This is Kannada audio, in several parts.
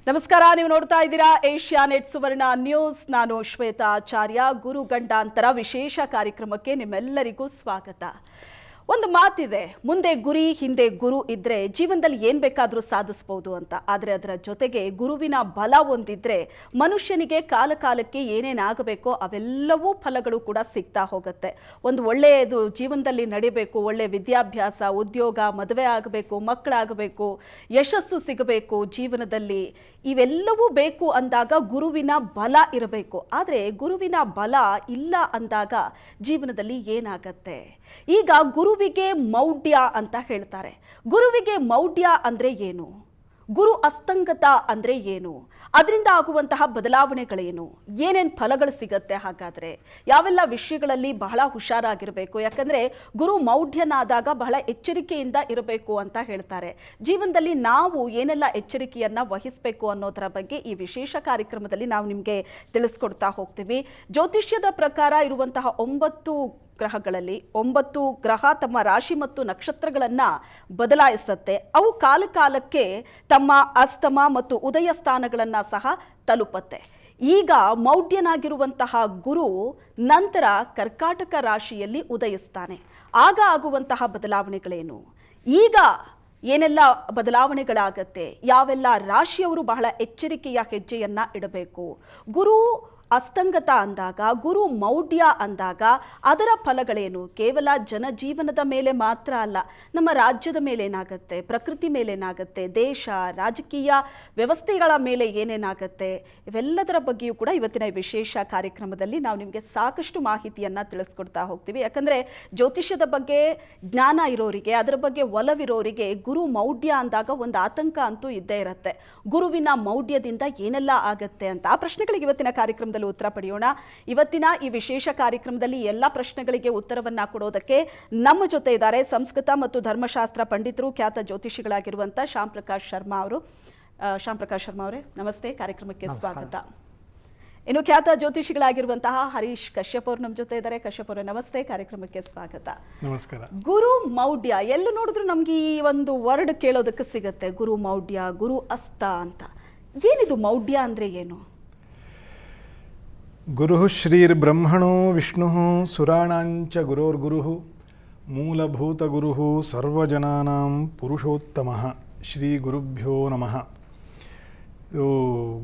ನಮಸ್ಕಾರ, ನೀವು ನೋಡ್ತಾ ಇದ್ದೀರಾ ಏಷ್ಯಾನೆಟ್ ಸುವರ್ಣ ನ್ಯೂಸ್. ನಾನು ಶ್ವೇತಾ ಆಚಾರ್ಯ. ಗುರು ಗಂಡಾಂತರ ವಿಶೇಷ ಕಾರ್ಯಕ್ರಮಕ್ಕೆ ನಿಮ್ಮೆಲ್ಲರಿಗೂ ಸ್ವಾಗತ. ಒಂದು ಮಾತಿದೆ, ಮುಂದೆ ಗುರಿ ಹಿಂದೆ ಗುರು ಇದ್ರೆ ಜೀವನದಲ್ಲಿ ಏನ್ ಬೇಕಾದ್ರೂ ಸಾಧಿಸಬಹುದು ಅಂತ. ಆದ್ರೆ ಅದರ ಜೊತೆಗೆ ಗುರುವಿನ ಬಲ ಒಂದಿದ್ರೆ ಮನುಷ್ಯನಿಗೆ ಕಾಲ ಕಾಲಕ್ಕೆ ಏನೇನಾಗಬೇಕೋ ಅವೆಲ್ಲವೂ ಫಲಗಳು ಕೂಡ ಸಿಗ್ತಾ ಹೋಗುತ್ತೆ. ಒಂದು ಒಳ್ಳೆಯದು ಜೀವನದಲ್ಲಿ ನಡಿಬೇಕು, ಒಳ್ಳೆ ವಿದ್ಯಾಭ್ಯಾಸ, ಉದ್ಯೋಗ, ಮದುವೆ ಆಗಬೇಕು, ಮಕ್ಕಳಾಗಬೇಕು, ಯಶಸ್ಸು ಸಿಗಬೇಕು ಜೀವನದಲ್ಲಿ, ಇವೆಲ್ಲವೂ ಬೇಕು ಅಂದಾಗ ಗುರುವಿನ ಬಲ ಇರಬೇಕು. ಆದರೆ ಗುರುವಿನ ಬಲ ಇಲ್ಲ ಅಂದಾಗ ಜೀವನದಲ್ಲಿ ಏನಾಗತ್ತೆ? ಈಗ ಗುರುವಿಗೆ ಮೌಢ್ಯ ಅಂತ ಹೇಳ್ತಾರೆ. ಗುರುವಿಗೆ ಮೌಢ್ಯ ಅಂದ್ರೆ ಏನು? ಗುರು ಅಸ್ತಂಗತ ಅಂದ್ರೆ ಏನು? ಅದರಿಂದ ಆಗುವಂತಹ ಬದಲಾವಣೆಗಳೇನು? ಏನೇನು ಫಲಗಳು ಸಿಗತ್ತೆ? ಹಾಗಾದ್ರೆ ಯಾವೆಲ್ಲ ವಿಷಯಗಳಲ್ಲಿ ಬಹಳ ಹುಷಾರಾಗಿರಬೇಕು? ಯಾಕಂದ್ರೆ ಗುರು ಮೌಢ್ಯನಾದಾಗ ಬಹಳ ಎಚ್ಚರಿಕೆಯಿಂದ ಇರಬೇಕು ಅಂತ ಹೇಳ್ತಾರೆ. ಜೀವನದಲ್ಲಿ ನಾವು ಏನೆಲ್ಲ ಎಚ್ಚರಿಕೆಯನ್ನ ವಹಿಸಬೇಕು ಅನ್ನೋದರ ಬಗ್ಗೆ ಈ ವಿಶೇಷ ಕಾರ್ಯಕ್ರಮದಲ್ಲಿ ನಾವು ನಿಮಗೆ ತಿಳಿಸ್ಕೊಡ್ತಾ ಹೋಗ್ತೀವಿ. ಜ್ಯೋತಿಷ್ಯದ ಪ್ರಕಾರ ಇರುವಂತಹ 9 ಗ್ರಹಗಳಲ್ಲಿ 9 ಗ್ರಹ ತಮ್ಮ ರಾಶಿ ಮತ್ತು ನಕ್ಷತ್ರಗಳನ್ನ ಬದಲಾಯಿಸುತ್ತೆ. ಅವು ಕಾಲ ಕಾಲಕ್ಕೆ ತಮ್ಮ ಅಸ್ತಮ ಮತ್ತು ಉದಯ ಸ್ಥಾನಗಳನ್ನ ಸಹ ತಲುಪತ್ತೆ. ಈಗ ಮೌಢ್ಯನಾಗಿರುವಂತಹ ಗುರು ನಂತರ ಕರ್ಕಾಟಕ ರಾಶಿಯಲ್ಲಿ ಉದಯಿಸ್ತಾನೆ. ಆಗ ಆಗುವಂತಹ ಬದಲಾವಣೆಗಳೇನು? ಈಗ ಏನೆಲ್ಲ ಬದಲಾವಣೆಗಳಾಗತ್ತೆ? ಯಾವೆಲ್ಲ ರಾಶಿಯವರು ಬಹಳ ಎಚ್ಚರಿಕೆಯ ಹೆಜ್ಜೆಯನ್ನ ಇಡಬೇಕು? ಗುರು ಅಸ್ತಂಗತ ಅಂದಾಗ, ಗುರು ಮೌಢ್ಯ ಅಂದಾಗ ಅದರ ಫಲಗಳೇನು? ಕೇವಲ ಜನಜೀವನದ ಮೇಲೆ ಮಾತ್ರ ಅಲ್ಲ, ನಮ್ಮ ರಾಜ್ಯದ ಮೇಲೆ ಏನಾಗುತ್ತೆ, ಪ್ರಕೃತಿ ಮೇಲೆ ಏನಾಗುತ್ತೆ, ದೇಶ ರಾಜಕೀಯ ವ್ಯವಸ್ಥೆಗಳ ಮೇಲೆ ಏನೇನಾಗುತ್ತೆ, ಇವೆಲ್ಲದರ ಬಗ್ಗೆಯೂ ಕೂಡ ಇವತ್ತಿನ ಈ ವಿಶೇಷ ಕಾರ್ಯಕ್ರಮದಲ್ಲಿ ನಾವು ನಿಮಗೆ ಸಾಕಷ್ಟು ಮಾಹಿತಿಯನ್ನು ತಿಳಿಸ್ಕೊಡ್ತಾ ಹೋಗ್ತೀವಿ. ಯಾಕಂದರೆ ಜ್ಯೋತಿಷ್ಯದ ಬಗ್ಗೆ ಜ್ಞಾನ ಇರೋರಿಗೆ, ಅದರ ಬಗ್ಗೆ ಒಲವಿರೋರಿಗೆ ಗುರು ಮೌಢ್ಯ ಅಂದಾಗ ಒಂದು ಆತಂಕ ಅಂತೂ ಇದ್ದೇ ಇರುತ್ತೆ. ಗುರುವಿನ ಮೌಢ್ಯದಿಂದ ಏನೆಲ್ಲ ಆಗತ್ತೆ ಅಂತ ಆ ಪ್ರಶ್ನೆಗಳಿಗೆ ಇವತ್ತಿನ ಕಾರ್ಯಕ್ರಮದಲ್ಲಿ ಉತ್ತರ ಪಡೆಯೋಣ. ಇವತ್ತಿನ ಈ ವಿಶೇಷ ಕಾರ್ಯಕ್ರಮದಲ್ಲಿ ಎಲ್ಲ ಪ್ರಶ್ನೆಗಳಿಗೆ ಉತ್ತರವನ್ನ ಕೊಡೋದಕ್ಕೆ ನಮ್ಮ ಜೊತೆ ಇದ್ದಾರೆ ಸಂಸ್ಕೃತ ಮತ್ತು ಧರ್ಮಶಾಸ್ತ್ರ ಪಂಡಿತರು, ಖ್ಯಾತ ಜ್ಯೋತಿಷಿಗಳಾಗಿರುವಂತಹ ಶ್ಯಾಮ್ ಪ್ರಕಾಶ್ ಶರ್ಮಾ ಅವರು. ಶ್ಯಾಮ್ ಪ್ರಕಾಶ್ ಶರ್ಮಾ ಅವರೇ ನಮಸ್ತೆ, ಕಾರ್ಯಕ್ರಮಕ್ಕೆ ಸ್ವಾಗತ. ಇನ್ನು ಖ್ಯಾತ ಜ್ಯೋತಿಷಿಗಳಾಗಿರುವಂತಹ ಹರೀಶ್ ಕಶ್ಯಪ್ ಅವರು ನಮ್ಮ ಜೊತೆ ಇದ್ದಾರೆ. ಕಶ್ಯಪ್ ಅವರೇ ನಮಸ್ತೆ, ಕಾರ್ಯಕ್ರಮಕ್ಕೆ ಸ್ವಾಗತ. ನಮಸ್ಕಾರ. ಗುರು ಮೌಢ್ಯ ಎಲ್ಲೂ ನೋಡಿದ್ರು ನಮ್ಗೆ ಈ ಒಂದು ವರ್ಡ್ ಕೇಳೋದಕ್ಕೆ ಸಿಗತ್ತೆ, ಗುರು ಮೌಢ್ಯ, ಗುರು ಅಸ್ತ ಅಂತ. ಏನಿದು ಮೌಢ್ಯ ಅಂದ್ರೆ ಏನು? ಗುರು ಶ್ರೀರ್ಬ್ರಹ್ಮಣೋ ವಿಷ್ಣು ಸುರಾಣಾಂಚ ಗುರೋರ್ಗುರು ಮೂಲಭೂತ ಗುರು ಸರ್ವಜನಾನಾಂ ಪುರುಷೋತ್ತಮ ಶ್ರೀ ಗುರುಭ್ಯೋ ನಮಃ. ಇದು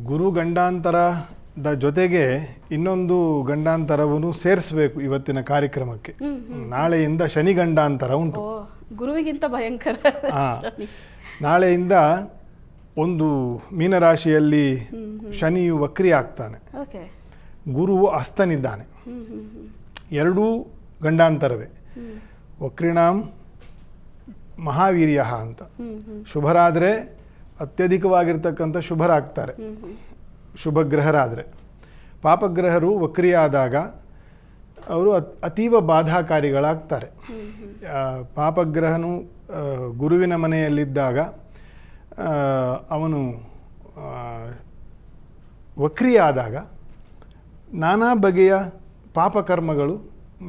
ಗುರು ಗಂಡಾಂತರದ ಜೊತೆಗೆ ಇನ್ನೊಂದು ಗಂಡಾಂತರವನ್ನು ಸೇರಿಸಬೇಕು ಇವತ್ತಿನ ಕಾರ್ಯಕ್ರಮಕ್ಕೆ. ನಾಳೆಯಿಂದ ಶನಿ ಗಂಡಾಂತರ ಉಂಟು. ಗುರುವಿಗಿಂತ ಭಯಂಕರ. ನಾಳೆಯಿಂದ ಒಂದು ಮೀನರಾಶಿಯಲ್ಲಿ ಶನಿಯು ವಕ್ರಿ ಆಗ್ತಾನೆ, ಗುರುವು ಅಸ್ತನಿದ್ದಾನೆ. ಎರಡೂ ಗಂಡಾಂತರವೇ. ವಕ್ರಿಣಾಂ ಮಹಾವೀರ್ಯ ಅಂತ. ಶುಭರಾದರೆ ಅತ್ಯಧಿಕವಾಗಿರ್ತಕ್ಕಂಥ ಶುಭರಾಗ್ತಾರೆ ಶುಭಗ್ರಹರಾದರೆ. ಪಾಪಗ್ರಹರು ವಕ್ರಿಯಾದಾಗ ಅವರು ಅತೀವ ಬಾಧಾಕಾರಿಗಳಾಗ್ತಾರೆ. ಪಾಪಗ್ರಹನು ಗುರುವಿನ ಮನೆಯಲ್ಲಿದ್ದಾಗ ಅವನು ವಕ್ರಿಯಾದಾಗ ನಾನಾ ಬಗೆಯ ಪಾಪಕರ್ಮಗಳು,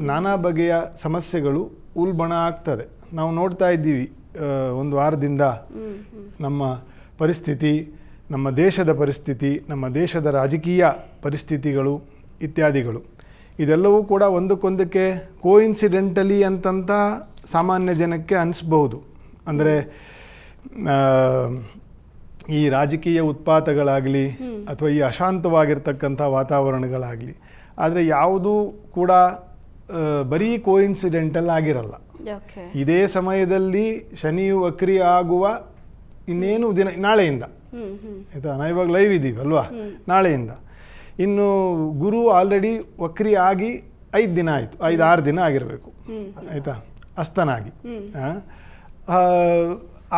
ನಾನಾ ಬಗೆಯ ಸಮಸ್ಯೆಗಳು ಉಲ್ಬಣ ಆಗ್ತದೆ. ನಾವು ನೋಡ್ತಾ ಇದ್ದೀವಿ ಒಂದು ವಾರದಿಂದ ನಮ್ಮ ಪರಿಸ್ಥಿತಿ, ನಮ್ಮ ದೇಶದ ಪರಿಸ್ಥಿತಿ, ನಮ್ಮ ದೇಶದ ರಾಜಕೀಯ ಪರಿಸ್ಥಿತಿಗಳು ಇತ್ಯಾದಿಗಳು ಇದೆಲ್ಲವೂ ಕೂಡ ಒಂದಕ್ಕೊಂದಕ್ಕೆ ಕೋಇನ್ಸಿಡೆಂಟಲಿ ಅಂತಂತ ಸಾಮಾನ್ಯ ಜನಕ್ಕೆ ಅನಿಸ್ಬಹುದು. ಅಂದರೆ ಈ ರಾಜಕೀಯ ಉತ್ಪಾತಗಳಾಗಲಿ ಅಥವಾ ಈ ಅಶಾಂತವಾಗಿರ್ತಕ್ಕಂಥ ವಾತಾವರಣಗಳಾಗಲಿ, ಆದರೆ ಯಾವುದೂ ಕೂಡ ಬರೀ ಕೋಇನ್ಸಿಡೆಂಟಲ್ ಆಗಿರಲ್ಲ. ಇದೇ ಸಮಯದಲ್ಲಿ ಶನಿಯು ವಕ್ರಿ ಆಗುವ ಇನ್ನೇನು ದಿನ, ನಾಳೆಯಿಂದ ಆಯಿತಾ, ನಾವು ಇವಾಗ ಲೈವ್ ಇದ್ದೀವಿ ಅಲ್ವಾ, ನಾಳೆಯಿಂದ ಇನ್ನು ಗುರು ಆಲ್ರೆಡಿ ವಕ್ರಿ ಆಗಿ 5 ದಿನ ಆಯಿತು, 5-6 ದಿನ ಆಗಿರಬೇಕು ಆಯಿತಾ, ಅಸ್ತನಾಗಿ.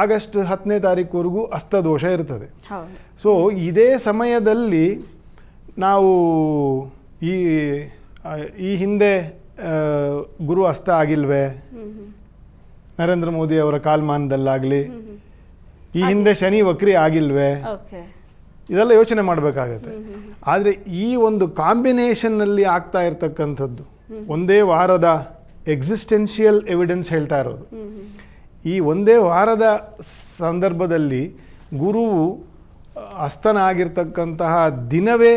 ಆಗಸ್ಟ್ 10ನೇ ತಾರೀಕುವರೆಗೂ ಅಸ್ತದೋಷ ಇರ್ತದೆ. ಸೊ ಇದೇ ಸಮಯದಲ್ಲಿ ನಾವು ಈ ಹಿಂದೆ ಗುರು ಅಸ್ತ ಆಗಿಲ್ವೇ, ನರೇಂದ್ರ ಮೋದಿ ಅವರ ಕಾಲಮಾನದಲ್ಲಾಗಲಿ ಈ ಹಿಂದೆ ಶನಿ ವಕ್ರಿ ಆಗಿಲ್ವೇ, ಇದೆಲ್ಲ ಯೋಚನೆ ಮಾಡಬೇಕಾಗತ್ತೆ. ಆದರೆ ಈ ಒಂದು ಕಾಂಬಿನೇಷನ್ನಲ್ಲಿ ಆಗ್ತಾ ಇರ್ತಕ್ಕಂಥದ್ದು ಒಂದೇ ವಾರದ ಎಕ್ಸಿಸ್ಟೆನ್ಷಿಯಲ್ ಎವಿಡೆನ್ಸ್ ಹೇಳ್ತಾ ಇರೋದು. ಈ ಒಂದೇ ವಾರದ ಸಂದರ್ಭದಲ್ಲಿ ಗುರುವು ಅಸ್ತನಾಗಿರ್ತಕ್ಕಂತಹ ದಿನವೇ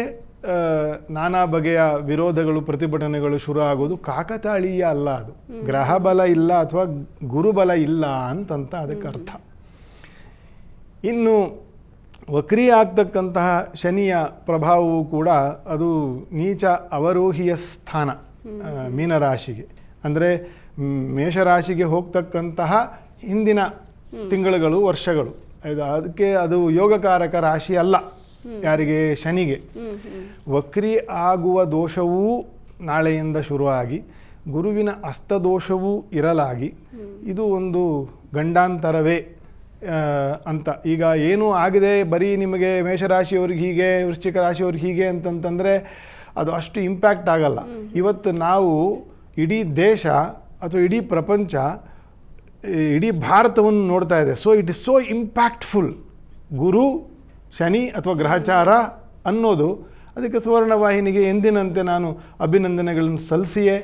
ನಾನಾ ಬಗೆಯ ವಿರೋಧಗಳು ಪ್ರತಿಭಟನೆಗಳು ಶುರು ಆಗೋದು ಕಾಕತಾಳೀಯ ಅಲ್ಲ. ಅದು ಗ್ರಹ ಬಲ ಇಲ್ಲ ಅಥವಾ ಗುರುಬಲ ಇಲ್ಲ ಅಂತಂತ ಅದಕ್ಕೆ ಅರ್ಥ. ಇನ್ನು ವಕ್ರಿ ಆಗ್ತಕ್ಕಂತಹ ಶನಿಯ ಪ್ರಭಾವವು ಕೂಡ ಅದು ನೀಚ ಅವರೋಹಿಯ ಸ್ಥಾನ ಮೀನರಾಶಿಗೆ, ಅಂದರೆ ಮೇಷರಾಶಿಗೆ ಹೋಗ್ತಕ್ಕಂತಹ ಹಿಂದಿನ ತಿಂಗಳುಗಳು ವರ್ಷಗಳು, ಅದಕ್ಕೆ ಅದು ಯೋಗಕಾರಕ ರಾಶಿ ಅಲ್ಲ. ಯಾರಿಗೆ? ಶನಿಗೆ. ವಕ್ರಿ ಆಗುವ ದೋಷವೂ ನಾಳೆಯಿಂದ ಶುರುವಾಗಿ ಗುರುವಿನ ಅಸ್ತದೋಷವೂ ಇರಲಾಗಿ ಇದು ಒಂದು ಗಂಡಾಂತರವೇ ಅಂತ. ಈಗ ಏನೂ ಆಗಿದೆ, ಬರೀ ನಿಮಗೆ ಮೇಷರಾಶಿಯವ್ರಿಗೆ ಹೀಗೆ, ವೃಶ್ಚಿಕ ರಾಶಿಯವ್ರಿಗೆ ಹೀಗೆ ಅಂತಂತಂದರೆ ಅದು ಅಷ್ಟು ಇಂಪ್ಯಾಕ್ಟ್ ಆಗಲ್ಲ. ಇವತ್ತು ನಾವು ಇಡೀ ದೇಶ ಅಥವಾ ಇಡೀ ಪ್ರಪಂಚ, ಇಡೀ ಭಾರತವನ್ನು ನೋಡ್ತಾ ಇದೆ. So it is so impactful. Guru Shani ಅಥವಾ ಗ್ರಹಚಾರ ಅನ್ನೋದು, ಅದಕ್ಕೆ ಸುವರ್ಣವಾಹಿನಿಗೆ ಎಂದಿನಂತೆ ನಾನು ಅಭಿನಂದನೆಗಳನ್ನು ಸಲ್ಲಿಸಿಯೇ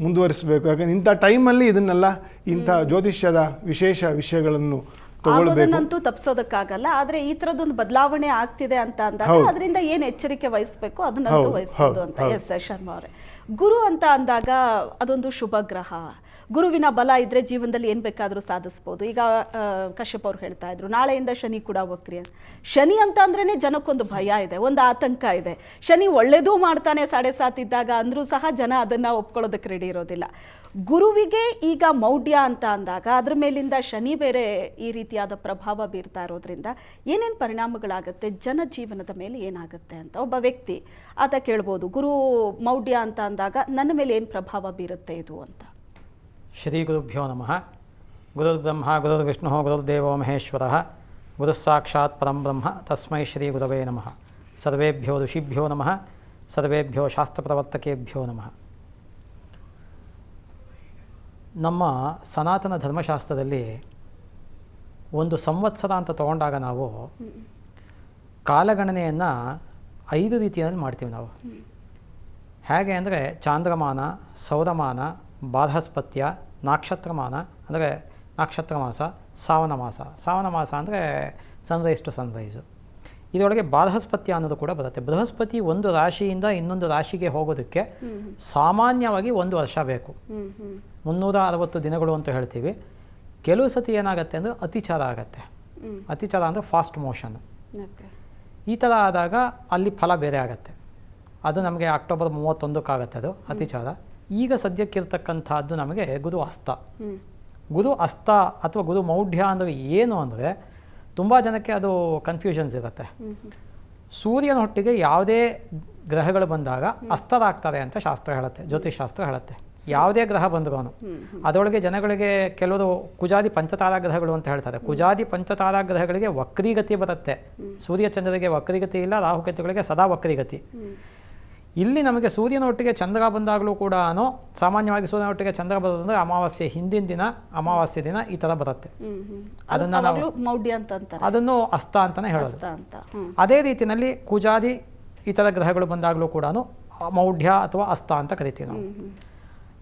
ಮುಂದುವರಿಸಬೇಕು. ಯಾಕಂದರೆ ಇಂಥ ಟೈಮಲ್ಲಿ ಇದನ್ನೆಲ್ಲ ಇಂಥ ಜ್ಯೋತಿಷ್ಯದ ವಿಶೇಷ ವಿಷಯಗಳನ್ನು ಆಗೋದನ್ನಂತೂ ತಪ್ಪಿಸೋದಕ್ಕಾಗಲ್ಲ. ಆದ್ರೆ ಈ ತರದೊಂದು ಬದಲಾವಣೆ ಆಗ್ತಿದೆ ಅಂತ ಅಂದಾಗ ಅದರಿಂದ ಏನ್ ಎಚ್ಚರಿಕೆ ವಹಿಸಬೇಕು ಅದನ್ನಂತೂ ವಹಿಸಬಹುದು ಅಂತ. ಎಸ್ ಶರ್ಮಾ ಅವರೇ, ಗುರು ಅಂತ ಅಂದಾಗ ಅದೊಂದು ಶುಭ ಗ್ರಹ. ಗುರುವಿನ ಬಲ ಇದ್ರೆ ಜೀವನದಲ್ಲಿ ಏನ್ ಬೇಕಾದ್ರೂ ಸಾಧಿಸ್ಬೋದು. ಈಗ ಕಶ್ಯಪ್ ಅವ್ರು ಹೇಳ್ತಾ ಇದ್ರು ನಾಳೆಯಿಂದ ಶನಿ ಕೂಡ ವಕ್ರಿ. ಶನಿ ಅಂತ ಅಂದ್ರೇನೆ ಜನಕ್ಕೊಂದು ಭಯ ಇದೆ, ಒಂದು ಆತಂಕ ಇದೆ. ಶನಿ ಒಳ್ಳೇದೂ ಮಾಡ್ತಾನೆ 7.5 ಇದ್ದಾಗ ಅಂದ್ರೂ ಸಹ ಜನ ಅದನ್ನ ಒಪ್ಕೊಳ್ಳೋದಕ್ಕೆ ರೆಡಿ ಇರೋದಿಲ್ಲ. ಗುರುವಿಗೆ ಈಗ ಮೌಢ್ಯ ಅಂತ ಅಂದಾಗ ಅದ್ರ ಮೇಲಿಂದ ಶನಿ ಬೇರೆ ಈ ರೀತಿಯಾದ ಪ್ರಭಾವ ಬೀರ್ತಾ ಇರೋದ್ರಿಂದ ಏನೇನು ಪರಿಣಾಮಗಳಾಗುತ್ತೆ ಜನಜೀವನದ ಮೇಲೆ ಏನಾಗುತ್ತೆ ಅಂತ ಒಬ್ಬ ವ್ಯಕ್ತಿ ಆತ ಕೇಳ್ಬೋದು. ಗುರು ಮೌಢ್ಯ ಅಂತ ಅಂದಾಗ ನನ್ನ ಮೇಲೆ ಏನು ಪ್ರಭಾವ ಬೀರುತ್ತೆ ಇದು ಅಂತ. ಶ್ರೀ ಗುರುಭ್ಯೋ ನಮಃ. ಗುರುರ್ಬ್ರಹ್ಮ ಗುರುರ್ವಿಷ್ಣು ಗುರುರ್ದೇವೋ ಮಹೇಶ್ವರಃ, ಗುರುಃ ಸಾಕ್ಷಾತ್ ಪರಂ ಬ್ರಹ್ಮ ತಸ್ಮೈ ಶ್ರೀ ಗುರವೇ ನಮಃ. ಸರ್ವೇಭ್ಯೋ ಋಷಿಭ್ಯೋ ನಮಃ, ಸರ್ವೇಭ್ಯೋ ಶಾಸ್ತ್ರಪ್ರವರ್ತಕೇಭ್ಯೋ ನಮಃ. ನಮ್ಮ ಸನಾತನ ಧರ್ಮಶಾಸ್ತ್ರದಲ್ಲಿ ಒಂದು ಸಂವತ್ಸರ ಅಂತ ತಗೊಂಡಾಗ ನಾವು ಕಾಲಗಣನೆಯನ್ನು 5 ರೀತಿಯಲ್ಲಿ ಮಾಡ್ತೀವಿ ನಾವು. ಹೇಗೆ ಅಂದರೆ ಚಾಂದ್ರಮಾನ, ಸೌರಮಾನ, ಬಾರ್ಹಸ್ಪತ್ಯ, ನಕ್ಷತ್ರಮಾನ ಅಂದರೆ ನಕ್ಷತ್ರ ಮಾಸ, ಸಾವನ ಮಾಸ. ಸಾವನ ಮಾಸ ಅಂದರೆ ಸನ್ರೈಸ್ ಟು ಸನ್ರೈಸು. ಇದರೊಳಗೆ ಬಾರ್ಹಸ್ಪತ್ಯ ಅನ್ನೋದು ಕೂಡ ಬರುತ್ತೆ. ಬೃಹಸ್ಪತಿ ಒಂದು ರಾಶಿಯಿಂದ ಇನ್ನೊಂದು ರಾಶಿಗೆ ಹೋಗೋದಕ್ಕೆ ಸಾಮಾನ್ಯವಾಗಿ 1 ವರ್ಷ ಬೇಕು. 360 ದಿನಗಳು ಅಂತ ಹೇಳ್ತೀವಿ. ಕೆಲವು ಸತಿ ಏನಾಗುತ್ತೆ ಅಂದರೆ ಅತಿಚಾರ ಆಗುತ್ತೆ. ಅತಿಚಾರ ಅಂದರೆ ಫಾಸ್ಟ್ ಮೋಷನ್. ಈ ಥರ ಆದಾಗ ಅಲ್ಲಿ ಫಲ ಬೇರೆ ಆಗುತ್ತೆ. ಅದು ನಮಗೆ ಅಕ್ಟೋಬರ್ 31 ಅದು ಅತಿಚಾರ. ಈಗ ಸದ್ಯಕ್ಕಿರ್ತಕ್ಕಂಥದ್ದು ನಮಗೆ ಗುರು ಅಸ್ತ. ಗುರು ಅಸ್ತ ಅಥವಾ ಗುರು ಮೌಢ್ಯ ಅಂದರೆ ಏನು ಅಂದರೆ ತುಂಬ ಜನಕ್ಕೆ ಅದು ಕನ್ಫ್ಯೂಷನ್ಸ್ ಇರುತ್ತೆ. ಸೂರ್ಯನೊಟ್ಟಿಗೆ ಯಾವುದೇ ಗ್ರಹಗಳು ಬಂದಾಗ ಅಸ್ತರಾಗ್ತಾರೆ ಅಂತ ಶಾಸ್ತ್ರ ಹೇಳುತ್ತೆ, ಜ್ಯೋತಿಷ್ ಶಾಸ್ತ್ರ ಹೇಳುತ್ತೆ. ಯಾವುದೇ ಗ್ರಹ ಬಂದರೂ ಅದರೊಳಗೆ ಜನಗಳಿಗೆ ಕೆಲವರು ಕುಜಾದಿ ಪಂಚತಾರಾ ಗ್ರಹಗಳು ಅಂತ ಹೇಳ್ತಾರೆ. ಕುಜಾದಿ ಪಂಚತಾರಾ ಗ್ರಹಗಳಿಗೆ ವಕ್ರೀಗತಿ ಬರುತ್ತೆ. ಸೂರ್ಯ ಚಂದ್ರರಿಗೆ ವಕ್ರೀಗತಿ ಇಲ್ಲ, ರಾಹುಕೇತುಗಳಿಗೆ ಸದಾ ವಕ್ರೀಗತಿ. ಇಲ್ಲಿ ನಮಗೆ ಸೂರ್ಯನೊಟ್ಟಿಗೆ ಚಂದ್ರ ಬಂದಾಗಲೂ ಕೂಡ ಸಾಮಾನ್ಯವಾಗಿ ಸೂರ್ಯನೊಟ್ಟಿಗೆ ಚಂದ್ರ ಬರೋದಂದ್ರೆ ಅಮಾವಾಸ್ಯೆ ಹಿಂದಿನ ದಿನ, ಅಮಾವಾಸ್ಯೆ ದಿನ ಈ ಥರ ಬರುತ್ತೆ. ಅದನ್ನು ನಾವು ಮೌಢ್ಯ ಅಂತ ಅಂತಾರೆ, ಅದನ್ನು ಅಸ್ತ ಅಂತಲೇ ಹೇಳೋದು. ಅದೇ ರೀತಿಯಲ್ಲಿ ಕುಜಾದಿ ಈ ಥರ ಗ್ರಹಗಳು ಬಂದಾಗಲೂ ಕೂಡ ಮೌಢ್ಯ ಅಥವಾ ಅಸ್ತ ಅಂತ ಕರಿತೀವಿ ನಾವು.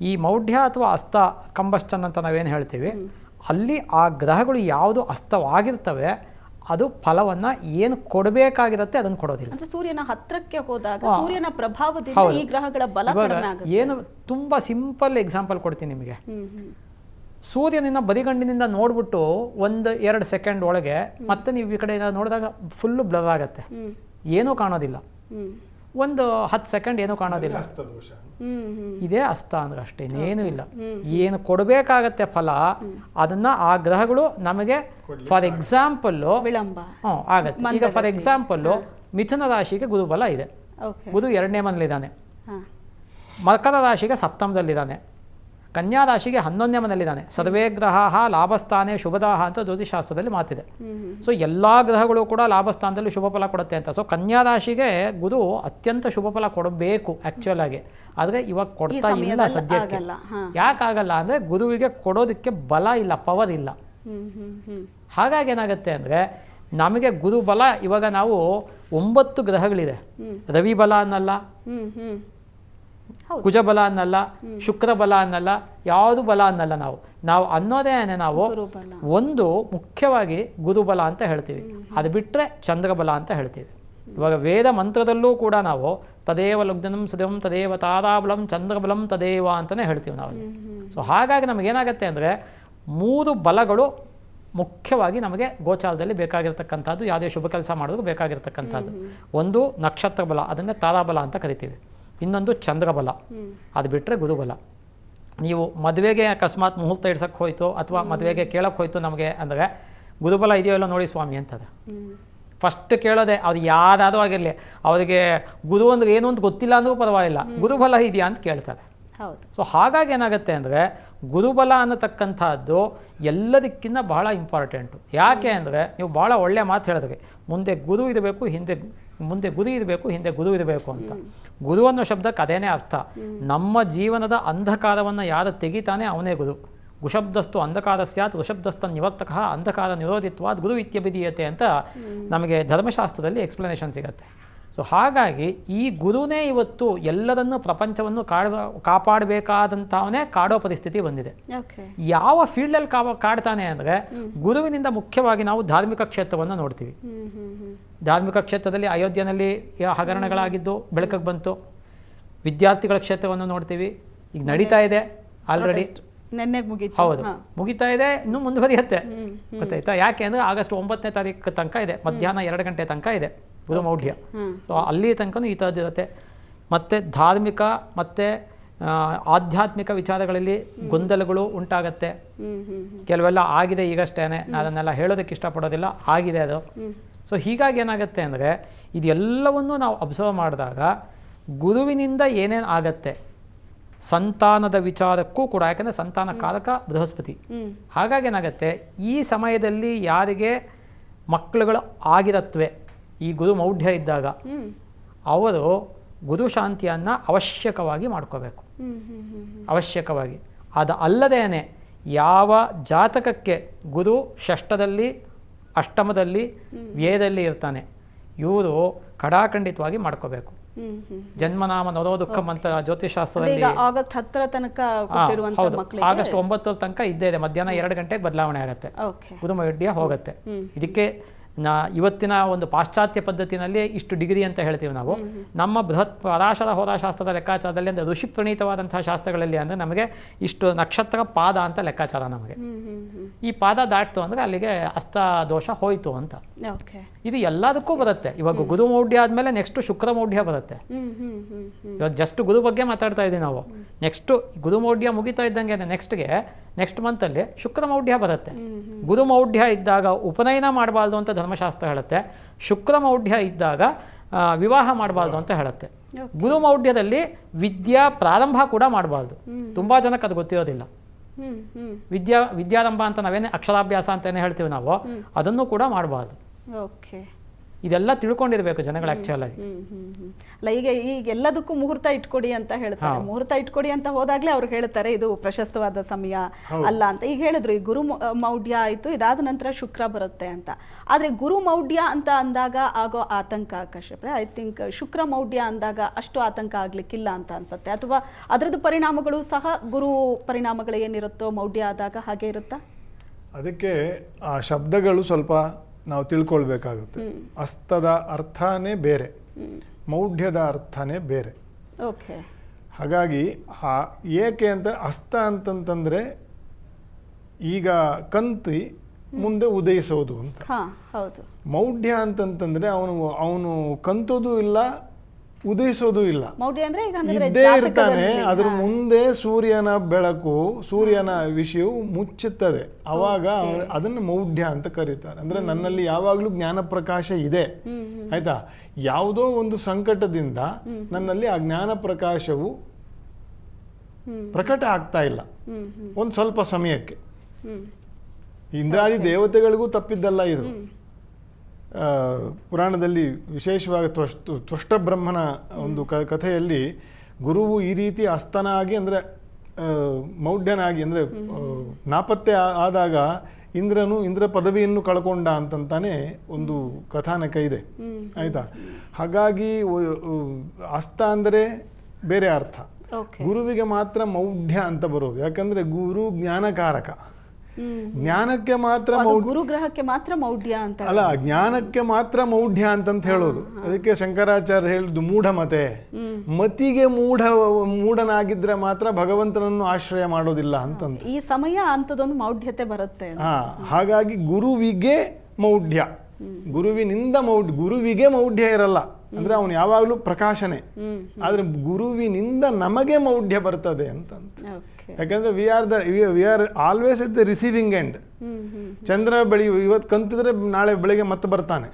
ಈ ಮೌಢ್ಯ ಅಥವಾ ಅಸ್ತ ಕಂಬಶ್ಚನ್ ಅಂತ ನಾವೇನು ಹೇಳ್ತೀವಿ, ಅಲ್ಲಿ ಆ ಗ್ರಹಗಳು ಯಾವುದು ಅಸ್ತವಾಗಿರ್ತವೆ ಅದು ಫಲವನ್ನು ಏನು ಕೊಡಬೇಕಾಗಿರುತ್ತೆ ಅದನ್ನು ಕೊಡೋದಿಲ್ಲ. ಸೂರ್ಯನ ಹತ್ರಕ್ಕೆ ಹೋದಾಗ ಸೂರ್ಯನ ಪ್ರಭಾವದಿಂದ ಈ ಗ್ರಹಗಳ ಬಲ ಕಡಿಮೆ ಆಗುತ್ತೆ. ಏನು ತುಂಬ ಸಿಂಪಲ್ ಎಕ್ಸಾಂಪಲ್ ಕೊಡ್ತೀನಿ ನಿಮಗೆ. ಸೂರ್ಯನಿಂದ ಬರಿಗಣ್ಣಿನಿಂದ ನೋಡ್ಬಿಟ್ಟು 1-2 ಸೆಕೆಂಡ್ ಒಳಗೆ ಮತ್ತೆ ನೀವು ಈ ಕಡೆ ನೋಡಿದಾಗ ಫುಲ್ಲು ಬ್ಲರ್ ಆಗುತ್ತೆ, ಏನೂ ಕಾಣೋದಿಲ್ಲ. 10 ಸೆಕೆಂಡ್ ಏನೂ ಕಾಣೋದಿಲ್ಲ. ಇದೇ ಅಸ್ತ ಅಂದ್ರೆ ಅಷ್ಟೇ, ಇನ್ನೇನು ಇಲ್ಲ. ಏನು ಕೊಡಬೇಕಾಗತ್ತೆ ಫಲ ಅದನ್ನ ಆ ಗ್ರಹಗಳು ನಮಗೆ ಫಾರ್ ಎಕ್ಸಾಂಪಲ್ಲು ವಿಳಂಬ ಆಗತ್ತೆ. ಈಗ ಫಾರ್ ಎಕ್ಸಾಂಪಲ್ಲು ಮಿಥುನ ರಾಶಿಗೆ ಗುರುಬಲ ಇದೆ, ಗುರು 2ನೇ ಮನೇಲಿದ್ದಾನೆ. ಮಕರ ರಾಶಿಗೆ 7ಮದಲ್ಲಿದ್ದಾನೆ. ಕನ್ಯಾ ರಾಶಿಗೆ 11ನೇ ಮನೆಯಲ್ಲಿದ್ದಾನೆ. ಸರ್ವೇ ಗ್ರಹ ಲಾಭಸ್ಥಾನೇ ಶುಭದಾಹ ಅಂತ ಜ್ಯೋತಿಷಾಸ್ತ್ರದಲ್ಲಿ ಮಾತಿದೆ. ಸೊ ಎಲ್ಲ ಗ್ರಹಗಳು ಕೂಡ ಲಾಭಸ್ಥಾನದಲ್ಲಿ ಶುಭ ಫಲ ಕೊಡುತ್ತೆ ಅಂತ. ಸೊ ಕನ್ಯಾ ರಾಶಿಗೆ ಗುರು ಅತ್ಯಂತ ಶುಭ ಫಲ ಕೊಡಬೇಕು ಆ್ಯಕ್ಚುಯಲ್ ಆಗಿ. ಆದರೆ ಇವಾಗ ಕೊಡ್ತಾ ಇಲ್ಲ ಸದ್ಯಕ್ಕೆ. ಯಾಕಾಗಲ್ಲ ಅಂದರೆ ಗುರುವಿಗೆ ಕೊಡೋದಕ್ಕೆ ಬಲ ಇಲ್ಲ, ಪವರ್ ಇಲ್ಲ. ಹಾಗಾಗಿ ಏನಾಗುತ್ತೆ ಅಂದರೆ ನಮಗೆ ಗುರು ಬಲ ಇವಾಗ ನಾವು 9 ಗ್ರಹಗಳಿದೆ. ರವಿ ಬಲ ಅನ್ನಲ್ಲ, ಕುಜಬಲ ಅನ್ನಲ್ಲ, ಶುಕ್ರ ಬಲ ಅನ್ನಲ್ಲ, ಯಾವುದು ಬಲ ಅನ್ನಲ್ಲ. ನಾವು ಅನ್ನೋದೇ ನಾವು ಗುರುಬಲ. ಒಂದು ಮುಖ್ಯವಾಗಿ ಗುರುಬಲ ಅಂತ ಹೇಳ್ತೀವಿ. ಅದು ಬಿಟ್ಟರೆ ಚಂದ್ರಬಲ ಅಂತ ಹೇಳ್ತೀವಿ. ಇವಾಗ ವೇದ ಮಂತ್ರದಲ್ಲೂ ಕೂಡ ನಾವು ತದೇವ ಲಗ್ನಂ ಸದಂ ತದೇವ ತಾರಾಬಲಂ ಚಂದ್ರಬಲಂ ತದೇವ ಅಂತಲೇ ಹೇಳ್ತೀವಿ ನಾವು. ಸೊ ಹಾಗಾಗಿ ನಮಗೇನಾಗತ್ತೆ ಅಂದರೆ 3 ಬಲಗಳು ಮುಖ್ಯವಾಗಿ ನಮಗೆ ಗೋಚಾರದಲ್ಲಿ ಬೇಕಾಗಿರ್ತಕ್ಕಂಥದ್ದು, ಯಾವುದೇ ಶುಭ ಕೆಲಸ ಮಾಡೋದಕ್ಕೆ ಬೇಕಾಗಿರ್ತಕ್ಕಂಥದ್ದು. ಒಂದು ನಕ್ಷತ್ರ ಬಲ, ಅದನ್ನೇ ತಾರಾಬಲ ಅಂತ ಕರಿತೀವಿ. ಇನ್ನೊಂದು ಚಂದ್ರಬಲ, ಅದು ಬಿಟ್ಟರೆ ಗುರುಬಲ. ನೀವು ಮದುವೆಗೆ ಅಕಸ್ಮಾತ್ ಮುಹೂರ್ತ ಇಡ್ಸಕ್ಕೆ ಹೋಯ್ತು ಅಥವಾ ಮದುವೆಗೆ ಕೇಳಕ್ಕೆ ಹೋಯ್ತು ನಮಗೆ ಅಂದರೆ ಗುರುಬಲ ಇದೆಯೋ ಇಲ್ಲ ನೋಡಿ ಸ್ವಾಮಿ ಅಂತದೆ. ಫಸ್ಟ್ ಕೇಳೋದೆ ಅವ್ರು ಯಾರಾದರೂ ಆಗಿರಲಿ, ಅವರಿಗೆ ಗುರು ಅಂದ್ರೆ ಏನು ಅಂತ ಗೊತ್ತಿಲ್ಲ ಅಂದ್ರೂ ಪರವಾಗಿಲ್ಲ, ಗುರುಬಲ ಇದೆಯಾ ಅಂತ ಕೇಳ್ತಾರೆ. ಹೌದು. ಸೊ ಹಾಗಾಗಿ ಏನಾಗುತ್ತೆ ಅಂದರೆ ಗುರುಬಲ ಅನ್ನತಕ್ಕಂಥದ್ದು ಎಲ್ಲದಕ್ಕಿಂತ ಬಹಳ ಇಂಪಾರ್ಟೆಂಟು. ಯಾಕೆ ಅಂದರೆ ನೀವು ಭಾಳ ಒಳ್ಳೆಯ ಮಾತು ಹೇಳಿದ್ರಿ, ಮುಂದೆ ಗುರು ಇರಬೇಕು, ಮುಂದೆ ಗುರಿ ಇರಬೇಕು, ಹಿಂದೆ ಗುರು ಇರಬೇಕು ಅಂತ. ಗುರು ಅನ್ನೋ ಶಬ್ದಕ್ಕೆ ಅದೇನೇ ಅರ್ಥ. ನಮ್ಮ ಜೀವನದ ಅಂಧಕಾರವನ್ನು ಯಾರು ತೆಗಿತಾನೆ ಅವನೇ ಗುರು. ಗುಶಬ್ದಸ್ತು ಅಂಧಕಾರ ಸ್ಯಾತ್ ಋಷಬ್ದಸ್ತ ನಿವರ್ತಕ ಅಂಧಕಾರ ನಿರೋಧಿತ್ವಾದ್ ಗುರು ಇತ್ಯಭಿಧೀಯತೆ ಅಂತ ನಮಗೆ ಧರ್ಮಶಾಸ್ತ್ರದಲ್ಲಿ ಎಕ್ಸ್ಪ್ಲನೇಷನ್ ಸಿಗುತ್ತೆ. ಸೊ ಹಾಗಾಗಿ ಈ ಗುರುನೇ ಇವತ್ತು ಎಲ್ಲರನ್ನು ಪ್ರಪಂಚವನ್ನು ಕಾಪಾಡಬೇಕಾದಂಥವನೇ ಕಾಡೋ ಪರಿಸ್ಥಿತಿ ಬಂದಿದೆ. ಯಾವ ಫೀಲ್ಡಲ್ಲಿ ಕಾಡ್ತಾನೆ ಅಂದರೆ ಗುರುವಿನಿಂದ ಮುಖ್ಯವಾಗಿ ನಾವು ಧಾರ್ಮಿಕ ಕ್ಷೇತ್ರವನ್ನು ನೋಡ್ತೀವಿ. ಧಾರ್ಮಿಕ ಕ್ಷೇತ್ರದಲ್ಲಿ ಅಯೋಧ್ಯೆಯಲ್ಲಿ ಹಗರಣಗಳಾಗಿದ್ದು ಬೆಳಕಿಗೆ ಬಂತು. ವಿದ್ಯಾರ್ಥಿಗಳ ಕ್ಷೇತ್ರವನ್ನು ನೋಡ್ತೀವಿ, ಈಗ ನಡೀತಾ ಇದೆ ಆಲ್ರೆಡಿ. ಹೌದು, ಮುಗಿತಾ ಇದೆ, ಇನ್ನೂ ಮುಂದುವರಿಯುತ್ತೆ. ಗೊತ್ತಾಯ್ತಾ? ಯಾಕೆ ಅಂದರೆ ಆಗಸ್ಟ್ 9ನೇ ತಾರೀಕು ತನಕ ಇದೆ, ಮಧ್ಯಾಹ್ನ 2 ಗಂಟೆ ತನಕ ಇದೆ ಗುರುಮೌಢ್ಯ. ಸೊ ಅಲ್ಲಿ ತನಕ ಈ ಥರದ್ದಿರುತ್ತೆ. ಮತ್ತು ಧಾರ್ಮಿಕ ಮತ್ತು ಆಧ್ಯಾತ್ಮಿಕ ವಿಚಾರಗಳಲ್ಲಿ ಗೊಂದಲಗಳು ಉಂಟಾಗತ್ತೆ. ಕೆಲವೆಲ್ಲ ಆಗಿದೆ ಈಗಷ್ಟೇನೆ, ಅದನ್ನೆಲ್ಲ ಹೇಳೋದಕ್ಕೆ ಇಷ್ಟಪಡೋದಿಲ್ಲ, ಆಗಿದೆ ಅದು. ಸೊ ಹೀಗಾಗಿ ಏನಾಗುತ್ತೆ ಅಂದರೆ ಇದೆಲ್ಲವನ್ನೂ ನಾವು ಅಬ್ಸರ್ವ್ ಮಾಡಿದಾಗ ಗುರುವಿನಿಂದ ಏನೇನು ಆಗತ್ತೆ ಸಂತಾನದ ವಿಚಾರಕ್ಕೂ ಕೂಡ, ಯಾಕಂದರೆ ಸಂತಾನ ಕಾರಕ ಬೃಹಸ್ಪತಿ. ಹಾಗಾಗಿ ಏನಾಗುತ್ತೆ ಈ ಸಮಯದಲ್ಲಿ ಯಾರಿಗೆ ಮಕ್ಕಳುಗಳು ಆಗಿರತ್ವೆ ಈ ಗುರು ಮೌಢ್ಯ ಇದ್ದಾಗ ಅವರು ಗುರು ಶಾಂತಿಯನ್ನು ಅವಶ್ಯಕವಾಗಿ ಮಾಡ್ಕೋಬೇಕು. ಅವಶ್ಯಕವಾಗಿ. ಅದು ಅಲ್ಲದೇನೆ ಯಾವ ಜಾತಕಕ್ಕೆ ಗುರು ಷಷ್ಠದಲ್ಲಿ ಅಷ್ಟಮದಲ್ಲಿ ವ್ಯಯದಲ್ಲಿ ಇರ್ತಾನೆ ಇವರು ಕಡಾಖಂಡಿತವಾಗಿ ಮಾಡ್ಕೋಬೇಕು. ಜನ್ಮನಾಮ ನರೋದುಃಖಂ ಅಂತ ಜ್ಯೋತಿಷಾಸ್ತ್ರದಲ್ಲಿ ಆಗಸ್ಟ್ 10 ತನಕ ಆಗಸ್ಟ್ 9 ತನಕ ಇದ್ದೇ ಇದೆ. ಮಧ್ಯಾಹ್ನ 2 ಗಂಟೆಗೆ ಬದಲಾವಣೆ ಆಗುತ್ತೆ, ಗುರುಮೌಢ್ಯ ಹೋಗುತ್ತೆ. ಇದಕ್ಕೆ ಇವತ್ತಿನ ಒಂದು ಪಾಶ್ಚಾತ್ಯ ಪದ್ಧತಿನಲ್ಲಿ ಇಷ್ಟು ಡಿಗ್ರಿ ಅಂತ ಹೇಳ್ತೀವಿ ನಾವು. ನಮ್ಮ ಬೃಹತ್ ಪರಾಶರ ಹೋರಾಶಾಸ್ತ್ರದ ಲೆಕ್ಕಾಚಾರದಲ್ಲಿ ಅಂದರೆ ಋಷಿ ಪ್ರಣೀತವಾದಂತಹ ಶಾಸ್ತ್ರಗಳಲ್ಲಿ ಅಂದರೆ ನಮಗೆ ಇಷ್ಟು ನಕ್ಷತ್ರ ಪಾದ ಅಂತ ಲೆಕ್ಕಾಚಾರ. ನಮಗೆ ಈ ಪಾದ ದಾಟ್ತು ಅಂದರೆ ಅಲ್ಲಿಗೆ ಅಸ್ತ ದೋಷ ಹೋಯ್ತು ಅಂತ. ಇದು ಎಲ್ಲದಕ್ಕೂ ಬರುತ್ತೆ. ಇವಾಗ ಗುರುಮೌಢ್ಯ ಆದಮೇಲೆ ನೆಕ್ಸ್ಟ್ ಶುಕ್ರಮೌಢ್ಯ ಬರುತ್ತೆ. ಇವಾಗ ಜಸ್ಟ್ ಗುರು ಬಗ್ಗೆ ಮಾತಾಡ್ತಾ ಇದ್ದೀವಿ ನಾವು. ನೆಕ್ಸ್ಟ್ ಗುರುಮೌಢ್ಯ ಮುಗಿತಾ ಇದ್ದಂಗೆ ನೆಕ್ಸ್ಟ್ ಮಂತಲ್ಲಿ ಶುಕ್ರಮೌಢ್ಯ ಬರುತ್ತೆ. ಗುರುಮೌಢ್ಯ ಇದ್ದಾಗ ಉಪನಯನ ಮಾಡಬಾರ್ದು ಅಂತ ಧರ್ಮಶಾಸ್ತ್ರ ಹೇಳುತ್ತೆ. ಶುಕ್ರಮೌಢ್ಯ ಇದ್ದಾಗ ವಿವಾಹ ಮಾಡಬಾರ್ದು ಅಂತ ಹೇಳುತ್ತೆ. ಗುರುಮೌಢ್ಯದಲ್ಲಿ ವಿದ್ಯಾ ಪ್ರಾರಂಭ ಕೂಡ ಮಾಡಬಾರ್ದು. ತುಂಬ ಜನಕ್ಕೆ ಅದು ಗೊತ್ತಿರೋದಿಲ್ಲ. ವಿದ್ಯಾರಂಭ ಅಂತ ನಾವೇನೇ ಅಕ್ಷರಾಭ್ಯಾಸ ಅಂತಲೇ ಹೇಳ್ತೀವಿ ನಾವು, ಅದನ್ನು ಕೂಡ ಮಾಡಬಾರ್ದು. ಇದೆಲ್ಲ ತಿಳ್ಕೊಂಡಿರ್ಬೇಕು ಜನಗಳು ಆಕ್ಚುಲ್ ಆಗಿ. ಅಲ್ಲ, ಈಗ ಎಲ್ಲದಕ್ಕೂ ಮುಹೂರ್ತ ಇಟ್ಕೊಡಿ ಅಂತ ಹೇಳ್ತಾರೆ. ಮುಹೂರ್ತ ಇಟ್ಕೊಡಿ ಅಂತ ಹೋದಾಗ್ಲೇ ಅವ್ರು ಹೇಳ್ತಾರೆ ಇದು ಪ್ರಶಸ್ತವಾದ ಸಮಯ ಅಲ್ಲ ಅಂತ. ಈಗ ಹೇಳಿದ್ರು ಈ ಗುರು ಮೌಢ್ಯ ಆಯ್ತು, ಇದಾದ ನಂತರ ಶುಕ್ರ ಬರುತ್ತೆ ಅಂತ. ಆದ್ರೆ ಗುರು ಮೌಢ್ಯ ಅಂತ ಅಂದಾಗ ಆಗೋ ಆತಂಕ ಕಶ್ಯಪ್ರೆ, ಐ ಥಿಂಕ್ ಶುಕ್ರ ಮೌಢ್ಯ ಅಂದಾಗ ಅಷ್ಟು ಆತಂಕ ಆಗ್ಲಿಕ್ಕಿಲ್ಲ ಅಂತ ಅನ್ಸುತ್ತೆ. ಅಥವಾ ಅದರದ್ದು ಪರಿಣಾಮಗಳು ಸಹ ಗುರು ಪರಿಣಾಮಗಳು ಏನಿರುತ್ತೋ ಮೌಢ್ಯ ಆದಾಗ ಹಾಗೆ ಇರುತ್ತಾ? ಅದಕ್ಕೆ ಆ ಶಬ್ದಗಳು ಸ್ವಲ್ಪ ನಾವು ತಿಳ್ಕೊಳ್ಬೇಕಾಗುತ್ತೆ. ಅಸ್ತದ ಅರ್ಥನೇ ಬೇರೆ, ಮೌಢ್ಯದ ಅರ್ಥನೇ ಬೇರೆ. ಹಾಗಾಗಿ ಏಕೆ ಅಂತ ಅಸ್ತ ಅಂತಂತಂದ್ರೆ ಈಗ ಕಂತಿ ಮುಂದೆ ಉದಯಿಸೋದು ಅಂತ. ಮೌಢ್ಯ ಅಂತಂತಂದ್ರೆ ಅವನು ಕಂತೋದು ಇಲ್ಲ, ಉದಯಿಸೋದು ಇಲ್ಲ, ಇದ್ದೇ ಇರ್ತಾನೆ. ಅದ್ರ ಮುಂದೆ ಸೂರ್ಯನ ಬೆಳಕು, ಸೂರ್ಯನ ವಿಷಯವು ಮುಚ್ಚುತ್ತದೆ. ಅವಾಗ ಅದನ್ನು ಮೌಢ್ಯ ಅಂತ ಕರೀತಾರೆ. ಅಂದ್ರೆ ನನ್ನಲ್ಲಿ ಯಾವಾಗಲೂ ಜ್ಞಾನ ಪ್ರಕಾಶ ಇದೆ, ಆಯ್ತಾ. ಯಾವುದೋ ಒಂದು ಸಂಕಟದಿಂದ ನನ್ನಲ್ಲಿ ಆ ಜ್ಞಾನ ಪ್ರಕಾಶವು ಪ್ರಕಟ ಆಗ್ತಾ ಇಲ್ಲ ಒಂದು ಸ್ವಲ್ಪ ಸಮಯಕ್ಕೆ. ಇಂದ್ರಾದಿ ದೇವತೆಗಳಿಗೂ ತಪ್ಪಿದ್ದಲ್ಲ ಇದು. ಪುರಾಣದಲ್ಲಿ ವಿಶೇಷವಾಗಿ ತ್ವಷ್ಟ ಬ್ರಹ್ಮನ ಒಂದು ಕಥೆಯಲ್ಲಿ ಗುರುವು ಈ ರೀತಿ ಅಸ್ತನಾಗಿ ಅಂದರೆ ಮೌಢ್ಯನಾಗಿ ಅಂದರೆ ನಾಪತ್ತೆ ಆದಾಗ ಇಂದ್ರ ಪದವಿಯನ್ನು ಕಳ್ಕೊಂಡ ಅಂತಂತಾನೆ ಒಂದು ಕಥಾನಕ ಇದೆ, ಆಯ್ತಾ. ಹಾಗಾಗಿ ಅಸ್ತ ಅಂದರೆ ಬೇರೆ ಅರ್ಥ. ಓಕೆ. ಗುರುವಿಗೆ ಮಾತ್ರ ಮೌಢ್ಯ ಅಂತ ಬರೋದು. ಯಾಕಂದ್ರೆ ಗುರು ಜ್ಞಾನಕಾರಕ. ಜ್ಞಾನಕ್ಕೆ ಮಾತ್ರ ಅದು ಗುರು ಗ್ರಹಕ್ಕೆ ಮಾತ್ರ ಮೌಢ್ಯ ಅಂತ. ಅಲ್ಲ, ಜ್ಞಾನಕ್ಕೆ ಮಾತ್ರ ಮೌಢ್ಯ ಅಂತಂತ ಹೇಳೋದು. ಅದಕ್ಕೆ ಶಂಕರಾಚಾರ್ಯ ಹೇಳಿದ್ದು ಮೂಢಮತೆ. ಮತಿಗೆ ಮೂಢನಾಗಿದ್ರೆ ಮಾತ್ರ ಭಗವಂತನನ್ನು ಆಶ್ರಯ ಮಾಡೋದಿಲ್ಲ ಅಂತಂತ. ಈ ಸಮಯ ಅಂತದೊಂದು ಮೌಢ್ಯತೆ ಬರುತ್ತೆ. ಹಾಗಾಗಿ ಗುರುವಿಗೆ ಮೌಢ್ಯ, ಗುರುವಿನಿಂದ ಗುರುವಿಗೆ ಮೌಢ್ಯ ಇರಲ್ಲ. ಅಂದ್ರೆ ಅವನು ಯಾವಾಗಲೂ ಪ್ರಕಾಶನೆ. ಆದ್ರೆ ಗುರುವಿನಿಂದ ನಮಗೆ ಮೌಢ್ಯ ಬರ್ತದೆ ಅಂತ. ಯಾಕಂದ್ರೆ we are always at the receiving end. Chandra ಇವತ್ತು ಕಂತಿದ್ರೆ ನಾಳೆ ಬೆಳಗ್ಗೆ ಮತ್ತೆ ಬರ್ತಾನೆ.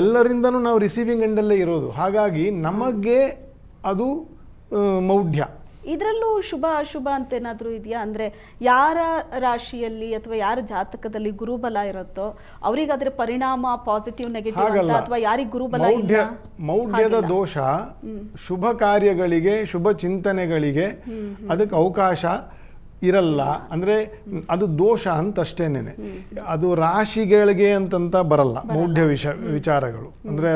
ಎಲ್ಲರಿಂದನೂ ನಾವು ರಿಸೀವಿಂಗ್ ಎಂಡಲ್ಲೇ ಇರೋದು. ಹಾಗಾಗಿ ನಮಗೆ ಅದು ಮೌಢ್ಯ. ಇದರಲ್ಲೂ ಶುಭ ಅಶುಭ ಅಂತ ಏನಾದರೂ ಇದೆಯಾ? ಅಂದರೆ ಯಾರ ರಾಶಿಯಲ್ಲಿ ಅಥವಾ ಯಾರ ಜಾತಕದಲ್ಲಿ ಗುರುಬಲ ಇರುತ್ತೋ ಅವರಿಗೆ ಅದರ ಪರಿಣಾಮ ಪಾಸಿಟಿವ್ ನೆಗೆಟಿವ್ ಅಂತ, ಅಥವಾ ಯಾರಿಗೆ ಗುರುಬಲ ಇಲ್ಲ ಮೌಢ್ಯದ ದೋಷ ಶುಭ ಕಾರ್ಯಗಳಿಗೆ, ಶುಭ ಚಿಂತನೆಗಳಿಗೆ ಅದಕ್ಕೆ ಅವಕಾಶ ಇರಲ್ಲ. ಅಂದರೆ ಅದು ದೋಷ ಅಂತಷ್ಟೇನೆ. ಅದು ರಾಶಿಗಳಿಗೆ ಅಂತಂತ ಬರಲ್ಲ ಮೌಢ್ಯ ವಿಚಾರಗಳು. ಅಂದರೆ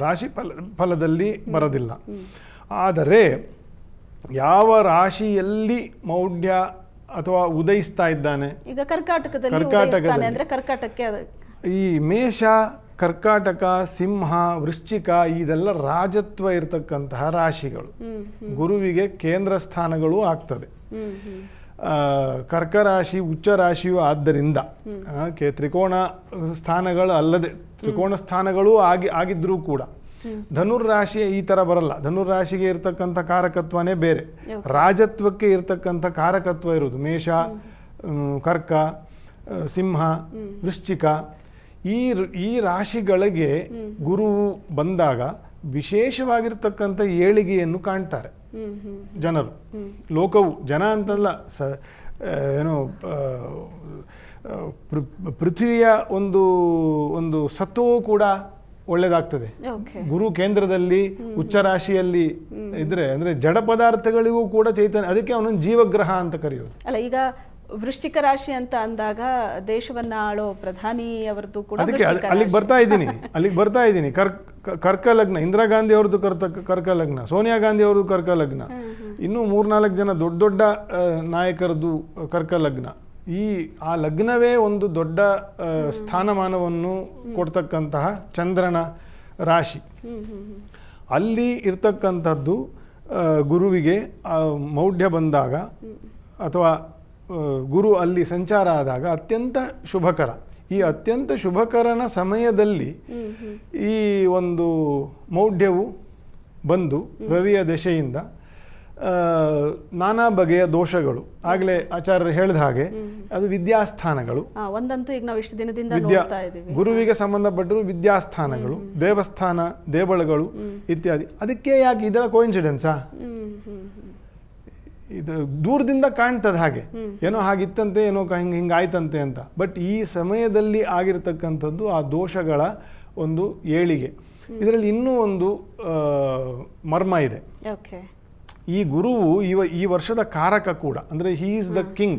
ರಾಶಿ ಫಲದಲ್ಲಿ ಬರೋದಿಲ್ಲ. ಆದರೆ ಯಾವ ರಾಶಿಯಲ್ಲಿ ಮೌಢ್ಯ ಅಥವಾ ಉದಯಿಸ್ತಾ ಇದ್ದಾನೆ, ಈಗ ಕರ್ಕಾಟಕಕ್ಕೆ ಈ ಮೇಷ, ಕರ್ಕಾಟಕ, ಸಿಂಹ, ವೃಶ್ಚಿಕ ಇದೆಲ್ಲ ರಾಜತ್ವ ಇರತಕ್ಕಂತಹ ರಾಶಿಗಳು. ಗುರುವಿಗೆ ಕೇಂದ್ರ ಸ್ಥಾನಗಳು ಆಗ್ತದೆ. ಕರ್ಕರಾಶಿ ಉಚ್ಚ ರಾಶಿಯು ಆದ್ದರಿಂದ ತ್ರಿಕೋಣ ಸ್ಥಾನಗಳು ಅಲ್ಲದೆ ತ್ರಿಕೋಣ ಸ್ಥಾನಗಳು ಆಗಿದ್ರೂ ಕೂಡ ಧನುರ್ರಾಶಿ ಈ ಥರ ಬರಲ್ಲ. ಧನುರ್ರಾಶಿಗೆ ಇರ್ತಕ್ಕಂಥ ಕಾರಕತ್ವನೇ ಬೇರೆ. ರಾಜತ್ವಕ್ಕೆ ಇರ್ತಕ್ಕಂಥ ಕಾರಕತ್ವ ಇರೋದು ಮೇಷ, ಕರ್ಕ, ಸಿಂಹ, ವೃಶ್ಚಿಕ. ಈ ರಾಶಿಗಳಿಗೆ ಗುರು ಬಂದಾಗ ವಿಶೇಷವಾಗಿರ್ತಕ್ಕಂಥ ಏಳಿಗೆಯನ್ನು ಕಾಣ್ತಾರೆ ಜನರು. ಲೋಕವು, ಜನ ಅಂತಲ್ಲ, ಏನು ಪೃಥ್ವಿಯ ಒಂದು ಸತ್ವವು ಕೂಡ ಒಳ್ಳೆದಾಗ್ತದೆ. ಗುರು ಕೇಂದ್ರದಲ್ಲಿ ಉಚ್ಚ ರಾಶಿಯಲ್ಲಿ ಇದ್ರೆ ಅಂದ್ರೆ ಜಡ ಪದಾರ್ಥಗಳಿಗೂ ಕೂಡ ಚೈತನ್ಯ. ಅದಕ್ಕೆ ಅವನನ್ನು ಜೀವಗ್ರಹ ಅಂತ ಕರೆಯೋದು. ಅಲ್ಲ, ಈಗ ವೃಶ್ಚಿಕ ರಾಶಿ ಅಂತ ಅಂದಾಗ ದೇಶವನ್ನ ಆಳೋ ಪ್ರಧಾನಿ ಅವರದ್ದು ಕೂಡ ಅದಕ್ಕೆ ಅಲ್ಲಿಗೆ ಬರ್ತಾ ಇದ್ದೀನಿ. ಕರ್ಕ ಲಗ್ನ, ಇಂದಿರಾ ಗಾಂಧಿ ಅವ್ರದ್ದು ಕರ್ಕ ಲಗ್ನ, ಸೋನಿಯಾ ಗಾಂಧಿ ಅವ್ರದ್ದು ಕರ್ಕ ಲಗ್ನ, ಇನ್ನೂ 3-4 ಜನ ದೊಡ್ಡ ನಾಯಕರದ್ದು ಕರ್ಕ ಲಗ್ನ. ಆ ಲಗ್ನವೇ ಒಂದು ದೊಡ್ಡ ಸ್ಥಾನಮಾನವನ್ನು ಕೊಡ್ತಕ್ಕಂತಹ ಚಂದ್ರನ ರಾಶಿ. ಅಲ್ಲಿ ಇರ್ತಕ್ಕಂಥದ್ದು ಗುರುವಿಗೆ ಮೌಢ್ಯ ಬಂದಾಗ ಅಥವಾ ಗುರು ಅಲ್ಲಿ ಸಂಚಾರ ಆದಾಗ ಅತ್ಯಂತ ಶುಭಕರ. ಈ ಅತ್ಯಂತ ಶುಭಕರನ ಸಮಯದಲ್ಲಿ ಈ ಒಂದು ಮೌಢ್ಯವು ಬಂದು ರವಿಯ ದಶೆಯಿಂದ ನಾನಾ ಬಗೆಯ ದೋಷಗಳು, ಆಗಲೇ ಆಚಾರ್ಯರು ಹೇಳಿದ ಹಾಗೆ ಅದು ವಿದ್ಯಾಸ್ಥಾನಗಳು. ಒಂದಂತೂ ಈಗ ನಾವು ಇಷ್ಟು ದಿನದಿಂದ ನೋಡ್ತಾ ಇದ್ದೀವಿ, ಗುರುವಿಗೆ ಸಂಬಂಧಪಟ್ಟರು ವಿದ್ಯಾಸ್ಥಾನಗಳು, ದೇವಸ್ಥಾನ, ದೇವಳಗಳು ಇತ್ಯಾದಿ. ಅದಕ್ಕೆ ಯಾಕೆ ಇದರ ಕೋಇನ್ಸಿಡೆನ್ಸಾ? ಇದು ದೂರದಿಂದ ಕಾಣ್ತದೆ ಹಾಗೆ, ಏನೋ ಹಾಗಿತ್ತಂತೆ, ಏನೋ ಹಿಂಗಾಯ್ತಂತೆ ಅಂತ. ಬಟ್ ಈ ಸಮಯದಲ್ಲಿ ಆಗಿರ್ತಕ್ಕಂಥದ್ದು ಆ ದೋಷಗಳ ಒಂದು ಏಳಿಗೆ. ಇದರಲ್ಲಿ ಇನ್ನೂ ಒಂದು ಮರ್ಮ ಇದೆ. ಈ ಗುರುವು ಈ ವರ್ಷದ ಕಾರಕ ಕೂಡ. ಅಂದರೆ ಹೀ ಈಸ್ ದ ಕಿಂಗ್.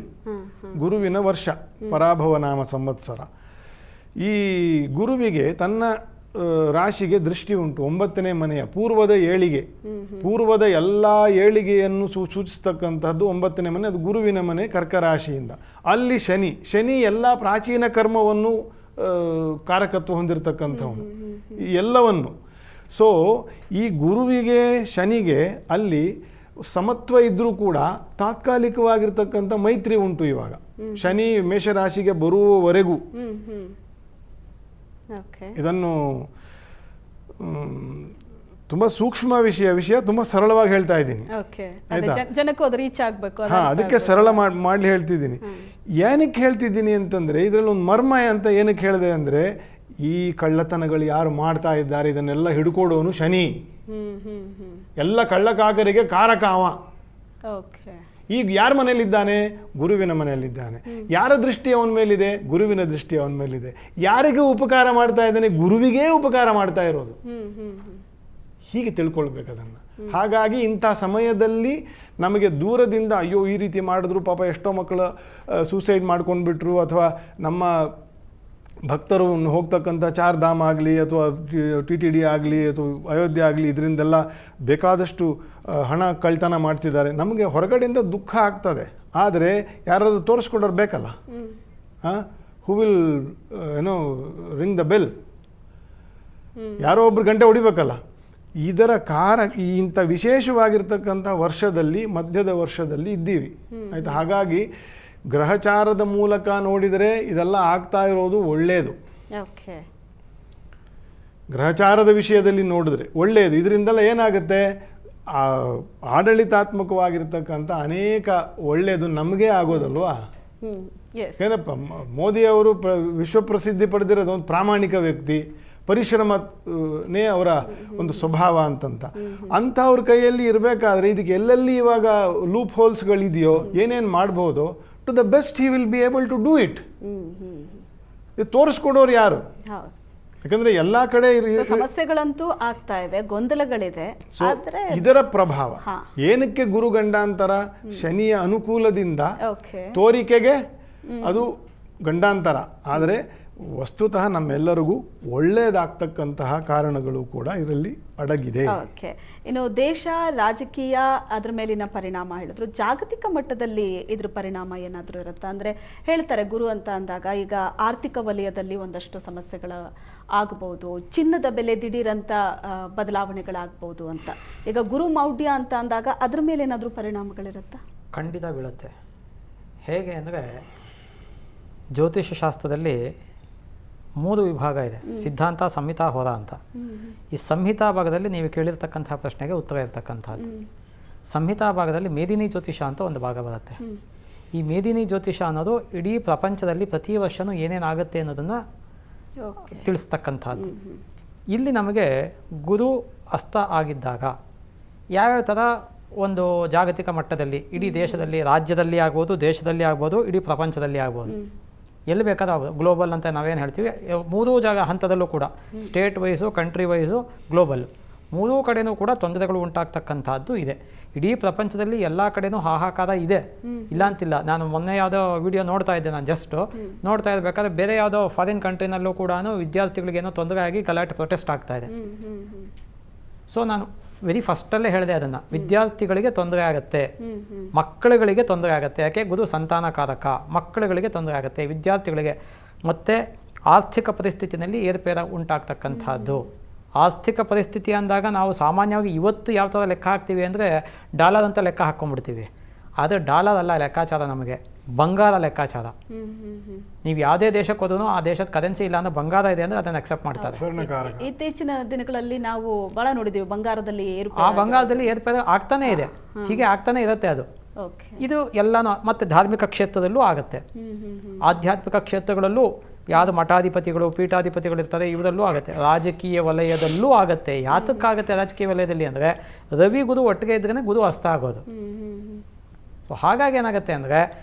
ಗುರುವಿನ ವರ್ಷ ಪರಾಭವ ನಾಮ ಸಂವತ್ಸರ. ಈ ಗುರುವಿಗೆ ತನ್ನ ರಾಶಿಗೆ ದೃಷ್ಟಿ ಉಂಟು. 9ನೇ ಮನೆಯ ಪೂರ್ವದ ಏಳಿಗೆ, ಪೂರ್ವದ ಎಲ್ಲ ಏಳಿಗೆಯನ್ನು ಸೂಚಿಸ್ತಕ್ಕಂಥದ್ದು 9ನೇ ಮನೆ. ಅದು ಗುರುವಿನ ಮನೆ ಕರ್ಕ ರಾಶಿಯಿಂದ. ಅಲ್ಲಿ ಶನಿ ಎಲ್ಲ ಪ್ರಾಚೀನ ಕರ್ಮವನ್ನು ಕಾರಕತ್ವ ಹೊಂದಿರತಕ್ಕಂಥವನು, ಎಲ್ಲವನ್ನು. ಸೊ ಈ ಗುರುವಿಗೆ ಶನಿಗೆ ಅಲ್ಲಿ ಸಮತ್ವ ಇದ್ರೂ ಕೂಡ ತಾತ್ಕಾಲಿಕವಾಗಿರ್ತಕ್ಕಂಥ ಮೈತ್ರಿ ಉಂಟು. ಇವಾಗ ಶನಿ ಮೇಷರಾಶಿಗೆ ಬರುವವರೆಗೂ ಇದನ್ನು ತುಂಬ ಸೂಕ್ಷ್ಮ ವಿಷಯ ತುಂಬ ಸರಳವಾಗಿ ಹೇಳ್ತಾ ಇದ್ದೀನಿ, ಆಯ್ತಾ? ಅದಕ್ಕೆ ಸರಳ ಮಾಡ್ಲಿ ಹೇಳ್ತಿದ್ದೀನಿ. ಏನಕ್ಕೆ ಹೇಳ್ತಿದ್ದೀನಿ ಅಂತಂದರೆ ಇದರಲ್ಲಿ ಒಂದು ಮರ್ಮ ಅಂತ ಏನಕ್ಕೆ ಹೇಳಿದೆ ಅಂದರೆ, ಈ ಕಳ್ಳತನಗಳು ಯಾರು ಮಾಡ್ತಾ ಇದ್ದಾರೆ ಇದನ್ನೆಲ್ಲ ಹಿಡ್ಕೊಡೋನು ಶನಿ. ಎಲ್ಲ ಕಳ್ಳಕಾಕರಿಗೆ ಕಾರಕ ಅವ. ಈಗ ಯಾರ ಮನೆಯಲ್ಲಿದ್ದಾನೆ? ಗುರುವಿನ ಮನೆಯಲ್ಲಿದ್ದಾನೆ. ಯಾರ ದೃಷ್ಟಿ ಅವನ ಮೇಲಿದೆ? ಗುರುವಿನ ದೃಷ್ಟಿ ಅವನ ಮೇಲಿದೆ. ಯಾರಿಗೂ ಉಪಕಾರ ಮಾಡ್ತಾ ಇದ್ದಾನೆ? ಗುರುವಿಗೇ ಉಪಕಾರ ಮಾಡ್ತಾ ಇರೋದು. ಹೀಗೆ ತಿಳ್ಕೊಳ್ಬೇಕು ಅದನ್ನು. ಹಾಗಾಗಿ ಇಂಥ ಸಮಯದಲ್ಲಿ ನಮಗೆ ದೂರದಿಂದ ಅಯ್ಯೋ ಈ ರೀತಿ ಮಾಡಿದ್ರು, ಪಾಪ ಎಷ್ಟೋ ಮಕ್ಕಳು ಸೂಸೈಡ್ ಮಾಡ್ಕೊಂಡ್ಬಿಟ್ರು, ಅಥವಾ ನಮ್ಮ ಭಕ್ತರು ಹೋಗ್ತಕ್ಕಂಥ ಚಾರ್ಧಾಮ್ ಆಗಲಿ ಅಥವಾ TTD ಆಗಲಿ ಅಥವಾ ಅಯೋಧ್ಯೆ ಆಗಲಿ ಇದರಿಂದೆಲ್ಲ ಬೇಕಾದಷ್ಟು ಹಣ ಕಳ್ತನ ಮಾಡ್ತಿದ್ದಾರೆ. ನಮಗೆ ಹೊರಗಡೆಯಿಂದ ದುಃಖ ಆಗ್ತದೆ, ಆದರೆ ಯಾರಾದರೂ ತೋರಿಸ್ಕೊಡೋರು ಬೇಕಲ್ಲ. Who will ring the bell, ಯಾರೋ ಒಬ್ರು ಗಂಟೆ ಹೊಡಿಬೇಕಲ್ಲ. ಇದರ ಇಂಥ ವಿಶೇಷವಾಗಿರ್ತಕ್ಕಂಥ ವರ್ಷದಲ್ಲಿ, ಮಧ್ಯದ ವರ್ಷದಲ್ಲಿ ಇದ್ದೀವಿ ಆಯಿತಾ. ಹಾಗಾಗಿ ಗ್ರಹಚಾರದ ಮೂಲಕ ನೋಡಿದರೆ ಇದೆಲ್ಲ ಆಗ್ತಾ ಇರೋದು ಒಳ್ಳೆಯದು. ಗ್ರಹಚಾರದ ವಿಷಯದಲ್ಲಿ ನೋಡಿದ್ರೆ ಒಳ್ಳೆಯದು. ಇದರಿಂದೆಲ್ಲ ಏನಾಗುತ್ತೆ, ಆಡಳಿತಾತ್ಮಕವಾಗಿರ್ತಕ್ಕಂಥ ಅನೇಕ ಒಳ್ಳೆಯದು ನಮಗೆ ಆಗೋದಲ್ವಾ. ಏನಪ್ಪ, ಮೋದಿ ಅವರು ವಿಶ್ವಪ್ರಸಿದ್ಧಿ ಪಡೆದಿರೋದು ಒಂದು ಪ್ರಾಮಾಣಿಕ ವ್ಯಕ್ತಿ, ಪರಿಶ್ರಮನೇ ಅವರ ಒಂದು ಸ್ವಭಾವ ಅಂಥವ್ರ ಕೈಯಲ್ಲಿ ಇರಬೇಕಾದ್ರೆ ಇದಕ್ಕೆ ಎಲ್ಲೆಲ್ಲಿ ಇವಾಗ ಲೂಪ್ ಹೋಲ್ಸ್ಗಳಿದೆಯೋ, ಏನೇನು ಮಾಡ್ಬೋದು, to the best he will be able to do it. ಇದು ತೋರಿಸ್ಕೊಡೋರು ಯಾರು? ಯಾಕಂದ್ರೆ ಎಲ್ಲಾ ಕಡೆ ಸಮಸ್ಯೆಗಳಂತೂ ಆಗ್ತಾ ಇದೆ, ಗೊಂದಲಗಳಿದೆ. ಇದರ ಪ್ರಭಾವ ಏನಕ್ಕೆ ಗುರು ಗಂಡಾಂತರ, ಶನಿಯ ಅನುಕೂಲದಿಂದ ತೋರಿಕೆಗೆ ಅದು ಗಂಡಾಂತರ. ಆದರೆ ವಸ್ತುತಃ ನಮ್ಮೆಲ್ಲರಿಗೂ ಒಳ್ಳೆಯದಾಗ್ತಕ್ಕಂತಹ ಕಾರಣಗಳು ಕೂಡ ಇದರಲ್ಲಿ ಅಡಗಿದೆ. ಓಕೆ, ಇನ್ನು ದೇಶ ರಾಜಕೀಯ ಅದ್ರ ಮೇಲಿನ ಪರಿಣಾಮ ಹೇಳಿದ್ರು, ಜಾಗತಿಕ ಮಟ್ಟದಲ್ಲಿ ಇದ್ರ ಪರಿಣಾಮ ಏನಾದರೂ ಇರುತ್ತಾ? ಅಂದರೆ ಹೇಳ್ತಾರೆ ಗುರು ಅಂತ ಅಂದಾಗ ಈಗ ಆರ್ಥಿಕ ವಲಯದಲ್ಲಿ ಒಂದಷ್ಟು ಸಮಸ್ಯೆಗಳು ಆಗಬಹುದು, ಚಿನ್ನದ ಬೆಲೆ ದಿಢೀರಂತ ಬದಲಾವಣೆಗಳಾಗಬಹುದು ಅಂತ. ಈಗ ಗುರು ಮೌಢ್ಯ ಅಂತ ಅಂದಾಗ ಅದ್ರ ಮೇಲೆ ಏನಾದರೂ ಪರಿಣಾಮಗಳಿರುತ್ತಾ? ಖಂಡಿತ ಬೀಳುತ್ತೆ. ಹೇಗೆ ಅಂದರೆ ಜ್ಯೋತಿಷ ಶಾಸ್ತ್ರದಲ್ಲಿ 3 ವಿಭಾಗ ಇದೆ, ಸಿದ್ಧಾಂತ, ಸಂಹಿತಾ, ಹೋರ ಅಂತ. ಈ ಸಂಹಿತಾ ಭಾಗದಲ್ಲಿ ನೀವು ಕೇಳಿರ್ತಕ್ಕಂಥ ಪ್ರಶ್ನೆಗೆ ಉತ್ತರ ಇರ್ತಕ್ಕಂಥದ್ದು. ಸಂಹಿತಾ ಭಾಗದಲ್ಲಿ ಮೇದಿನಿ ಜ್ಯೋತಿಷ ಅಂತ ಒಂದು ಭಾಗ ಬರುತ್ತೆ. ಈ ಮೇದಿನಿ ಜ್ಯೋತಿಷ ಅನ್ನೋದು ಇಡೀ ಪ್ರಪಂಚದಲ್ಲಿ ಪ್ರತಿ ವರ್ಷವೂ ಏನೇನಾಗುತ್ತೆ ಅನ್ನೋದನ್ನು ತಿಳಿಸ್ತಕ್ಕಂಥದ್ದು. ಇಲ್ಲಿ ನಮಗೆ ಗುರು ಅಸ್ತ ಆಗಿದ್ದಾಗ ಯಾವ್ಯಾವ ಥರ ಒಂದು ಜಾಗತಿಕ ಮಟ್ಟದಲ್ಲಿ, ಇಡೀ ದೇಶದಲ್ಲಿ, ರಾಜ್ಯದಲ್ಲಿ ಆಗ್ಬೋದು, ದೇಶದಲ್ಲಿ ಆಗ್ಬೋದು, ಇಡೀ ಪ್ರಪಂಚದಲ್ಲಿ ಆಗ್ಬೋದು, ಎಲ್ಲಿ ಬೇಕಾದ್ರೂ ಆಗ್ಬೋದು. ಗ್ಲೋಬಲ್ ಅಂತ ನಾವೇನು ಹೇಳ್ತೀವಿ, 3 ಹಂತದಲ್ಲೂ ಕೂಡ, state wise, country wise, global 3 ಕಡೆನೂ ಕೂಡ ತೊಂದರೆಗಳು ಉಂಟಾಗ್ತಕ್ಕಂಥದ್ದು ಇದೆ. ಇಡೀ ಪ್ರಪಂಚದಲ್ಲಿ ಎಲ್ಲ ಕಡೆನೂ ಹಾಹಾಕಾರ ಇದೆ, ಇಲ್ಲ ಅಂತಿಲ್ಲ. ನಾನು ಮೊನ್ನೆ ಯಾವುದೋ ವಿಡಿಯೋ ನೋಡ್ತಾ ಇದ್ದೆ, ನಾನು ಜಸ್ಟ್ ನೋಡ್ತಾ ಇರಬೇಕಾದ್ರೆ ಬೇರೆ ಯಾವುದೋ ಫಾರಿನ್ ಕಂಟ್ರಿನಲ್ಲೂ ಕೂಡ ವಿದ್ಯಾರ್ಥಿಗಳಿಗೇನೋ ತೊಂದರೆ ಆಗಿ ಗಲಾಟೆ ಪ್ರೊಟೆಸ್ಟ್ ಆಗ್ತಾ ಇದೆ. ಸೊ ನಾನು ವೆರಿ ಫಸ್ಟಲ್ಲೇ ಹೇಳಿದೆ ಅದನ್ನು, ವಿದ್ಯಾರ್ಥಿಗಳಿಗೆ ತೊಂದರೆ ಆಗುತ್ತೆ, ಮಕ್ಕಳುಗಳಿಗೆ ತೊಂದರೆ ಆಗುತ್ತೆ. ಯಾಕೆ? ಗುರು ಸಂತಾನಕಾರಕ, ಮಕ್ಕಳುಗಳಿಗೆ ತೊಂದರೆ ಆಗುತ್ತೆ, ವಿದ್ಯಾರ್ಥಿಗಳಿಗೆ. ಮತ್ತು ಆರ್ಥಿಕ ಪರಿಸ್ಥಿತಿನಲ್ಲಿ ಏರುಪೇರು ಉಂಟಾಗ್ತಕ್ಕಂಥದ್ದು. ಆರ್ಥಿಕ ಪರಿಸ್ಥಿತಿ ಅಂದಾಗ ನಾವು ಸಾಮಾನ್ಯವಾಗಿ ಇವತ್ತು ಯಾವ ಥರ ಲೆಕ್ಕ ಹಾಕ್ತೀವಿ ಅಂದರೆ ಡಾಲರ್ ಅಂತ ಲೆಕ್ಕ ಹಾಕ್ಕೊಂಡ್ಬಿಡ್ತೀವಿ. ಆದರೆ ಡಾಲರ್ ಅಲ್ಲ ಲೆಕ್ಕಾಚಾರ, ನಮಗೆ ಬಂಗಾರ ಲೆಕ್ಕಾಚಾರ. ನೀವು ಯಾವುದೇ ದೇಶಕ್ಕೆ ಹೋದ್ರೂ ಆ ದೇಶದ ಕರೆನ್ಸಿ ಇಲ್ಲ ಅಂದ್ರೆ ಬಂಗಾರ ಇದೆ ಅಂದರೆ ಅದನ್ನು ಅಕ್ಸೆಪ್ಟ್ ಮಾಡ್ತಾರೆ. ಇತ್ತೀಚಿನ ದಿನಗಳಲ್ಲಿ ನಾವು ಬಹಳ ನೋಡಿದ್ದೀವಿ, ಬಂಗಾರದಲ್ಲಿ ಆ ಬಂಗಾರದಲ್ಲಿ ಏರ್ಪೇರು ಆಗ್ತಾನೆ ಇದೆ, ಹೀಗೆ ಆಗ್ತಾನೆ ಇರುತ್ತೆ ಅದು. ಇದು ಎಲ್ಲನೂ ಮತ್ತು ಧಾರ್ಮಿಕ ಕ್ಷೇತ್ರದಲ್ಲೂ ಆಗುತ್ತೆ, ಆಧ್ಯಾತ್ಮಿಕ ಕ್ಷೇತ್ರಗಳಲ್ಲೂ ಯಾವುದು ಮಠಾಧಿಪತಿಗಳು, ಪೀಠಾಧಿಪತಿಗಳು ಇರ್ತಾರೆ, ಇವರಲ್ಲೂ ಆಗುತ್ತೆ, ರಾಜಕೀಯ ವಲಯದಲ್ಲೂ ಆಗುತ್ತೆ. ಯಾತಕ್ಕಾಗುತ್ತೆ ರಾಜಕೀಯ ವಲಯದಲ್ಲಿ ಅಂದರೆ ರವಿ ಗುರು ಒಟ್ಟಿಗೆ ಇದ್ರೇ ಗುರು ಅಸ್ತ ಆಗೋದು. ಸೊ ಹಾಗಾಗಿ ಏನಾಗುತ್ತೆ ಅಂದರೆ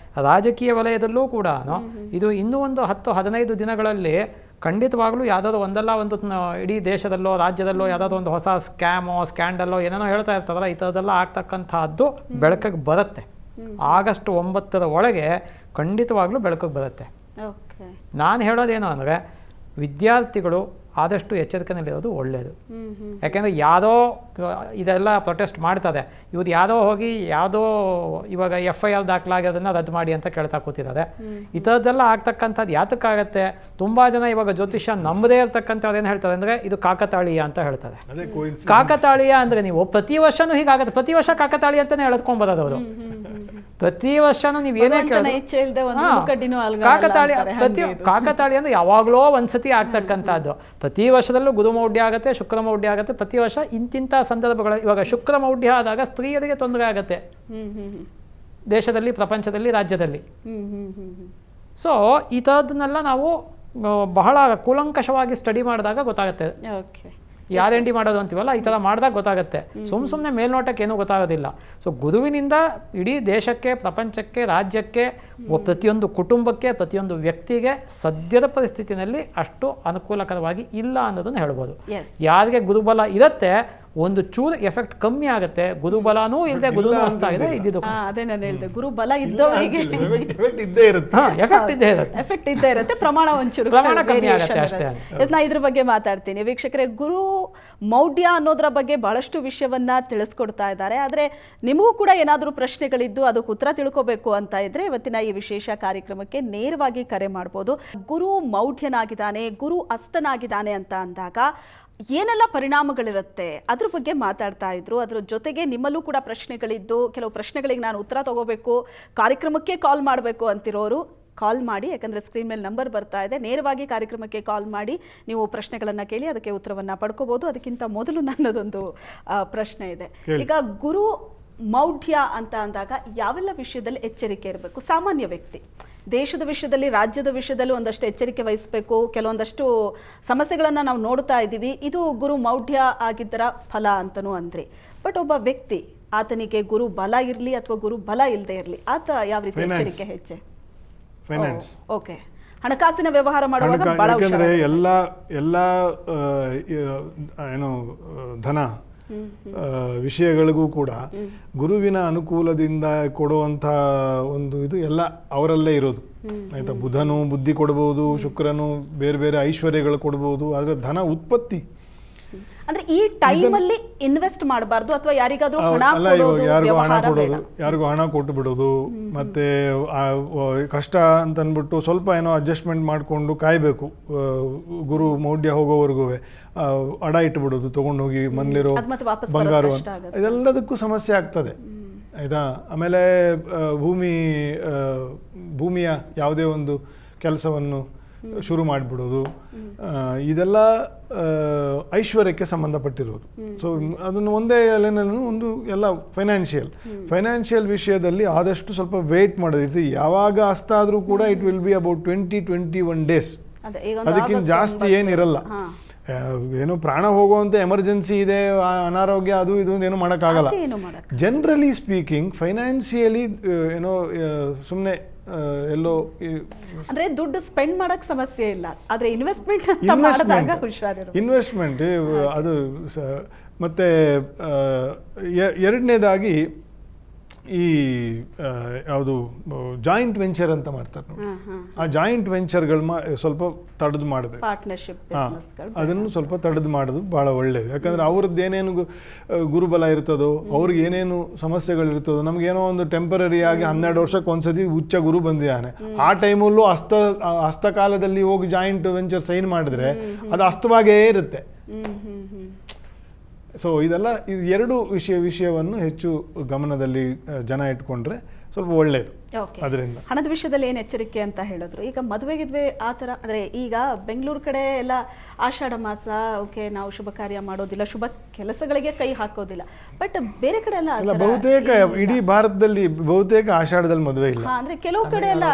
ರಾಜಕೀಯ ವಲಯದಲ್ಲೂ ಕೂಡ ಇದು ಇನ್ನೂ ಒಂದು 10-15 ದಿನಗಳಲ್ಲಿ ಖಂಡಿತವಾಗ್ಲೂ ಯಾವುದಾದ್ರು ಒಂದಲ್ಲ ಒಂದು ಇಡೀ ದೇಶದಲ್ಲೋ ರಾಜ್ಯದಲ್ಲೋ ಯಾವುದಾದ್ರು ಒಂದು ಹೊಸ ಸ್ಕ್ಯಾಮೋ ಸ್ಕ್ಯಾಂಡಲ್ಲೋ ಏನೇನೋ ಹೇಳ್ತಾ ಇರ್ತಾರಲ್ಲ, ಈ ಥರದ್ದೆಲ್ಲ ಆಗ್ತಕ್ಕಂಥದ್ದು ಬೆಳಕಿಗೆ ಬರುತ್ತೆ. ಆಗಸ್ಟ್ 9ರ ಒಳಗೆ ಖಂಡಿತವಾಗ್ಲೂ ಬೆಳಕಿಗೆ ಬರುತ್ತೆ. ನಾನು ಹೇಳೋದೇನು ಅಂದರೆ ವಿದ್ಯಾರ್ಥಿಗಳು ಆದಷ್ಟು ಎಚ್ಚರಿಕೆಯಲ್ಲಿರೋದು ಒಳ್ಳೆಯದು. ಯಾಕೆಂದರೆ ಯಾವುದೋ ಇದೆಲ್ಲ ಪ್ರೊಟೆಸ್ಟ್ ಮಾಡ್ತಾರೆ, ಇವ್ರು ಯಾವುದೋ ಹೋಗಿ ಯಾವುದೋ ಇವಾಗ FIR ದಾಖಲಾಗೋದನ್ನು ರದ್ದು ಮಾಡಿ ಅಂತ ಕೇಳ್ತಾ ಕೂತಿದ್ದಾರೆ. ಈ ಥರದ್ದೆಲ್ಲ ಆಗ್ತಕ್ಕಂಥದ್ದು ಯಾತಕ್ಕಾಗತ್ತೆ? ತುಂಬ ಜನ ಇವಾಗ ಜ್ಯೋತಿಷ್ಯ ನಂಬದೇ ಇರ್ತಕ್ಕಂಥವ್ರು ಏನು ಹೇಳ್ತಾರೆ ಅಂದರೆ ಇದು ಕಾಕತಾಳೀಯ ಅಂತ ಹೇಳ್ತಾರೆ. ಕಾಕತಾಳೀಯ ಅಂದರೆ ನೀವು ಪ್ರತಿ ವರ್ಷನೂ ಹೀಗಾಗುತ್ತೆ, ಪ್ರತಿ ವರ್ಷ ಕಾಕತಾಳೀಯ ಅಂತಲೇ ಹೇಳ್ಕೊಂಡು ಬರೋದು ಅವರು. ಪ್ರತಿ ವರ್ಷನೂ ನೀವು ಏನೇ ಕಾಕತಾಳಿ ಅಂದರೆ ಯಾವಾಗಲೋ ಒಂದ್ಸತಿ ಆಗ್ತಕ್ಕಂಥದ್ದು. ಪ್ರತಿ ವರ್ಷದಲ್ಲೂ ಗುರುಮೌಢ್ಯ ಆಗುತ್ತೆ, ಶುಕ್ರಮೌಢ್ಯ ಆಗುತ್ತೆ. ಪ್ರತಿ ವರ್ಷ ಇಂತಿಂಥ ಸಂದರ್ಭಗಳು, ಇವಾಗ ಶುಕ್ರಮೌಢ್ಯ ಆದಾಗ ಸ್ತ್ರೀಯರಿಗೆ ತೊಂದರೆ ಆಗುತ್ತೆ ದೇಶದಲ್ಲಿ, ಪ್ರಪಂಚದಲ್ಲಿ, ರಾಜ್ಯದಲ್ಲಿ. ಸೊ ಈ ಥರದನ್ನೆಲ್ಲ ನಾವು ಬಹಳ ಕೂಲಂಕಷವಾಗಿ ಸ್ಟಡಿ ಮಾಡಿದಾಗ ಗೊತ್ತಾಗುತ್ತೆ. ಯಾರೆಂಡಿ ಮಾಡೋದು ಅಂತೀವಲ್ಲ, ಈ ಥರ ಮಾಡಿದಾಗ ಗೊತ್ತಾಗುತ್ತೆ. ಸುಮ್ಮನೆ ಮೇಲ್ನೋಟಕ್ಕೆ ಏನೂ ಗೊತ್ತಾಗೋದಿಲ್ಲ. ಸೊ ಗುರುವಿನಿಂದ ಇಡೀ ದೇಶಕ್ಕೆ, ಪ್ರಪಂಚಕ್ಕೆ, ರಾಜ್ಯಕ್ಕೆ, ಪ್ರತಿಯೊಂದು ಕುಟುಂಬಕ್ಕೆ, ಪ್ರತಿಯೊಂದು ವ್ಯಕ್ತಿಗೆ ಸದ್ಯದ ಪರಿಸ್ಥಿತಿನಲ್ಲಿ ಅಷ್ಟು ಅನುಕೂಲಕರವಾಗಿ ಇಲ್ಲ ಅನ್ನೋದನ್ನು ಹೇಳ್ಬೋದು. ಯಾರಿಗೆ ಗುರುಬಲ ಇರುತ್ತೆ ಒಂದು ಚೂರು ಎಫೆಕ್ಟ್ ಕಮ್ಮಿ ಆಗುತ್ತೆ. ಗುರುಬಲನೂ ಇಲ್ಲದೆ ಗುರುನೂ ಅಸ್ತಾಗಿದೆ ಇದ್ದಿದ್ದು. ಅದೇ ನಾನು ಹೇಳಿದೆ, ಗುರು ಬಲ ಇದ್ದವರಿಗೆ ಎಫೆಕ್ಟ್ ಇದ್ದೇ ಇರುತ್ತೆ. ಎಫೆಕ್ಟ್ ಇದ್ದೇ ಇರುತ್ತೆ, ಎಫೆಕ್ಟ್ ಇದ್ದೇ ಇರುತ್ತೆ, ಪ್ರಮಾಣ ಒಂಚೂರು ಕಮ್ಮಿ ಆಗುತ್ತೆ ಅಷ್ಟೇ. ನಾ ಇದ್ರ ಬಗ್ಗೆ ಮಾತಾಡ್ತೀನಿ. ವೀಕ್ಷಕರೇ, ಗುರು ಮೌಢ್ಯ ಅನ್ನೋದ್ರ ಬಗ್ಗೆ ಬಹಳಷ್ಟು ವಿಷಯವನ್ನ ತಿಳಿಸ್ಕೊಡ್ತಾ ಇದ್ದಾರೆ. ಆದ್ರೆ ನಿಮಗೂ ಕೂಡ ಏನಾದರೂ ಪ್ರಶ್ನೆಗಳಿದ್ದು ಅದಕ್ಕೆ ಉತ್ತರ ತಿಳ್ಕೋಬೇಕು ಅಂತ ಇದ್ರೆ ಇವತ್ತಿನ ಈ ವಿಶೇಷ ಕಾರ್ಯಕ್ರಮಕ್ಕೆ ನೇರವಾಗಿ ಕರೆ ಮಾಡ್ಬೋದು. ಗುರು ಮೌಢ್ಯನಾಗಿದ್ದಾನೆ, ಗುರು ಅಸ್ತನಾಗಿದ್ದಾನೆ ಅಂತ ಅಂದಾಗ ಏನೆಲ್ಲ ಪರಿಣಾಮಗಳಿರುತ್ತೆ ಅದ್ರ ಬಗ್ಗೆ ಮಾತಾಡ್ತಾ ಇದ್ರು. ಅದ್ರ ಜೊತೆಗೆ ನಿಮ್ಮಲ್ಲೂ ಕೂಡ ಪ್ರಶ್ನೆಗಳಿದ್ದು, ಕೆಲವು ಪ್ರಶ್ನೆಗಳಿಗೆ ನಾನು ಉತ್ತರ ತಗೋಬೇಕು, ಕಾರ್ಯಕ್ರಮಕ್ಕೆ ಕಾಲ್ ಮಾಡಬೇಕು ಅಂತಿರೋರು ಕಾಲ್ ಮಾಡಿ, ಯಾಕಂದರೆ ಸ್ಕ್ರೀನ್ ಮೇಲೆ ನಂಬರ್ ಬರ್ತಾ ಇದೆ. ನೇರವಾಗಿ ಕಾರ್ಯಕ್ರಮಕ್ಕೆ ಕಾಲ್ ಮಾಡಿ ನೀವು ಪ್ರಶ್ನೆಗಳನ್ನು ಕೇಳಿ ಅದಕ್ಕೆ ಉತ್ತರವನ್ನು ಪಡ್ಕೋಬೋದು. ಅದಕ್ಕಿಂತ ಮೊದಲು ನನ್ನದೊಂದು ಪ್ರಶ್ನೆ ಇದೆ. ಈಗ ಗುರು ಮೌಢ್ಯ ಅಂತ ಅಂದಾಗ ಯಾವೆಲ್ಲ ವಿಷಯದಲ್ಲಿ ಎಚ್ಚರಿಕೆ ಇರಬೇಕು? ಸಾಮಾನ್ಯ ವ್ಯಕ್ತಿ ದೇಶದ ವಿಷಯದಲ್ಲಿ, ರಾಜ್ಯದ ವಿಷಯದಲ್ಲಿ ಒಂದಷ್ಟು ಎಚ್ಚರಿಕೆ ವಹಿಸಬೇಕು. ಕೆಲವೊಂದಷ್ಟು ಸಮಸ್ಯೆಗಳನ್ನು ನಾವು ನೋಡ್ತಾ ಇದ್ದೀವಿ. ಇದು ಗುರು ಮೌಢ್ಯ ಆಗಿದ್ದರ ಫಲ ಅಂತನೂ ಅಂದ್ರಿ. ಬಟ್ ಒಬ್ಬ ವ್ಯಕ್ತಿ, ಆತನಿಗೆ ಗುರು ಬಲ ಇರಲಿ ಅಥವಾ ಗುರು ಬಲ ಇಲ್ಲದೆ ಇರಲಿ, ಆತ ಯಾವ ರೀತಿ ಎಚ್ಚರಿಕೆ ಹೆಚ್ಚೆ? ಫೈನಾನ್ಸ್. ಓಕೆ, ಹಣಕಾಸಿನ ವ್ಯವಹಾರ ಮಾಡುವಾಗ ಬಹಳ ಯಾಕಂದ್ರೆ ಎಲ್ಲ ಏನು ಧನ ವಿಷಯಗಳಿಗೂ ಕೂಡ ಗುರುವಿನ ಅನುಕೂಲದಿಂದ ಕೊಡುವಂಥ ಒಂದು ಇದು ಎಲ್ಲ ಅವರಲ್ಲೇ ಇರೋದು. ಆಯ್ತಾ, ಬುಧನು ಬುದ್ಧಿ ಕೊಡ್ಬೋದು, ಶುಕ್ರನು ಬೇರೆ ಬೇರೆ ಐಶ್ವರ್ಯಗಳು ಕೊಡ್ಬೋದು, ಆದರೆ ಧನ ಉತ್ಪತ್ತಿ ಅಂದ್ರೆ ಈ ಟೈಮಲ್ಲಿ ಇನ್ವೆಸ್ಟ್ ಮಾಡಬಾರ್ದು ಅಥವಾ ಯಾರಿಗಾದ್ರೂ ಅಲ್ಲ, ಯಾರಿಗೂ ಹಣ ಕೊಟ್ಟು ಬಿಡೋದು, ಮತ್ತೆ ಕಷ್ಟ ಅಂತ ಅಂದ್ಬಿಟ್ಟು ಸ್ವಲ್ಪ ಏನೋ ಅಡ್ಜಸ್ಟ್ಮೆಂಟ್ ಮಾಡಿಕೊಂಡು ಕಾಯಬೇಕು. ಗುರು ಮೌಢ್ಯ ಹೋಗೋವರೆಗೂ ಅಡ ಇಟ್ಟುಬಿಡೋದು, ತೊಗೊಂಡೋಗಿ ಮನೇಲಿರೋ ಬಂಗಾರ, ಇದೆಲ್ಲದಕ್ಕೂ ಸಮಸ್ಯೆ ಆಗ್ತದೆ. ಆಯಿತಾ. ಆಮೇಲೆ ಭೂಮಿಯ ಯಾವುದೇ ಒಂದು ಕೆಲಸವನ್ನು ಶುರು ಮಾಡಿಬಿಡೋದು, ಇದೆಲ್ಲ ಐಶ್ವರ್ಯಕ್ಕೆ ಸಂಬಂಧಪಟ್ಟಿರೋದು. ಸೊ ಅದನ್ನು ಒಂದೇ ಲೈನಲ್ಲಿ ಒಂದು ಎಲ್ಲ ಫೈನಾನ್ಷಿಯಲ್ ವಿಷಯದಲ್ಲಿ ಆದಷ್ಟು ಸ್ವಲ್ಪ ವೇಟ್ ಮಾಡೋದು. ಯಾವಾಗ ಅಷ್ಟಾದರೂ ಕೂಡ it will be about 20-21 days, ಅದಕ್ಕಿಂತ ಜಾಸ್ತಿ ಏನಿರಲ್ಲ. ಏನೋ ಪ್ರಾಣ ಹೋಗುವಂಥ ಎಮರ್ಜೆನ್ಸಿ ಇದೆ, ಅನಾರೋಗ್ಯ, ಅದು ಇದು ಏನೋ ಮಾಡೋಕ್ಕಾಗಲ್ಲ. ಜನರಲಿ ಸ್ಪೀಕಿಂಗ್ ಫೈನಾನ್ಷಿಯಲಿ ಏನೋ ಸುಮ್ಮನೆ ಎಲ್ಲೋ ಅಂದ್ರೆ ದುಡ್ಡು ಸ್ಪೆಂಡ್ ಮಾಡಕ್ ಸಮಸ್ಯೆ ಇಲ್ಲ, ಆದ್ರೆ ಇನ್ವೆಸ್ಟ್ಮೆಂಟ್ ಅದು ಮತ್ತೆ ಎರಡನೇದಾಗಿ ಈ ಯಾವುದು ಜಾಯಿಂಟ್ ವೆಂಚರ್ ಅಂತ ಮಾಡ್ತಾರೆ ನೋಡಿ, ಆ ಜಾಯಿಂಟ್ ವೆಂಚರ್ಗಳು ಸ್ವಲ್ಪ ತಡೆದು ಮಾಡಬೇಕು. ಅದನ್ನು ಸ್ವಲ್ಪ ತಡೆದು ಮಾಡೋದು ಭಾಳ ಒಳ್ಳೆಯದು. ಯಾಕಂದರೆ ಅವ್ರದ್ದು ಏನೇನು ಗುರುಬಲ ಇರ್ತದೋ, ಅವ್ರಿಗೆ ಏನೇನು ಸಮಸ್ಯೆಗಳಿರ್ತದೋ, ನಮಗೇನೋ ಒಂದು ಟೆಂಪರರಿ ಆಗಿ 12 ವರ್ಷಕ್ಕೆ ಒಂದ್ಸತಿ ಉಚ್ಚ ಗುರು ಬಂದಿದ್ದಾನೆ, ಆ ಟೈಮಲ್ಲೂ ಹಸ್ತಕಾಲದಲ್ಲಿ ಹೋಗಿ ಜಾಯಿಂಟ್ ವೆಂಚರ್ ಸೈನ್ ಮಾಡಿದ್ರೆ ಅದು ಅಸ್ತವಾಗೇ ಇರುತ್ತೆ. ಸೊ ಇದೆಲ್ಲ ಎರಡು ವಿಷಯವನ್ನು ಹೆಚ್ಚು ಗಮನದಲ್ಲಿ ಜನ ಇಟ್ಕೊಂಡ್ರೆ ಸ್ವಲ್ಪ ಒಳ್ಳೆಯದು. ಅದರಿಂದ ಹಣದ ವಿಷಯದಲ್ಲಿ ಏನು ಎಚ್ಚರಿಕೆ ಅಂತ ಹೇಳಿದ್ರು. ಈಗ ಮದುವೆಗಿದ್ವಿ ಆ ಥರ, ಅಂದರೆ ಈಗ ಬೆಂಗಳೂರು ಕಡೆ ಎಲ್ಲ ಆಷಾಢ ಮಾಸ, ಓಕೆ, ನಾವು ಶುಭ ಕಾರ್ಯ ಮಾಡೋದಿಲ್ಲ, ಶುಭ ಕೆಲಸಗಳಿಗೆ ಕೈ ಹಾಕೋದಿಲ್ಲ. ಬಟ್ ಬೇರೆ ಕಡೆ ಎಲ್ಲ ಬಹುತೇಕ ಇಡೀ ಭಾರತದಲ್ಲಿ ಬಹುತೇಕ ಆಷಾಢದಲ್ಲಿ ಮದುವೆ ಇಲ್ಲ. ಅಂದ್ರೆ ಕೆಲವು ಕಡೆ ಎಲ್ಲ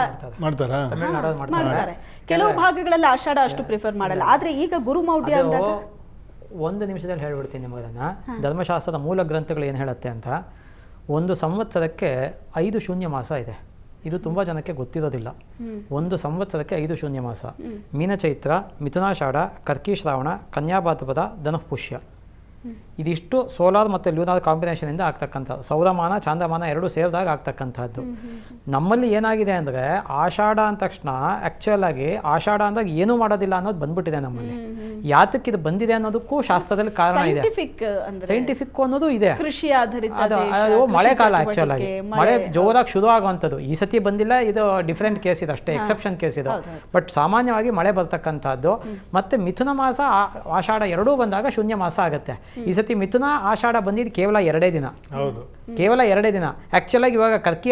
ಮಾಡ್ತಾರೆ, ಕೆಲವು ಭಾಗಗಳೆಲ್ಲ ಆಷಾಢ ಅಷ್ಟು ಪ್ರಿಫರ್ ಮಾಡಲ್ಲ. ಆದ್ರೆ ಈಗ ಗುರು ಮೌಢ್ಯ ಅಂದಾಗ ಒಂದು ನಿಮಿಷದಲ್ಲಿ ಹೇಳ್ಬಿಡ್ತೀನಿ ನಿಮಗದನ್ನು. ಧರ್ಮಶಾಸ್ತ್ರದ ಮೂಲ ಗ್ರಂಥಗಳು ಏನು ಹೇಳುತ್ತೆ ಅಂತ, ಒಂದು ಸಂವತ್ಸರಕ್ಕೆ 5 ಶೂನ್ಯ ಮಾಸ ಇದೆ. ಇದು ತುಂಬ ಜನಕ್ಕೆ ಗೊತ್ತಿರೋದಿಲ್ಲ. ಒಂದು ಸಂವತ್ಸರಕ್ಕೆ 5 ಶೂನ್ಯ ಮಾಸ: ಮೀನಚೈತ್ರ, ಮಿಥುನಾಷಾಢ, ಕರ್ಕಿ ಶ್ರಾವಣ, ಕನ್ಯಾಭಾದ್ರಪದ, ಧನುಃಪುಷ್ಯ. ಇದಿಷ್ಟು ಸೋಲಾರ್ ಮತ್ತು ಲೂನಾರ್ ಕಾಂಬಿನೇಷನಿಂದ ಆಗ್ತಕ್ಕಂಥದ್ದು. ಸೌರಮಾನ ಚಾಂದ್ರಮಾನ ಎರಡೂ ಸೇರಿದಾಗ ಆಗ್ತಕ್ಕಂಥದ್ದು. ನಮ್ಮಲ್ಲಿ ಏನಾಗಿದೆ ಅಂದರೆ, ಆಷಾಢ ಅಂದ ತಕ್ಷಣ ಆ್ಯಕ್ಚುಯಲ್ ಆಗಿ ಆಷಾಢ ಅಂದಾಗ ಏನೂ ಮಾಡೋದಿಲ್ಲ ಅನ್ನೋದು ಬಂದ್ಬಿಟ್ಟಿದೆ ನಮ್ಮಲ್ಲಿ. ಯಾತಕ್ಕೆ ಇದು ಬಂದಿದೆ ಅನ್ನೋದಕ್ಕೂ ಶಾಸ್ತ್ರದಲ್ಲಿ ಕಾರಣ ಇದೆ, ಸೈಂಟಿಫಿಕ್ ಅನ್ನೋದು ಇದೆ. ಕೃಷಿ ಆಧಾರಿತ ಅದು ಮಳೆಕಾಲ ಆ್ಯಕ್ಚುಯಲ್ ಆಗಿ ಮಳೆ ಜೋರಾಗಿ ಶುರು ಆಗುವಂಥದ್ದು. ಈ ಸತಿ ಬಂದಿಲ್ಲ, ಇದು ಡಿಫ್ರೆಂಟ್ ಕೇಸ್ ಇದೆ ಅಷ್ಟೇ, ಎಕ್ಸೆಪ್ಷನ್ ಕೇಸ್ ಇದೆ. ಬಟ್ ಸಾಮಾನ್ಯವಾಗಿ ಮಳೆ ಬರ್ತಕ್ಕಂಥದ್ದು. ಮತ್ತು ಮಿಥುನ ಮಾಸ ಆಷಾಢ ಎರಡೂ ಬಂದಾಗ ಶೂನ್ಯ ಮಾಸ ಆಗುತ್ತೆ. ಈ ಸತಿ ಮಿಥುನ ಆಷಾಢ ಬಂದಿದ್ದು ಕೇವಲ 2 ದಿನ, ಕೇವಲ 2 ದಿನ. ಆಕ್ಚುಲ್ ಆಗಿ ಇವಾಗ ಕರ್ಕಿ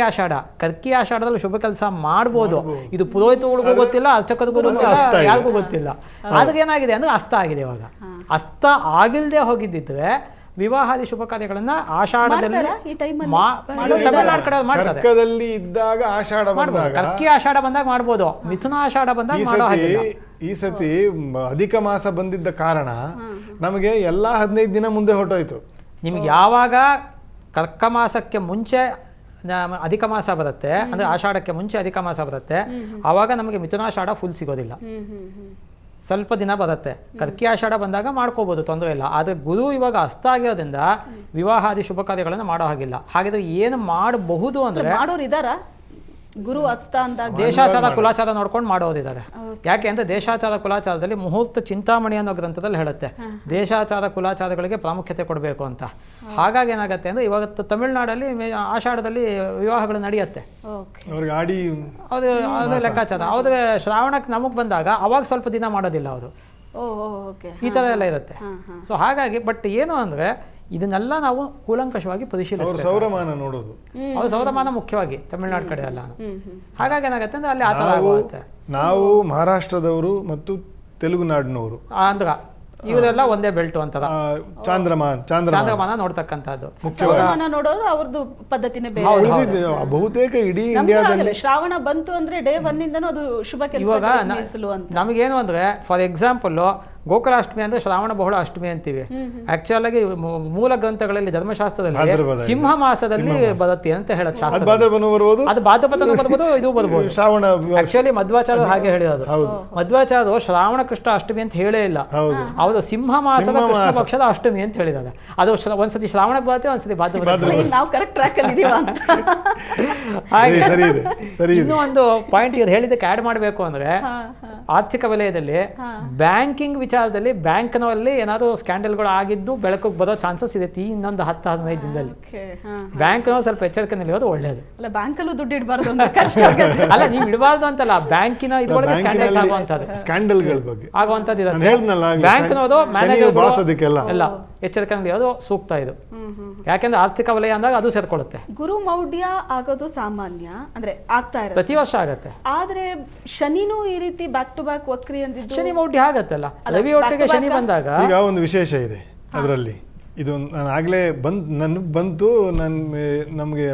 ಆಷಾಢದಲ್ಲಿ ಶುಭ ಕೆಲಸ ಮಾಡ್ಬೋದು. ಇದು ಪುರೋಹಿತಗಳಿಗೂ ಗೊತ್ತಿಲ್ಲ, ಅರ್ಚಕರಿಗೂ ಗೊತ್ತಿಲ್ಲ, ಯಾರಿಗೂ ಗೊತ್ತಿಲ್ಲ. ಆದ್ರೆ ಏನಾಗಿದೆ ಅಂದ್ರೆ ಅಸ್ತ ಆಗಿದೆ. ಇವಾಗ ಅಸ್ತ ಆಗಿಲ್ದೆ ಹೋಗಿದ್ದಿದ್ರೆ ವಿವಾಹಾದಿ ಶುಭ ಕಾರ್ಯಗಳನ್ನ ಆಷಾಢದಲ್ಲಿ ತಮಿಳುನಾಡು ಕಡೆ ಮಾಡ್ತಾರೆ. ಕರ್ಕಿ ಆಷಾಢ ಬಂದಾಗ ಮಾಡ್ಬೋದು, ಮಿಥುನ ಆಷಾಢ ಬಂದಾಗ ಮಾಡೋ ಹಾಗಿಲ್ಲ. ಈ ಸತಿ ಅಧಿಕ ಮಾಸ ಬಂದಿದ್ದ ಕಾರಣ ನಮಗೆ ಎಲ್ಲ 15 ದಿನ ಮುಂದೆ ಹೊರಟೋಯ್ತು. ನಿಮ್ಗೆ ಯಾವಾಗ ಕರ್ಕ ಮಾಸಕ್ಕೆ ಮುಂಚೆ ಅಧಿಕ ಮಾಸ ಬರುತ್ತೆ, ಅಂದ್ರೆ ಆಷಾಢಕ್ಕೆ ಮುಂಚೆ ಅಧಿಕ ಮಾಸ ಬರುತ್ತೆ, ಆವಾಗ ನಮಗೆ ಮಿಥುನಾಷಾಢ ಫುಲ್ ಸಿಗೋದಿಲ್ಲ. ಸ್ವಲ್ಪ ದಿನ ಬರುತ್ತೆ. ಕರ್ಕಿ ಆಷಾಢ ಬಂದಾಗ ಮಾಡ್ಕೋಬೋದು, ತೊಂದರೆ ಇಲ್ಲ. ಆದರೆ ಗುರು ಇವಾಗ ಅಸ್ತ ಆಗಿರೋದ್ರಿಂದ ವಿವಾಹಾದಿ ಶುಭ ಕಾರ್ಯಗಳನ್ನು ಮಾಡೋ ಹಾಗಿಲ್ಲ. ಹಾಗಿದ್ರೆ ಏನು ಮಾಡಬಹುದು ಅಂದರೆ ಮಾಡೋರು ಇದಾರಾ ಗುರು ಅಸ್ತ ಅಂದಾಗ? ದೇಶಾಚಾರ ಕುಲಾಚಾರ ನೋಡ್ಕೊಂಡು ಮಾಡೋದಿದ್ದಾರೆ. ಯಾಕೆ ಅಂದರೆ ದೇಶಾಚಾರ ಕುಲಾಚಾರದಲ್ಲಿ ಮುಹೂರ್ತ ಚಿಂತಾಮಣಿ ಅನ್ನೋ ಗ್ರಂಥದಲ್ಲಿ ಹೇಳುತ್ತೆ ದೇಶಾಚಾರ ಕುಲಾಚಾರಗಳಿಗೆ ಪ್ರಾಮುಖ್ಯತೆ ಕೊಡಬೇಕು ಅಂತ. ಹಾಗಾಗಿ ಏನಾಗುತ್ತೆ ಅಂದರೆ ಇವಾಗ ತಮಿಳುನಾಡಲ್ಲಿ ಆಷಾಢದಲ್ಲಿ ವಿವಾಹಗಳು ನಡೆಯುತ್ತೆ. ಅವ್ರಿಗೆ ಆಡಿ ಅದು ಲೆಕ್ಕಾಚಾರ. ಅವ್ರಿಗೆ ಶ್ರಾವಣಕ್ಕೆ ನಮಗೆ ಬಂದಾಗ ಅವಾಗ ಸ್ವಲ್ಪ ದಿನ ಮಾಡೋದಿಲ್ಲ ಅವರು, ಈ ಥರ ಎಲ್ಲ ಇರುತ್ತೆ. ಸೊ ಹಾಗಾಗಿ ಬಟ್ ಏನು ಅಂದರೆ ಇದನ್ನೆಲ್ಲ ನಾವು ಕೂಲಂಕಷವಾಗಿ ಪರಿಶೀಲಿಸಬೇಕು. ಸೌರಮಾನ ನೋಡೋದು, ಅವ್ರ ಸೌರಮಾನ ಮುಖ್ಯವಾಗಿ ತಮಿಳುನಾಡು ಕಡೆ ಎಲ್ಲ. ಹಾಗಾಗಿ ಏನಾಗುತ್ತೆ ಅಂದ್ರೆ ಅಲ್ಲಿ ಆ ಥರ ಆಗುತ್ತೆ. ನಾವು ಮಹಾರಾಷ್ಟ್ರದವರು ಮತ್ತು ತೆಲುಗು ನಾಡಿನವರು, ಆಂಧ್ರ, ಇವರೆಲ್ಲ ಒಂದೇ ಬೆಲ್ಟು ಅಂತಾರ. ಚಾಂದ್ರಮಾನ ನೋಡ್ತಕ್ಕಂಥದ್ದು ನೋಡೋದು ಅವ್ರದ್ದು ಪದ್ಧತಿನೇ ಬೇರೆ. ಬಹುತೇಕ ಇಡೀ ಇಂಡಿಯಾದಲ್ಲಿ ಶ್ರಾವಣ ಬಂತು ಅಂದ್ರೆ ಡೇ 1 ಇಂದನೂ ಅದು ಶುಭ ಕೆಲಸ. ಇವಾಗ ನಮಗೇನು ಅಂದ್ರೆ ಫಾರ್ ಎಕ್ಸಾಂಪಲ್ ಗೋಕುಲಾಷ್ಟಮಿ ಅಂದ್ರೆ ಶ್ರಾವಣ ಬಹುಳ ಅಷ್ಟಮಿ ಅಂತೀವಿ. ಆಕ್ಚುಲ್ ಆಗಿ ಮೂಲ ಗ್ರಂಥಗಳಲ್ಲಿ ಧರ್ಮಶಾಸ್ತ್ರದಲ್ಲಿ ಸಿಂಹ ಮಾಸದಲ್ಲಿ ಬರುತ್ತೆ ಅಂತ ಹೇಳೋದು ಶಾಸ್ತ್ರ. ಅದು ಭಾದ್ರಪದನೂ ಬರ್ಬೋದು, ಇದು ಬರ್ಬೋದು. ಶ್ರಾವಣ ಆಕ್ಚುಲಿ ಮಧ್ವಾಚಾರ್ಯ ಹಾಗೆ ಹೇಳಿರೋದು. ಮಧ್ವಾಚಾರ್ಯರು ಶ್ರಾವಣ ಕೃಷ್ಣ ಅಷ್ಟಮಿ ಅಂತ ಹೇಳೇ ಇಲ್ಲ, ಅವರು ಸಿಂಹ ಮಾಸದ ಕೃಷ್ಣ ಪಕ್ಷದ ಅಷ್ಟಮಿ ಅಂತ ಹೇಳಿದ್ದಾರೆ. ಅದು ಒಂದ್ಸತಿ ಶ್ರಾವಣಕ್ಕೆ ಬರುತ್ತೆ, ಒಂದ್ಸತಿ ಭಾದ್ರಪದ. ನಾವು ಕರೆಕ್ಟ್ ಟ್ರ್ಯಾಕ್ ಅಲ್ಲಿ ಇದೀವ ಅಂತ. ಹಾಗೆ ಇನ್ನೂ ಒಂದು ಪಾಯಿಂಟ್ ಇದು ಹೇಳಿದ್ದಕ್ಕೆ ಆಡ್ ಮಾಡಬೇಕು ಅಂದ್ರೆ ಆರ್ಥಿಕ ವಲಯದಲ್ಲಿ ಬ್ಯಾಂಕಿಂಗ್ ವಿಚಾರದಲ್ಲಿ ಬ್ಯಾಂಕ್ನಲ್ಲಿ ಏನಾದ್ರು ಸ್ಕ್ಯಾಂಡಲ್ಗಳು ಆಗಿದ್ದು ಬೆಳಕಿಗೆ ಬರೋ ಚಾನ್ಸಸ್ ಇದೆ ಇನ್ನೊಂದು 10-15 ದಿನದಲ್ಲಿ. ಬ್ಯಾಂಕ್ನವ್ರು ಸ್ವಲ್ಪ ಎಚ್ಚರಿಕೆಯಲ್ಲಿ ಇರೋದು ಒಳ್ಳೇದು. ಬ್ಯಾಂಕಲ್ಲೂ ದುಡ್ಡು ಇಡಬಾರ್ದು ಅಲ್ಲ, ನೀವು ಇಡಬಾರ್ದು ಅಂತಲ್ಲ, ಬ್ಯಾಂಕಿನ ಇದ್ರೊಳಗೆ ಸ್ಕ್ಯಾಂಡಲ್ಸ್ ಆಗುವಂಥದ್ದು ಸ್ಕ್ಯಾಂಡಲ್ಗಳ ಬಗ್ಗೆ ಆಗುವಂಥದ್ದು ಇರುತ್ತೆ. ಬ್ಯಾಂಕ್ನವರು ಮ್ಯಾನೇಜರ್ ಎಲ್ಲ ಎಚ್ಚರಿಕೆಯಲ್ಲಿ ಇರೋದು ಸೂಕ್ತ ಇದು. ಯಾಕೆಂದ್ರೆ ಆರ್ಥಿಕ ವಲಯ ಅಂದಾಗ ಅದು ಸೇರ್ಕೊಳ್ಳುತ್ತೆ. ಗುರು ಮೌಢ್ಯ ಆಗೋದು ಸಾಮಾನ್ಯ, ಅಂದ್ರೆ ಆಗ್ತಾ ಇರುತ್ತೆ, ಪ್ರತಿ ವರ್ಷ ಆಗತ್ತೆ. ಆದ್ರೆ ಶನಿನೂ ಈ ರೀತಿ ಬ್ಯಾಕ್ ಟು ಬ್ಯಾಕ್ ವಕ್ರಿ ಅಂದಿದ್ದು, ಶನಿ ಮೌಢ್ಯ ಆಗತ್ತಲ್ಲ, ರವಿ ಒಟ್ಟಿಗೆ ಶನಿ ಬಂದಾಗ. ಈಗ ಒಂದು ವಿಶೇಷ ಇದೆ ಅದರಲ್ಲಿ. ಇದು ನಾನು ಆಗ್ಲೇ ನನಗೆ ಬಂತು, ನಮಗೆ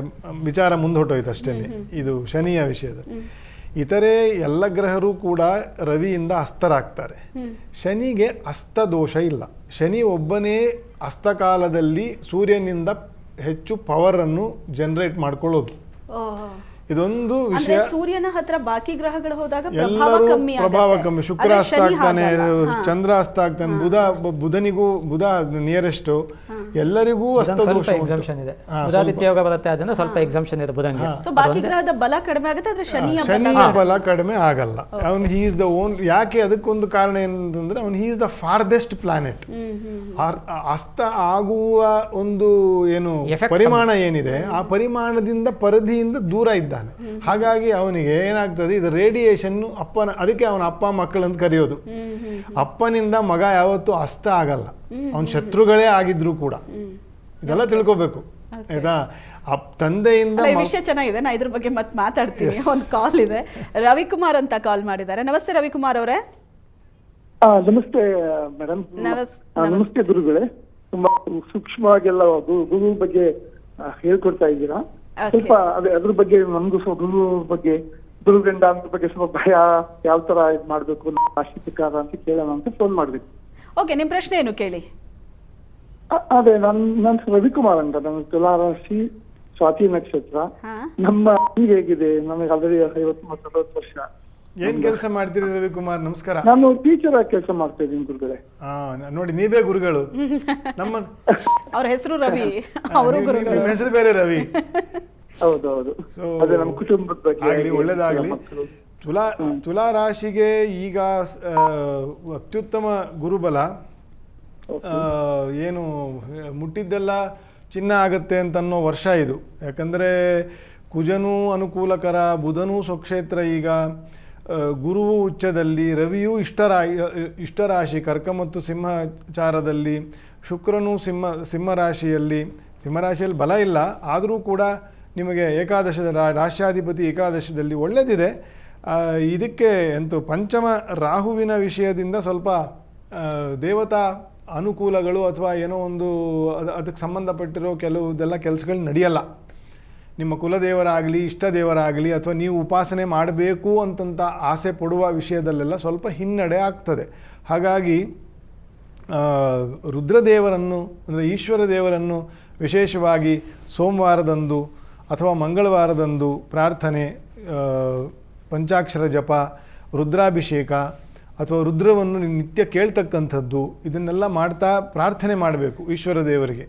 ವಿಚಾರ ಮುಂದೆ ಹೊಟ್ಟೋಯ್ತು ಅಷ್ಟೇ. ಇದು ಶನಿಯ ವಿಷಯದ ಇತರೆ ಎಲ್ಲ ಗ್ರಹರು ಕೂಡ ರವಿಯಿಂದ ಅಸ್ತರಾಗ್ತಾರೆ. ಶನಿಗೆ ಅಸ್ತ ದೋಷ ಇಲ್ಲ. ಶನಿ ಒಬ್ಬನೇ ಅಸ್ತಕಾಲದಲ್ಲಿ ಸೂರ್ಯನಿಂದ ಹೆಚ್ಚು ಪವರನ್ನು ಜನರೇಟ್ ಮಾಡ್ಕೊಳ್ಳೋದು. ಇದೊಂದು ವಿಷಯ. ಸೂರ್ಯನ ಹತ್ರ ಬಾಕಿ ಗ್ರಹಗಳು ಹೋದಾಗ ಎಲ್ಲರೂ ಪ್ರಭಾವ ಕಮ್ಮಿ. ಶುಕ್ರ ಅಸ್ತ ಆಗ್ತಾನೆ, ಚಂದ್ರ ಅಸ್ತ ಆಗ್ತಾನೆ, ಬುಧ ನಿಯರೆಸ್ಟ್, ಎಲ್ಲರಿಗೂ ಸ್ವಲ್ಪ ಎಕ್ಸಾಮ್ಷನ್ ಇದೆ. ಬುಧಾದಿತ್ಯ ಬರುತ್ತೆ, ಅದನ್ನ ಸ್ವಲ್ಪ ಎಕ್ಸಾಮ್ಷನ್ ಇದೆ ಬುಧನಿಗೆ. ಬಾಕಿ ಗ್ರಹದ ಬಲ ಕಡಿಮೆ ಆಗುತ್ತೆ, ಆದ್ರೆ ಶನಿಯ ಬಲ ಕಡಿಮೆ ಆಗಲ್ಲ. ಅವನು ಹಿ ಇಸ್ ದ ಓನ್. ಯಾಕೆ ಅದಕ್ಕೊಂದು ಕಾರಣ ಏನಂತಂದ್ರೆ ಅವನು he is the farthest planet. ಅಸ್ತ ಆಗುವ ಒಂದು ಏನು ಪರಿಮಾಣ ಏನಿದೆ, ಆ ಪರಿಮಾಣದಿಂದ ಪರಿಧಿಯಿಂದ ದೂರ ಇದ್ದ. ಹಾಗಾಗಿ ಅವನಿಗೆ ಏನಾಗ್ತದೆ, ಇದು ರೇಡಿಯೇಷನ್ ಅದಕ್ಕೆ ಅವನ ಅಪ್ಪ ಮಕ್ಕಳಂತ ಕರೆಯೋದು. ಅಪ್ಪನಿಂದ ಮಗ ಯಾವತ್ತೂ ಅಸ್ತ ಆಗಲ್ಲ, ಅವನ ಶತ್ರುಗಳೇ ಆಗಿದ್ರು ಕೂಡ. ಇದೆಲ್ಲ ತಿಳ್ಕೊಬೇಕು ಆಯ್ತಾ. ತಂದೆಯಿಂದ ವಿಷಯ ಚೆನ್ನಾಗಿದೆ, ನಾ ಇದ್ರ ಬಗ್ಗೆ ಮತ್ತೆ ಮಾತಾಡ್ತೀನಿ. ಒಂದು ಕಾಲ್ ಇದೆ, ರವಿಕುಮಾರ್ ಅಂತ ಕಾಲ್ ಮಾಡಿದ್ದಾರೆ. ನಮಸ್ತೆ ರವಿಕುಮಾರ್ ಅವರೇ. ನಮಸ್ತೆ ಮೇಡಮ್. ನಮಸ್ತೆ ಗುರುಗಳೇ. ತುಂಬಾ ಸೂಕ್ಷ್ಮವಾಗೆಲ್ಲ ಗುರು ಬಗ್ಗೆ ಹೇಳ್ಕೊಡ್ತಾ ಇದ್ದೀರಾ. ಸ್ವಲ್ಪ ಅದ್ರ ಬಗ್ಗೆ ನಮ್ಗೂ ಸ್ವಲ್ಪ ಗುರು ಬಗ್ಗೆ, ಗುರುಗಂಡ ಅಂತ ಬಗ್ಗೆ ಸ್ವಲ್ಪ ಭಯ, ಯಾವ ತರ ಇದ್ ಮಾಡ್ಬೇಕು ರಾಶಿ ಪ್ರಕಾರ ಅಂತ ಕೇಳೋಣ ಅಂತ ಫೋನ್ ಮಾಡ್ಬೇಕು. ಓಕೆ, ನಿಮ್ ಪ್ರಶ್ನೆ ಏನು ಕೇಳಿ. ಅದೇ ನನ್ ರವಿಕುಮಾರ್ ಅಂತ, ನನ್ನ ತುಲಾ ರಾಶಿ, ಸ್ವಾತಿ ನಕ್ಷತ್ರ. ನಮ್ಮ ಹೇಗಿದೆ, ನಮಗೆ ಆಲ್ರೆಡಿ 50-40 ವರ್ಷ. ಏನ್ ಕೆಲಸ ಮಾಡ್ತೀರಿ ರವಿಕುಮಾರ್? ನಮಸ್ಕಾರ. ನಾನು ಟೀಚರ್ ಆಗಿ ಕೆಲಸ ಮಾಡ್ತಾ ಇದ್ದೀನಿ ಗುರುಗಳೇ. ನೋಡಿ, ನೀವೇ ಗುರುಗಳು. ನಮ್ಮ ಅವ್ರ ಹೆಸರು ರವಿ, ಅವರು ಗುರುಗಳು. ನಿಮ್ಮ ಹೆಸರು ಬೇರೆ ರವಿ. ಹೌದೌದು. ಅದೇ ನಮ್ಮ ಕುಟುಂಬದ ಬಗ್ಗೆ. ಒಳ್ಳೇದಾಗ್ಲಿ. ತುಲಾ ರಾಶಿಗೆ ಈಗ ಅತ್ಯುತ್ತಮ ಗುರುಬಲ. ಏನು ಮುಟ್ಟಿದ್ದೆಲ್ಲ ಚಿನ್ನ ಆಗತ್ತೆ ಅಂತನ್ನೋ ವರ್ಷ ಇದು. ಯಾಕಂದರೆ ಕುಜನೂ ಅನುಕೂಲಕರ, ಬುಧನೂ ಸ್ವಕ್ಷೇತ್ರ. ಈಗ ಗುರುವು ಉಚ್ಚದಲ್ಲಿ, ರವಿಯೂ ಇಷ್ಟರಾಶಿ ಕರ್ಕ ಮತ್ತು ಸಿಂಹಚಾರದಲ್ಲಿ, ಶುಕ್ರನೂ ಸಿಂಹರಾಶಿಯಲ್ಲಿ ಬಲ ಇಲ್ಲ. ಆದರೂ ಕೂಡ ನಿಮಗೆ ಏಕಾದಶದ ರಾಶ್ಯಾಧಿಪತಿ ಏಕಾದಶದಲ್ಲಿ ಒಳ್ಳೆಯದಿದೆ. ಇದಕ್ಕೆ ಅಂತೂ ಪಂಚಮ ರಾಹುವಿನ ವಿಷಯದಿಂದ ಸ್ವಲ್ಪ ದೇವತಾ ಅನುಕೂಲಗಳು ಅಥವಾ ಏನೋ ಒಂದು ಅದಕ್ಕೆ ಸಂಬಂಧಪಟ್ಟಿರೋ ಕೆಲವುದೆಲ್ಲ ಕೆಲಸಗಳು ನಡೆಯಲ್ಲ. ನಿಮ್ಮ ಕುಲದೇವರಾಗಲಿ, ಇಷ್ಟ ದೇವರಾಗಲಿ, ಅಥವಾ ನೀವು ಉಪಾಸನೆ ಮಾಡಬೇಕು ಅಂತಂತ ಆಸೆ ಪಡುವ ವಿಷಯದಲ್ಲೆಲ್ಲ ಸ್ವಲ್ಪ ಹಿನ್ನಡೆ ಆಗ್ತದೆ. ಹಾಗಾಗಿ ರುದ್ರದೇವರನ್ನು ಅಂದರೆ ಈಶ್ವರ ದೇವರನ್ನು ವಿಶೇಷವಾಗಿ ಸೋಮವಾರದಂದು ಅಥವಾ ಮಂಗಳವಾರದಂದು ಪ್ರಾರ್ಥನೆ, ಪಂಚಾಕ್ಷರ ಜಪ, ರುದ್ರಾಭಿಷೇಕ, ಅಥವಾ ರುದ್ರವನ್ನು ನಿತ್ಯ ಕೇಳ್ತಕ್ಕಂಥದ್ದು, ಇದನ್ನೆಲ್ಲ ಮಾಡ್ತಾ ಪ್ರಾರ್ಥನೆ ಮಾಡಬೇಕು ಈಶ್ವರ ದೇವರಿಗೆ.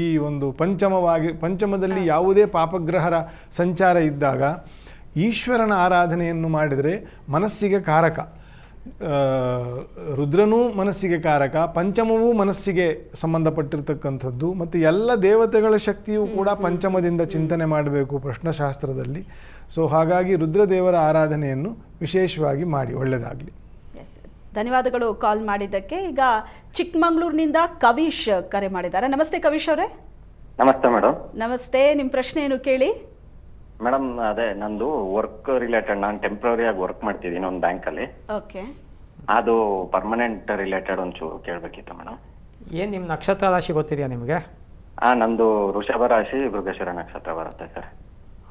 ಈ ಒಂದು ಪಂಚಮದಲ್ಲಿ ಯಾವುದೇ ಪಾಪಗ್ರಹರ ಸಂಚಾರ ಇದ್ದಾಗ ಈಶ್ವರನ ಆರಾಧನೆಯನ್ನು ಮಾಡಿದರೆ ಮನಸ್ಸಿಗೆ ಕಾರಕ. ರುದ್ರನೂ ಮನಸ್ಸಿಗೆ ಕಾರಕ, ಪಂಚಮವೂ ಮನಸ್ಸಿಗೆ ಸಂಬಂಧಪಟ್ಟಿರ್ತಕ್ಕಂಥದ್ದು. ಮತ್ತು ಎಲ್ಲ ದೇವತೆಗಳ ಶಕ್ತಿಯೂ ಕೂಡ ಪಂಚಮದಿಂದ ಚಿಂತನೆ ಮಾಡಬೇಕು ಪ್ರಶ್ನಶಾಸ್ತ್ರದಲ್ಲಿ. ಸೊ ಹಾಗಾಗಿ ರುದ್ರದೇವರ ಆರಾಧನೆಯನ್ನು ವಿಶೇಷವಾಗಿ ಮಾಡಿ, ಒಳ್ಳೆಯದಾಗಲಿ. ಧನ್ಯವಾದಗಳು ಕಾಲ್ ಮಾಡಿದ್ದಕ್ಕೆ. ಈಗ ಚಿಕ್ಕಮಂಗ್ಳೂರಿನಿಂದ ಕವೀಶ್ ಕರೆ ಮಾಡಿದ್ದಾರೆ. ನಮಸ್ತೆ ಕವೀಶ್ ಅವರೇ. ನಮಸ್ತೆ ಮೇಡಮ್. ನಮಸ್ತೆ, ನಿಮ್ಮ ಪ್ರಶ್ನೆ ಏನು ಕೇಳಿ. ಮೇಡಮ್, ಅದೇ ನಂದು ವರ್ಕ್ ರಿಲೇಟೆಡ್, ನಾನು ಟೆಂಪ್ರರಿ ಆಗಿ ವರ್ಕ್ ಮಾಡ್ತಿದ್ದೀನಿ ಒಂದು ಬ್ಯಾಂಕಲ್ಲಿ. ಓಕೆ, ಅದು ಪರ್ಮನೆಂಟ್ ರಿಲೇಟೆಡ್ ಒಂಚೂರು ಕೇಳಬೇಕಿತ್ತು ಮೇಡಮ್. ಏನು ನಿಮ್ಮ ನಕ್ಷತ್ರ ರಾಶಿ ಗೊತ್ತಿದೆಯಾ ನಿಮಗೆ? ನಂದು ವೃಷಭ ರಾಶಿ, ಮೃಗಶಿರ ನಕ್ಷತ್ರ ಬರುತ್ತೆ ಸರ್.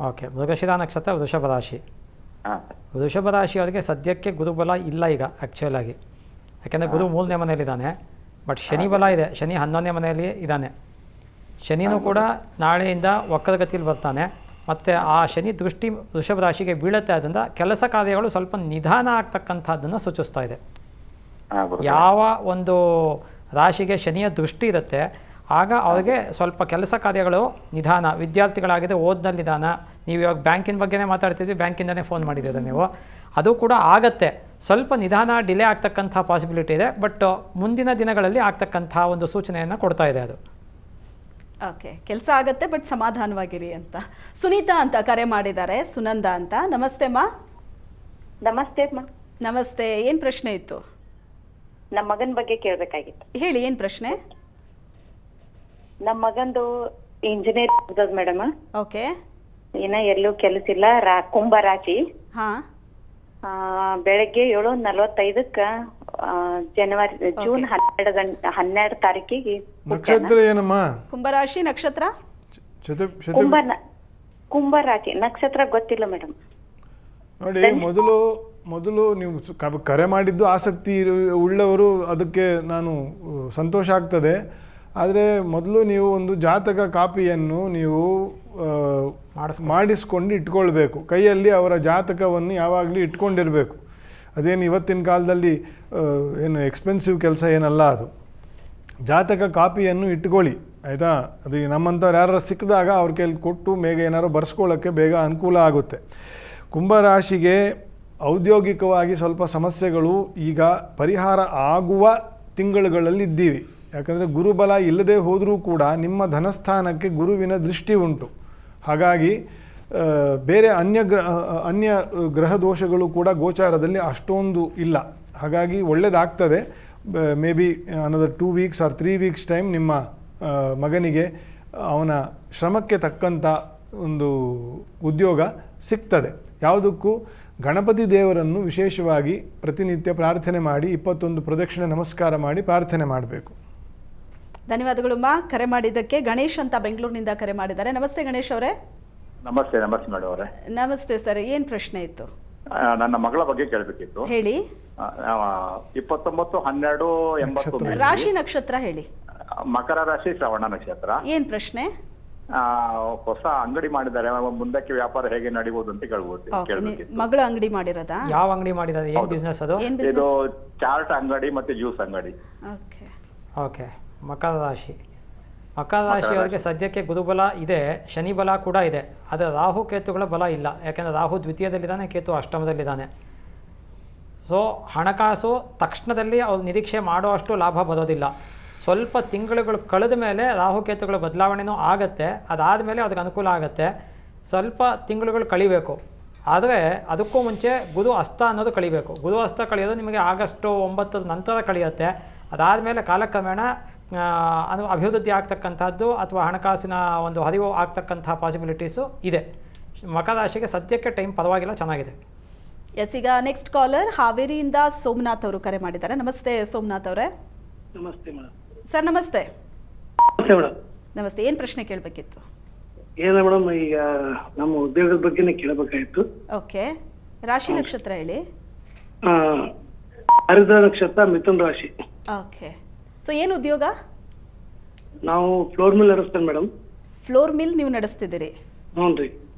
ಓಕೆ, ಮೃಗಶಿರ ನಕ್ಷತ್ರ ವೃಷಭ ರಾಶಿ. ಹಾಂ. ವೃಷಭ ರಾಶಿಯವರಿಗೆ ಸದ್ಯಕ್ಕೆ ಗುರುಬಲ ಇಲ್ಲ ಈಗ ಆ್ಯಕ್ಚುಲಾಗಿ. ಯಾಕೆಂದರೆ ಗುರು 3ನೇ ಮನೆಯಲ್ಲಿದ್ದಾನೆ, ಬಟ್ ಶನಿ ಬಲ ಇದೆ. ಶನಿ 11ನೇ ಮನೆಯಲ್ಲಿ ಇದ್ದಾನೆ. ಶನಿನೂ ಕೂಡ ನಾಳೆಯಿಂದ ವಕ್ರಗತಿಯಲ್ಲಿ ಬರ್ತಾನೆ. ಮತ್ತು ಆ ಶನಿ ದೃಷ್ಟಿ ವೃಷಭ ರಾಶಿಗೆ ಬೀಳುತ್ತೆ. ಆದ್ದರಿಂದ ಕೆಲಸ ಕಾರ್ಯಗಳು ಸ್ವಲ್ಪ ನಿಧಾನ ಆಗ್ತಕ್ಕಂಥದ್ದನ್ನು ಸೂಚಿಸ್ತಾ ಇದೆ. ಯಾವ ಒಂದು ರಾಶಿಗೆ ಶನಿಯ ದೃಷ್ಟಿ ಇರುತ್ತೆ ಆಗ ಅವ್ರಿಗೆ ಸ್ವಲ್ಪ ಕೆಲಸ ಕಾರ್ಯಗಳು ನಿಧಾನ. ವಿದ್ಯಾರ್ಥಿಗಳಾಗಿದೆ ಓದಿನಲ್ಲಿ ನಿಧಾನ. ನೀವು ಇವಾಗ ಬ್ಯಾಂಕಿನ ಬಗ್ಗೆನೇ ಮಾತಾಡ್ತಿದ್ವಿ, ಬ್ಯಾಂಕಿಂದನೇ ಫೋನ್ ಮಾಡಿದ್ದೀರ ನೀವು. ಅದು ಕೂಡ ಆಗತ್ತೆ, ಸ್ವಲ್ಪ ನಿಧಾನ ಡಿಲೇ ಆಗ್ತಕ್ಕಂಥ ಪಾಸಿಬಿಲಿಟಿ ಇದೆ. ಬಟ್ ಮುಂದಿನ ದಿನಗಳಲ್ಲಿ ಆಗ್ತಕ್ಕಂಥ ಒಂದು ಸೂಚನೆಯನ್ನು ಕೊಡ್ತಾ ಇದೆ ಅದು. ಓಕೆ, ಕೆಲಸ ಆಗತ್ತೆ ಬಟ್ ಸಮಾಧಾನವಾಗಿರಿ ಅಂತ. ಸುನೀತಾ ಅಂತ ಕರೆ ಮಾಡಿದ್ದಾರೆ, ಸುನಂದ ಅಂತ. ನಮಸ್ತೆ ಮಾ. ನಮಸ್ತೆ ಅಮ್ಮ. ನಮಸ್ತೆ, ಏನು ಪ್ರಶ್ನೆ ಇತ್ತು? ನಮ್ಮ ಮಗನ ಬಗ್ಗೆ ಕೇಳಬೇಕಾಗಿತ್ತು. ಹೇಳಿ, ಏನು ಪ್ರಶ್ನೆ? ನಮ್ಮ ಮಗಂದು ಇಂಜಿನಿಯರ್ ಓದೋದು ಮೇಡಮ್. ಓಕೆ, ಇನ್ನ ಎಲ್ಲೂ ಕೆಲಸ ಇಲ್ಲ. ಕುಂಭ ರಾಶಿ. ಹಾ, ಬೆಳಗ್ಗೆ 7:45 ಜನವರಿ ಜೂನ್ 12 ತಾರೀಕಿಗೆ ನಕ್ಷತ್ರ ಏನಮ್ಮ? ಕುಂಭರಾಶಿ ನಕ್ಷತ್ರ. ಕುಂಭ ರಾಶಿ ನಕ್ಷತ್ರ ಗೊತ್ತಿಲ್ಲ ಮೇಡಮ್. ನೋಡಿ, ಮೊದಲು ನೀವು ಕರೆ ಮಾಡಿದ್ದು ಆಸಕ್ತಿ ಉಳ್ಳವರು, ಅದಕ್ಕೆ ನಾನು ಸಂತೋಷ ಆಗ್ತದೆ. ಆದರೆ ಮೊದಲು ನೀವು ಒಂದು ಜಾತಕ ಕಾಪಿಯನ್ನು ನೀವು ಮಾಡಿಸ್ಕೊಂಡು ಇಟ್ಕೊಳ್ಬೇಕು. ಕೈಯಲ್ಲಿ ಅವರ ಜಾತಕವನ್ನು ಯಾವಾಗಲೂ ಇಟ್ಕೊಂಡಿರಬೇಕು. ಅದೇನು ಇವತ್ತಿನ ಕಾಲದಲ್ಲಿ ಏನು ಎಕ್ಸ್ಪೆನ್ಸಿವ್ ಕೆಲಸ ಏನಲ್ಲ ಅದು. ಜಾತಕ ಕಾಪಿಯನ್ನು ಇಟ್ಕೊಳ್ಳಿ, ಆಯಿತಾ? ಅದು ನಮ್ಮಂಥವ್ರು ಯಾರು ಸಿಕ್ಕಿದಾಗ ಅವ್ರ ಕೈಲಿ ಕೊಟ್ಟು ಬೇಗ ಏನಾದ್ರು ಬರ್ಸ್ಕೊಳ್ಳೋಕ್ಕೆ ಬೇಗ ಅನುಕೂಲ ಆಗುತ್ತೆ. ಕುಂಭರಾಶಿಗೆ ಔದ್ಯೋಗಿಕವಾಗಿ ಸ್ವಲ್ಪ ಸಮಸ್ಯೆಗಳು ಈಗ ಪರಿಹಾರ ಆಗುವ ತಿಂಗಳುಗಳಲ್ಲಿ ಇದ್ದೀವಿ. ಯಾಕಂದರೆ ಗುರುಬಲ ಇಲ್ಲದೆ ಹೋದರೂ ಕೂಡ ನಿಮ್ಮ ಧನಸ್ಥಾನಕ್ಕೆ ಗುರುವಿನ ದೃಷ್ಟಿ ಉಂಟು. ಹಾಗಾಗಿ ಬೇರೆ ಅನ್ಯ ಗ್ರಹ ದೋಷಗಳು ಕೂಡ ಗೋಚಾರದಲ್ಲಿ ಅಷ್ಟೊಂದು ಇಲ್ಲ. ಹಾಗಾಗಿ ಒಳ್ಳೆಯದಾಗ್ತದೆ. May be another 2 weeks R 3 weeks time ನಿಮ್ಮ ಮಗನಿಗೆ ಅವನ ಶ್ರಮಕ್ಕೆ ತಕ್ಕಂಥ ಒಂದು ಉದ್ಯೋಗ ಸಿಗ್ತದೆ. ಯಾವುದಕ್ಕೂ ಗಣಪತಿ ದೇವರನ್ನು ವಿಶೇಷವಾಗಿ ಪ್ರತಿನಿತ್ಯ ಪ್ರಾರ್ಥನೆ ಮಾಡಿ 21 ಪ್ರದಕ್ಷಿಣೆ ನಮಸ್ಕಾರ ಮಾಡಿ ಪ್ರಾರ್ಥನೆ ಮಾಡಬೇಕು. ಧನ್ಯವಾದಗಳು ಮಾ, ಕರೆ ಮಾಡಿದ್ದಕ್ಕೆ. ಗಣೇಶ್ ಅಂತ ಬೆಂಗಳೂರಿನಿಂದ ಕರೆ ಮಾಡಿದ್ದಾರೆ. ನಮಸ್ತೆ ಗಣೇಶ್ ಅವರೇ. ನಮಸ್ತೆ ಮೇಡಮ್ ಅವರೇ. ನಮಸ್ತೆ ಸರ್, ಏನು ಪ್ರಶ್ನೆ ಇತ್ತು? ನನ್ನ ಮಗಳ ಬಗ್ಗೆ ಕೇಳಬೇಕಿತ್ತು. ಹೇಳಿ. 29/12/89 ರಾಶಿ ನಕ್ಷತ್ರ ಹೇಳಿ. ಮಕರ ರಾಶಿ, ಶ್ರವಣ ನಕ್ಷತ್ರ. ಏನ್ ಪ್ರಶ್ನೆ? ಹೊಸ ಅಂಗಡಿ ಮಾಡಿದ್ದಾರೆ, ಮುಂದಕ್ಕೆ ವ್ಯಾಪಾರ ಹೇಗೆ ನಡೆಯುವುದು ಅಂತ ಕೇಳಬೇಕಿತ್ತು. ಮಗಳ ಅಂಗಡಿ ಮಾಡಿರೋದಾ? ಯಾವ ಅಂಗಡಿ ಮಾಡಿದ್ದಾರೆ? ಏನು ಬಿಸ್ನೆಸ್ ಅದು? ಇದು ಚಾರ್ಟ್ ಅಂಗಡಿ ಮತ್ತೆ ಜ್ಯೂಸ್ ಅಂಗಡಿ. ಓಕೆ, ಮಕರ ರಾಶಿ. ಮಕರ ರಾಶಿಯವರಿಗೆ ಸದ್ಯಕ್ಕೆ ಗುರುಬಲ ಇದೆ, ಶನಿ ಬಲ ಕೂಡ ಇದೆ. ಆದರೆ ರಾಹು ಕೇತುಗಳ ಬಲ ಇಲ್ಲ. ಯಾಕೆಂದರೆ ರಾಹು ದ್ವಿತೀಯದಲ್ಲಿದ್ದಾನೆ, ಕೇತು ಅಷ್ಟಮದಲ್ಲಿದ್ದಾನೆ. ಸೊ ಹಣಕಾಸು ತಕ್ಷಣದಲ್ಲಿ ಅವ್ರು ನಿರೀಕ್ಷೆ ಮಾಡೋ ಅಷ್ಟು ಲಾಭ ಬರೋದಿಲ್ಲ. ಸ್ವಲ್ಪ ತಿಂಗಳುಗಳು ಕಳೆದ ಮೇಲೆ ರಾಹುಕೇತುಗಳ ಬದಲಾವಣೆಯೂ ಆಗುತ್ತೆ. ಅದಾದಮೇಲೆ ಅದಕ್ಕೆ ಅನುಕೂಲ ಆಗುತ್ತೆ. ಸ್ವಲ್ಪ ತಿಂಗಳುಗಳು ಕಳಿಬೇಕು. ಆದರೆ ಅದಕ್ಕೂ ಮುಂಚೆ ಗುರು ಅಸ್ತ ಅನ್ನೋದು ಕಳಿಬೇಕು. ಗುರು ಅಸ್ತ ಕಳೆಯೋದು ನಿಮಗೆ ಆಗಸ್ಟ್ 9 ನಂತರ ಕಳೆಯುತ್ತೆ. ಅದಾದಮೇಲೆ ಕಾಲಕ್ರಮೇಣ ಅದು ಅಭಿವೃದ್ಧಿ ಆಗ್ತಕ್ಕಂಥದ್ದು ಅಥವಾ ಹಣಕಾಸಿನ ಒಂದು ಹರಿವು ಆಗ್ತಕ್ಕಂಥ ಪಾಸಿಬಿಲಿಟೀಸು ಇದೆ. ಮಕರ ರಾಶಿಗೆ ಸದ್ಯಕ್ಕೆ ಟೈಮ್ ಪರವಾಗಿಲ್ಲ, ಚೆನ್ನಾಗಿದೆ. ಎಸ್, ಈಗ ನೆಕ್ಸ್ಟ್ ಕಾಲರ್ ಹಾವೇರಿಯಿಂದ ಸೋಮನಾಥ್ ಅವರು ಕರೆ ಮಾಡಿದ್ದಾರೆ. ನಮಸ್ತೆ ಸೋಮನಾಥ್ ಅವರೇ. ನಮಸ್ತೆ ಮೇಡಮ್. ಸರ್ ನಮಸ್ತೆ. ನಮಸ್ತೆ ಮೇಡಮ್. ನಮಸ್ತೆ, ಏನು ಪ್ರಶ್ನೆ ಕೇಳಬೇಕಿತ್ತು? ಏನ ಮೇಡಮ್, ಈಗ ನಮ್ಮ ಉದ್ಯೋಗದ ಬಗ್ಗೆನೇ ಕೇಳಬೇಕಾಗಿತ್ತು. ಓಕೆ, ರಾಶಿ ನಕ್ಷತ್ರ ಹೇಳಿ. ಆರುದ್ರ ನಕ್ಷತ್ರ, ಮಿಥುನ್ ರಾಶಿ. ಓಕೆ, ಸೊ ಏನು ಉದ್ಯೋಗ? ನಾವು ಫ್ಲೋರ್ ಮಿಲ್ ನಡೆಸ್ತೇನೆ ಮೇಡಮ್. ಫ್ಲೋರ್ ಮಿಲ್ ನೀವು ನಡೆಸ್ತಿದ್ದೀರಿ? ಹ್ಞೂ ರೀ.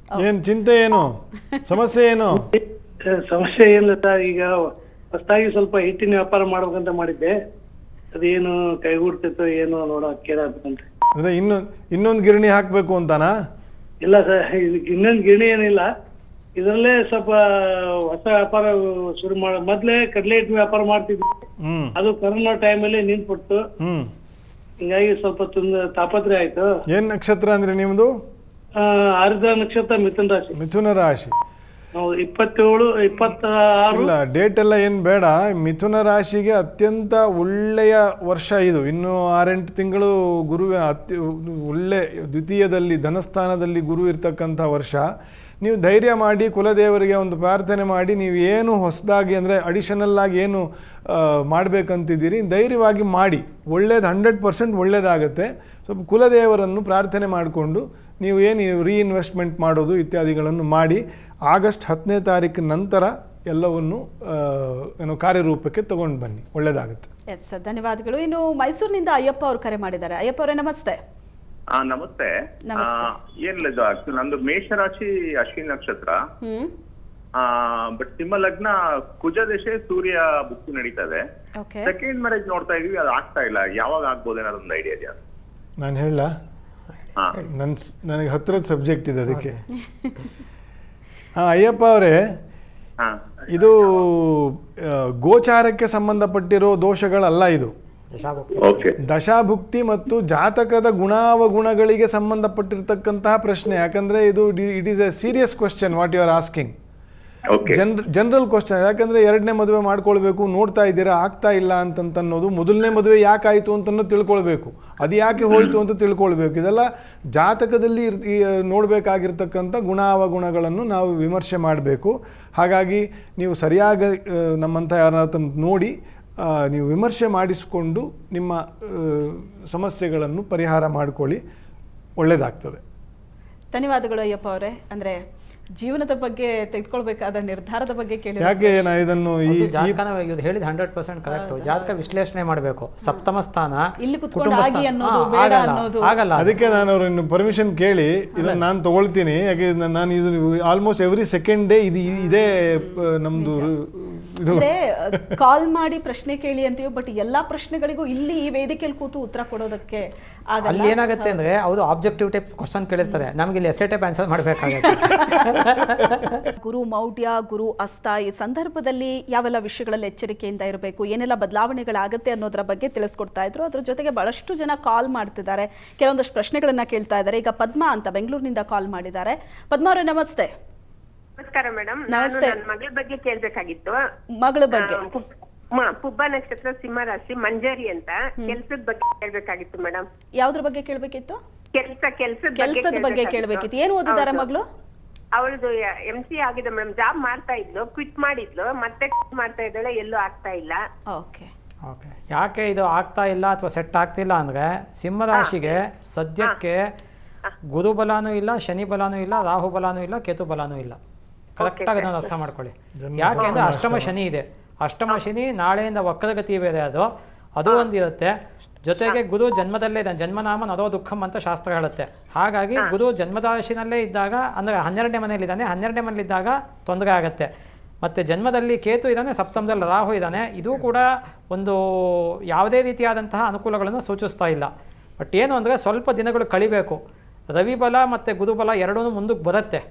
ಏನು ಚಿಂತೆ, ಏನು ಸಮಸ್ಯೆ, ಏನು ಸಮಸ್ಯೆ ಏನಿಲ್ಲ. ಈಗ ಹೊಸದಾಗಿ ಸ್ವಲ್ಪ ಹಿಟ್ಟಿನ ವ್ಯಾಪಾರ ಮಾಡ್ಬೇಕಂತ ಮಾಡಿದ್ದೆ, ಅದೇನು ಕೈಗೂಡ್ತಿತ್ತು ಏನು ನೋಡೋಕೆ ಕೇಳಬೇಕಂತ. ಅಂದರೆ ಇನ್ನೊಂದು ಗಿರಣಿ ಹಾಕಬೇಕು ಅಂತಾನಾ? ಇಲ್ಲ ಸರ್, ಇದಕ್ಕೆ ಇನ್ನೊಂದು ಗಿರಣಿ ಏನಿಲ್ಲ, ಇದರಲ್ಲೇ ಸ್ವಲ್ಪ ಹೊಸ ವ್ಯಾಪಾರ ಶುರು ಮೊದ್ಲೇ ಕಡಲೆ ಹಿಟ್ಟಿನ ವ್ಯಾಪಾರ ಮಾಡ್ತಿದ್ವಿ, ಅದು ಕೊರೋನಾ ಟೈಮಲ್ಲಿ ನಿಂತ್ಬಿಡ್ತು. ಹಿಂಗಾಗಿ ಸ್ವಲ್ಪ ತಾಪತ್ರೆ ಆಯ್ತು. ಏನ್ ನಕ್ಷತ್ರ ಅಂದ್ರೆ ನಿಮ್ದು? ಆರ್ದ್ರ ನಕ್ಷತ್ರ, ಮಿಥುನ ರಾಶಿ. ಮಿಥುನ ರಾಶಿ. 27, 26. ಇಲ್ಲ, ಡೇಟ್ ಎಲ್ಲ ಏನು ಬೇಡ. ಮಿಥುನ ರಾಶಿಗೆ ಅತ್ಯಂತ ಒಳ್ಳೆಯ ವರ್ಷ ಇದು. ಇನ್ನು 6-8 ತಿಂಗಳು ಗುರುವಿನ ಒಳ್ಳೆ ದ್ವಿತೀಯದಲ್ಲಿ ಧನಸ್ಥಾನದಲ್ಲಿ ಗುರು ಇರ್ತಕ್ಕಂಥ ವರ್ಷ. ನೀವು ಧೈರ್ಯ ಮಾಡಿ ಕುಲದೇವರಿಗೆ ಒಂದು ಪ್ರಾರ್ಥನೆ ಮಾಡಿ, ನೀವು ಏನು ಹೊಸದಾಗಿ ಅಂದರೆ ಅಡಿಷನಲ್ ಆಗಿ ಏನು ಮಾಡಬೇಕಂತಿದ್ದೀರಿ ಧೈರ್ಯವಾಗಿ ಮಾಡಿ. ಒಳ್ಳೇದು 100% ಒಳ್ಳೆಯದಾಗತ್ತೆ. ಸ್ವಲ್ಪ ಕುಲದೇವರನ್ನು ಪ್ರಾರ್ಥನೆ ಮಾಡಿಕೊಂಡು ನೀವು ಏನು ರೀಇನ್ವೆಸ್ಟ್ಮೆಂಟ್ ಮಾಡೋದು ಇತ್ಯಾದಿಗಳನ್ನು ಮಾಡಿ ಆಗಸ್ಟ್ 10ನೇ ತಾರೀಕು ನಂತರ ಎಲ್ಲವನ್ನು ಏನು ಕಾರ್ಯರೂಪಕ್ಕೆ ತಗೊಂಡು ಬನ್ನಿ, ಒಳ್ಳೆಯದಾಗುತ್ತೆ. ಎಸ್, ಧನ್ಯವಾದಗಳು. ಇನ್ನು ಮೈಸೂರಿನಿಂದ ಅಯ್ಯಪ್ಪ ಅವರು ಕರೆ ಮಾಡಿದ್ದಾರೆ. ಅಯ್ಯಪ್ಪ ಅವರೇ ನಮಸ್ತೆ. ನಮಸ್ತೆ. ಏನಿಲ್ಲ, ಇದು ಆಕ್ಚುಲಿ ನಂದು ಮೇಷರಾಶಿ ಅಶ್ವಿನಿ ನಕ್ಷತ್ರ, ಬಟ್ ಸಿಂಹ ಲಗ್ನ, ಕುಜ ದಶೆ ಸೂರ್ಯ ಬುಕ್ತಿ ನಡೀತದೆ. ಸೆಕೆಂಡ್ ಮ್ಯಾರೇಜ್ ನೋಡ್ತಾ ಇದೀವಿ, ಅದು ಆಗ್ತಾ ಇಲ್ಲ. ಯಾವಾಗ ಆಗ್ಬೋದು ಏನಾದ್ರು ಒಂದು ಐಡಿಯಾ ಇದೆಯಾ? ನಾನು ಹೇಳ, ನನಗೆ ಹತ್ತಿರದ ಸಬ್ಜೆಕ್ಟ್ ಇದೆ ಅದಕ್ಕೆ. ಅಯ್ಯಪ್ಪ ಅವರೇ, ಇದು ಗೋಚಾರಕ್ಕೆ ಸಂಬಂಧಪಟ್ಟಿರೋ ದೋಷಗಳಲ್ಲ, ಇದು ದಶಾಭುಕ್ತಿ ಮತ್ತು ಜಾತಕದ ಗುಣಾವಗುಣಗಳಿಗೆ ಸಂಬಂಧಪಟ್ಟಿರ್ತಕ್ಕಂತಹ ಪ್ರಶ್ನೆ. ಯಾಕಂದ್ರೆ ಇದು it is a serious question what you are asking. General question. ಯಾಕಂದ್ರೆ 2ನೇ ಮದುವೆ ಮಾಡ್ಕೊಳ್ಬೇಕು ನೋಡ್ತಾ ಇದ್ದೀರಾ, ಆಗ್ತಾ ಇಲ್ಲ ಅಂತನ್ನೋದು, ಮೊದಲನೇ ಮದುವೆ ಯಾಕಾಯಿತು ಅಂತನೋ ತಿಳ್ಕೊಳ್ಬೇಕು, ಅದು ಯಾಕೆ ಹೋಯಿತು ಅಂತ ತಿಳ್ಕೊಳ್ಬೇಕು. ಇದೆಲ್ಲ ಜಾತಕದಲ್ಲಿ ನೋಡಬೇಕಾಗಿರ್ತಕ್ಕಂಥ ಗುಣಾವಗುಣಗಳನ್ನು ನಾವು ವಿಮರ್ಶೆ ಮಾಡಬೇಕು. ಹಾಗಾಗಿ ನೀವು ಸರಿಯಾಗಿ ನಮ್ಮಂಥ ಯಾರನ್ನ ನೋಡಿ ನೀವು ವಿಮರ್ಶೆ ಮಾಡಿಸಿಕೊಂಡು ನಿಮ್ಮ ಸಮಸ್ಯೆಗಳನ್ನು ಪರಿಹಾರ ಮಾಡಿಕೊಳ್ಳಿ, ಒಳ್ಳೆಯದಾಗ್ತದೆ. ಧನ್ಯವಾದಗಳು ಅಯ್ಯಪ್ಪ ಅವರೇ. ಅಂದರೆ ಜೀವನದ ಬಗ್ಗೆ ತೆಗೆದುಕೊಳ್ಬೇಕಾದ ನಿರ್ಧಾರದ ಬಗ್ಗೆ ಕೇಳಿ. ಯಾಕೆ ನಾ ಇದನ್ನು ಜಾತಕನ ಹೇಳಿದ 100% ಕರೆಕ್ಟ್. ಜಾತಕ ವಿಶ್ಲೇಷಣೆ ಮಾಡಬೇಕು. ಸಪ್ತಮ ಸ್ಥಾನ ಇಲ್ಲಿ ಕುತ್ಕೊಂಡು ಆಗಿ ಅನ್ನೋದು ಬೇಡ ಅನ್ನೋದು ಆಗಲ್ಲ. ಅದಕ್ಕೆ ನಾನು ಅವ್ರನ್ನು ಪರ್ಮಿಷನ್ ಕೇಳಿ ಇದನ್ನು ನಾನು ತಗೊಳ್ತೀನಿ. ಯಾಕೆ ನಾನು ಇದು ಆಲ್ಮೋಸ್ಟ್ ಎವ್ರಿ ಸೆಕೆಂಡ್ ಡೇ ಇದೇ ನಮ್ದು ಕಾಲ್ ಮಾಡಿ ಪ್ರಶ್ನೆ ಕೇಳಿ ಅಂತೀವಿ, ಬಟ್ ಎಲ್ಲಾ ಪ್ರಶ್ನೆಗಳಿಗೂ ಇಲ್ಲಿ ಈ ವೇದಿಕೆಯಲ್ಲಿ ಕೂತು ಉತ್ತರ ಕೊಡೋದಕ್ಕೆ ಆಗಲ್ಲ. ಅಲ್ಲಿ ಏನಾಗುತ್ತೆ ಅಂದ್ರೆ ಅವರು ಆಬ್ಜೆಕ್ಟಿವ್ ಟೈಪ್ ಕ್ವಶನ್ ಕೇಳಿರ್ತಾರೆ, ನಮಗೆ ಇಲ್ಲಿ ಎಸ್ಸೆ ಟೈಪ್ ಆನ್ಸರ್ ಮಾಡಬೇಕಾಗುತ್ತೆ. ಗುರು ಮೌಢ್ಯ, ಗುರು ಅಸ್ತ, ಈ ಸಂದರ್ಭದಲ್ಲಿ ಯಾವೆಲ್ಲ ವಿಷಯಗಳಲ್ಲಿ ಎಚ್ಚರಿಕೆಯಿಂದ ಇರಬೇಕು, ಏನೆಲ್ಲ ಬದಲಾವಣೆಗಳಾಗುತ್ತೆ ಅನ್ನೋದರ ಬಗ್ಗೆ ತಿಳಿಸ್ಕೊಡ್ತಾ ಇದ್ರು. ಅದ್ರ ಜೊತೆಗೆ ಬಹಳಷ್ಟು ಜನ ಕಾಲ್ ಮಾಡ್ತಿದ್ದಾರೆ, ಕೆಲವೊಂದಷ್ಟು ಪ್ರಶ್ನೆಗಳನ್ನ ಕೇಳ್ತಾ ಇದ್ದಾರೆ. ಈಗ ಪದ್ಮಾ ಅಂತ ಬೆಂಗಳೂರಿನಿಂದ ಕಾಲ್ ಮಾಡಿದ್ದಾರೆ. ಪದ್ಮಾ ಅವರೇ ನಮಸ್ತೆ. ನಮಸ್ಕಾರ ಮೇಡಮ್. ನಮಸ್ತೆ. ಮಗಳ ಬಗ್ಗೆ ಕೇಳ್ಬೇಕಾಗಿತ್ತು. ಮಗಳ ಬಗ್ಗೆ? ಪುಬ್ಬ ನಕ್ಷತ್ರ, ಸಿಂಹ ರಾಶಿ, ಮಂಜರಿ ಅಂತ. ಕೆಲ್ಸದ ಬಗ್ಗೆ ಕೇಳ್ಬೇಕಾಗಿತ್ತು ಮೇಡಮ್. ಯಾವ್ದ್ರ ಬಗ್ಗೆ ಕೇಳ್ಬೇಕಿತ್ತು? ಕೆಲ್ಸದ ಬಗ್ಗೆ ಕೇಳ್ಬೇಕಿತ್ತು. ಏನ್ ಓದಿದ್ದಾರೆ ಮಗಳು? ಅವಳದು MC ಆಗಿದೆ ಮೇಡಮ್. ಜಾಬ್ ಮಾಡ್ತಾ ಇದ್ಲು, ಕ್ವಿಟ್ ಮಾಡಿದ್ಲು, ಮತ್ತೆ ಮಾಡ್ತಾ ಇದ್ದಾಳೆ, ಎಲ್ಲೂ ಆಗ್ತಾ ಇಲ್ಲ. ಓಕೆ. ಯಾಕೆ ಇದು ಆಗ್ತಾ ಇಲ್ಲ ಅಥವಾ ಸೆಟ್ ಆಗ್ತಿಲ್ಲ ಅಂದ್ರೆ, ಸಿಂಹರಾಶಿಗೆ ಸದ್ಯಕ್ಕೆ ಗುರು ಬಲಾನೂ ಇಲ್ಲ, ಶನಿ ಬಲಾನೂ ಇಲ್ಲ, ರಾಹು ಬಲಾನೂ ಇಲ್ಲ, ಕೇತು ಬಲಾನೂ ಇಲ್ಲ. ಕರೆಕ್ಟಾಗಿ ಅದನ್ನು ಅರ್ಥ ಮಾಡ್ಕೊಳ್ಳಿ. ಯಾಕೆ ಅಂದರೆ ಅಷ್ಟಮ ಶನಿ ಇದೆ. ಅಷ್ಟಮ ಶನಿ ನಾಳೆಯಿಂದ ವಕ್ರಗತಿ ಬೇರೆ, ಅದು ಒಂದಿರುತ್ತೆ. ಜೊತೆಗೆ ಗುರು ಜನ್ಮದಲ್ಲೇ ಇದ್ದಾನೆ, ಜನ್ಮನಾಮ ನರೋ ದುಃಖಂ ಅಂತ ಶಾಸ್ತ್ರ ಹೇಳುತ್ತೆ. ಹಾಗಾಗಿ ಗುರು ಜನ್ಮರಾಶಿನಲ್ಲೇ ಇದ್ದಾಗ, ಅಂದರೆ 12ನೇ ಮನೆಯಲ್ಲಿದ್ದಾನೆ, 12ನೇ ಮನೆಯಲ್ಲಿದ್ದಾಗ ತೊಂದರೆ ಆಗುತ್ತೆ. ಮತ್ತು ಜನ್ಮದಲ್ಲಿ ಕೇತು ಇದ್ದಾನೆ, ಸಪ್ತಮದಲ್ಲಿ ರಾಹು ಇದ್ದಾನೆ. ಇದು ಕೂಡ ಒಂದು ಯಾವುದೇ ರೀತಿಯಾದಂತಹ ಅನುಕೂಲಗಳನ್ನು ಸೂಚಿಸ್ತಾ ಇಲ್ಲ. ಬಟ್ ಏನು ಅಂದರೆ ಸ್ವಲ್ಪ ದಿನಗಳು ಕಳಿಬೇಕು. ರವಿ ಬಲ ಮತ್ತು ಗುರುಬಲ ಎರಡೂ ಮುಂದಕ್ಕೆ ಬರುತ್ತೆ.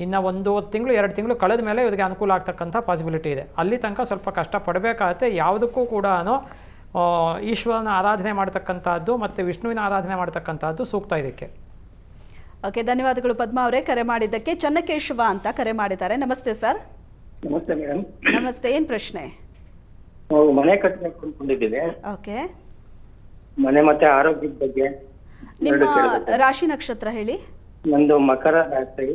ಇನ್ನು 1 ತಿಂಗಳು 2 ತಿಂಗಳು ಕಳೆದ ಮೇಲೆ ಇವರಿಗೆ ಅನುಕೂಲ ಆಗ್ತಕ್ಕಂಥ ಪಾಸಿಬಿಲಿಟಿ ಇದೆ. ಅಲ್ಲಿ ತನಕ ಸ್ವಲ್ಪ ಕಷ್ಟಪಡಬೇಕಾಗತ್ತೆ. ಯಾವುದಕ್ಕೂ ಕೂಡ ಈಶ್ವರನ ಆರಾಧನೆ ಮಾಡ್ತಕ್ಕಂಥದ್ದು ಮತ್ತು ವಿಷ್ಣುವಿನ ಆರಾಧನೆ ಮಾಡ್ತಕ್ಕಂಥದ್ದು ಸೂಕ್ತ ಇದಕ್ಕೆ. ಓಕೆ, ಧನ್ಯವಾದಗಳು ಪದ್ಮಾ ಅವರೇ ಕರೆ ಮಾಡಿದ್ದಕ್ಕೆ. ಚನ್ನಕೇಶವ ಅಂತ ಕರೆ ಮಾಡಿದ್ದಾರೆ. ನಮಸ್ತೆ ಸರ್. ನಮಸ್ತೆ ಮೇಡಮ್. ನಮಸ್ತೆ. ಏನ್ ಪ್ರಶ್ನೆ? ನಾವು ಮನೆ ಕಟ್ಟಬೇಕು ಅನ್ಕೊಂಡಿದ್ದೀವಿ. ಓಕೆ. ಮನೆ ಮತ್ತೆ ಆರೋಗ್ಯದ ಬಗ್ಗೆ. ನಿಮ್ಮ ರಾಶಿ ನಕ್ಷತ್ರ ಹೇಳಿ. ನಂದು ಮಕರ ರಾಶಿ.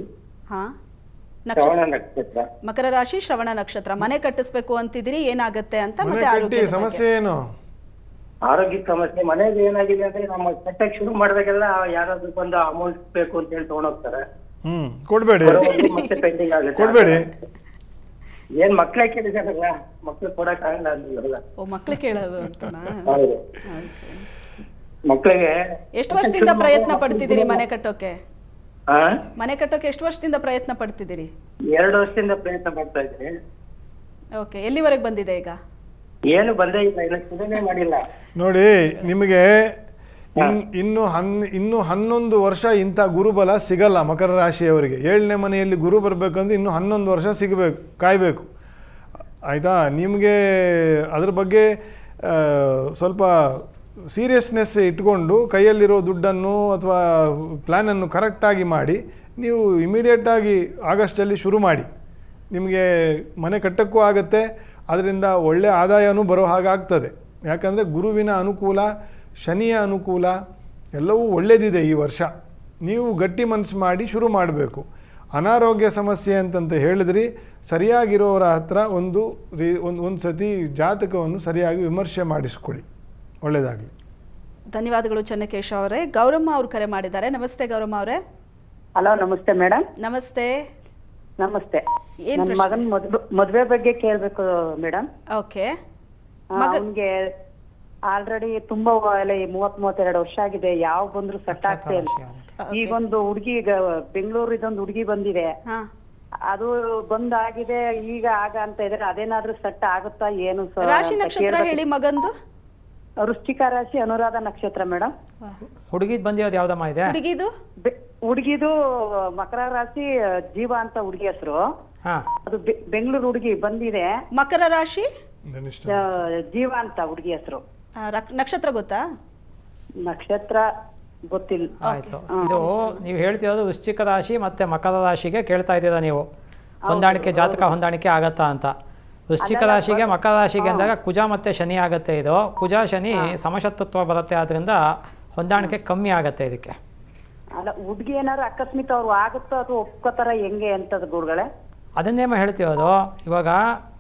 ಶ್ರವಣ ನಕ್ಷತ್ರ. ಮಕರ ರಾಶಿ, ಶ್ರವಣ ನಕ್ಷತ್ರ. ಮನೆ ಕಟ್ಟಿಸ್ಬೇಕು ಅಂತಿದ್ದೀರಿ, ಏನಾಗುತ್ತೆ ಅಂತ? ಮತ್ತೆ ಆರೋಗ್ಯ ಸಮಸ್ಯೆ ಏನು? ಆರೋಗ್ಯ ಸಮಸ್ಯೆ. ಮನೆಗೆ ಏನಾಗಿದೆ ಅಂದ್ರೆ, ನಮ್ಮ ಕಟ್ಟಕ್ ಶುರು ಮಾಡಿದಾಗೆಲ್ಲ ಯಾರಾದ್ರೂ ಒಂದು ಅಮೌಂಟ್ ಬೇಕು ಅಂತ ಹೇಳಿ ತಗೊಂಡೋಗ್ತಾರೆ. ಕೊಡ್ಬೇಡಿ, ಮತ್ತೆ ಪೆಂಡಿಂಗ್ ಆಗುತ್ತೆ. ಕೊಡ್ಬೇಡಿ. ಏನ್ ಮಕ್ಳೇ ಕೇಳಿದಾರಲ್ಲ, ಮಕ್ಳು ಕೊಡಕ್ ಆಗಲ್ಲ ಅಂದ್ರಲ್ಲ. ಓ, ಮಕ್ಳು ಕೇಳೋದು ಅಂತನಾ? ಹೌದು. ಮಕ್ಳಿಗೆ ಎಷ್ಟು ವರ್ಷದಿಂದ ಪ್ರಯತ್ನ ಪಡ್ತಿದ್ದೀರಿ ಮನೆ ಕಟ್ಟೋಕೆ? ಮನೆ ಕಟ್ಟೋಕೆ ಎಷ್ಟು ವರ್ಷದಿಂದ ಪ್ರಯತ್ನ ಪಡ್ತಿದ್ದೀರಿ? 2 ವರ್ಷದಿಂದ ಪ್ರಯತ್ನ ಪಡ್ತಾ ಇದ್ದೀನಿ. ಓಕೆ, ಎಲ್ಲಿವರೆಗೆ ಬಂದಿದೆ ಈಗ? ಏನು ಬಂದೇ ಇಲ್ಲ, ಇನ್ನು ಶುರುನೇ ಮಾಡಿಲ್ಲ. ನೋಡಿ, ನಿಮಗೆ ಇನ್ನು 11 ವರ್ಷ ಇಂಥ ಗುರುಬಲ ಸಿಗಲ್ಲ ಮಕರ ರಾಶಿಯವರಿಗೆ. 7ನೇ ಮನೆಯಲ್ಲಿ ಗುರು ಬರಬೇಕಂದ್ರೆ ಇನ್ನು 11 ವರ್ಷ ಸಿಗಬೇಕು, ಕಾಯಬೇಕು. ಆಯಿತಾ? ನಿಮಗೆ ಅದ್ರ ಬಗ್ಗೆ ಸ್ವಲ್ಪ ಸೀರಿಯಸ್ನೆಸ್ ಇಟ್ಕೊಂಡು ಕೈಯಲ್ಲಿರೋ ದುಡ್ಡನ್ನು ಅಥವಾ ಪ್ಲ್ಯಾನನ್ನು ಕರೆಕ್ಟಾಗಿ ಮಾಡಿ ನೀವು ಇಮಿಡಿಯೇಟಾಗಿ ಆಗಸ್ಟಲ್ಲಿ ಶುರು ಮಾಡಿ. ನಿಮಗೆ ಮನೆ ಕಟ್ಟಕ್ಕೂ ಆಗುತ್ತೆ, ಅದರಿಂದ ಒಳ್ಳೆಯ ಆದಾಯನೂ ಬರೋ ಹಾಗಾಗ್ತದೆ. ಯಾಕಂದರೆ ಗುರುವಿನ ಅನುಕೂಲ, ಶನಿಯ ಅನುಕೂಲ ಎಲ್ಲವೂ ಒಳ್ಳೆಯದಿದೆ ಈ ವರ್ಷ. ನೀವು ಗಟ್ಟಿ ಮನಸ್ಸು ಮಾಡಿ ಶುರು ಮಾಡಬೇಕು. ಅನಾರೋಗ್ಯ ಸಮಸ್ಯೆ ಅಂತಂತ ಹೇಳಿದ್ರಿ, ಸರಿಯಾಗಿರೋರ ಹತ್ರ ಒಂದು ಸತಿ ಜಾತಕವನ್ನು ಸರಿಯಾಗಿ ವಿಮರ್ಶೆ ಮಾಡಿಸ್ಕೊಳ್ಳಿ, ಒಳ್ಳೆಯದಾಗಲಿ. ಧನ್ಯವಾದಗಳು ಚೆನ್ನಕೇಶ್ ಅವರೇ. ಗೌರಮ್ಮ ಅವರು ಕರೆ ಮಾಡಿದ್ದಾರೆ. ನಮಸ್ತೆ ಗೌರಮ್ಮ ಅವರೇ. ಹಲೋ, ನಮಸ್ತೆ ಮೇಡಮ್. ನಮಸ್ತೆ. ನಮಸ್ತೆ. ನನ್ನ ಮಗನ ಮದ್ವೆ ಬಗ್ಗೆ ಕೇಳ್ಬೇಕು ಮೇಡಮ್. ಓಕೆ. ಅವನ್ಗೆ ಆಲ್ರೆಡಿ ತುಂಬಾ 30-32 ವರ್ಷ ಆಗಿದೆ. ಯಾವ ಬಂದ್ರು ಸೆಟ್ ಆಗ್ತಾ ಇಲ್ಲ. ಈಗೊಂದು ಹುಡುಗಿ, ಬೆಂಗಳೂರಿದೊಂದು ಹುಡುಗಿ ಬಂದಿದೆ, ಅದು ಬಂದಾಗಿದೆ, ಈಗ ಅಂತ ಇದ್ರೆ ಅದೇನಾದ್ರೂ ಸೆಟ್ ಆಗುತ್ತಾ ಏನು? ರಾಶಿ ನಕ್ಷತ್ರ ಹೇಳಿ ಮಗಂದು. ವೃಶ್ಚಿಕ ರಾಶಿ, ಅನುರಾಧ ನಕ್ಷತ್ರ ಮೇಡಮ್. ಹುಡುಗಿದ್ ಬಂದಿರೋದು ಯಾವ್ದಮ್ಮ ಇದೆ? ಹುಡುಗಿದು ಮಕರ ರಾಶಿ, ಜೀವ ಅಂತ ಹುಡುಗಿ ಹೆಸರು. ಅದು ಬೆಂಗಳೂರು ಹುಡುಗಿ ಬಂದಿದೆ. ಮಕರ ರಾಶಿ, ಜೀವ ಅಂತ ಹುಡುಗಿ ಹೆಸರು. ನಕ್ಷತ್ರ ಗೊತ್ತಾ? ನಕ್ಷತ್ರ ಗೊತ್ತಿಲ್ಲ. ಆಯ್ತು. ಇದು ನೀವು ಹೇಳ್ತಿರೋದು ವೃಶ್ಚಿಕ ರಾಶಿ ಮತ್ತೆ ಮಕರ ರಾಶಿಗೆ ಕೇಳ್ತಾ ಇದ್ದೀರಾ ನೀವು, ಹೊಂದಾಣಿಕೆ, ಜಾತಕ ಹೊಂದಾಣಿಕೆ ಆಗತ್ತಾ ಅಂತ. ವೃಶ್ಚಿಕ ರಾಶಿಗೆ ಮಕರ ರಾಶಿಗೆ ಅಂದಾಗ ಕುಜ ಮತ್ತೆ ಶನಿ ಆಗುತ್ತೆ. ಇದು ಕುಜ ಶನಿ ಸಮಶತ್ವ ಬರುತ್ತೆ, ಆದ್ರಿಂದ ಹೊಂದಾಣಿಕೆ ಕಮ್ಮಿ ಆಗತ್ತೆ ಇದಕ್ಕೆ. ಅಲ್ಲ, ಹುಡುಗಿ ಏನಾದ್ರು ಅಕಸ್ಮಾತ್ ಅವ್ರು ಆಗುತ್ತೋ ಅಥವಾ ಒಪ್ಕೋತಾರ ಹೆಂಗೆ ಅಂತದ ಗುರುಗಳೇ? ಅದನ್ನೇಮ ಹೇಳ್ತಿರೋದು. ಇವಾಗ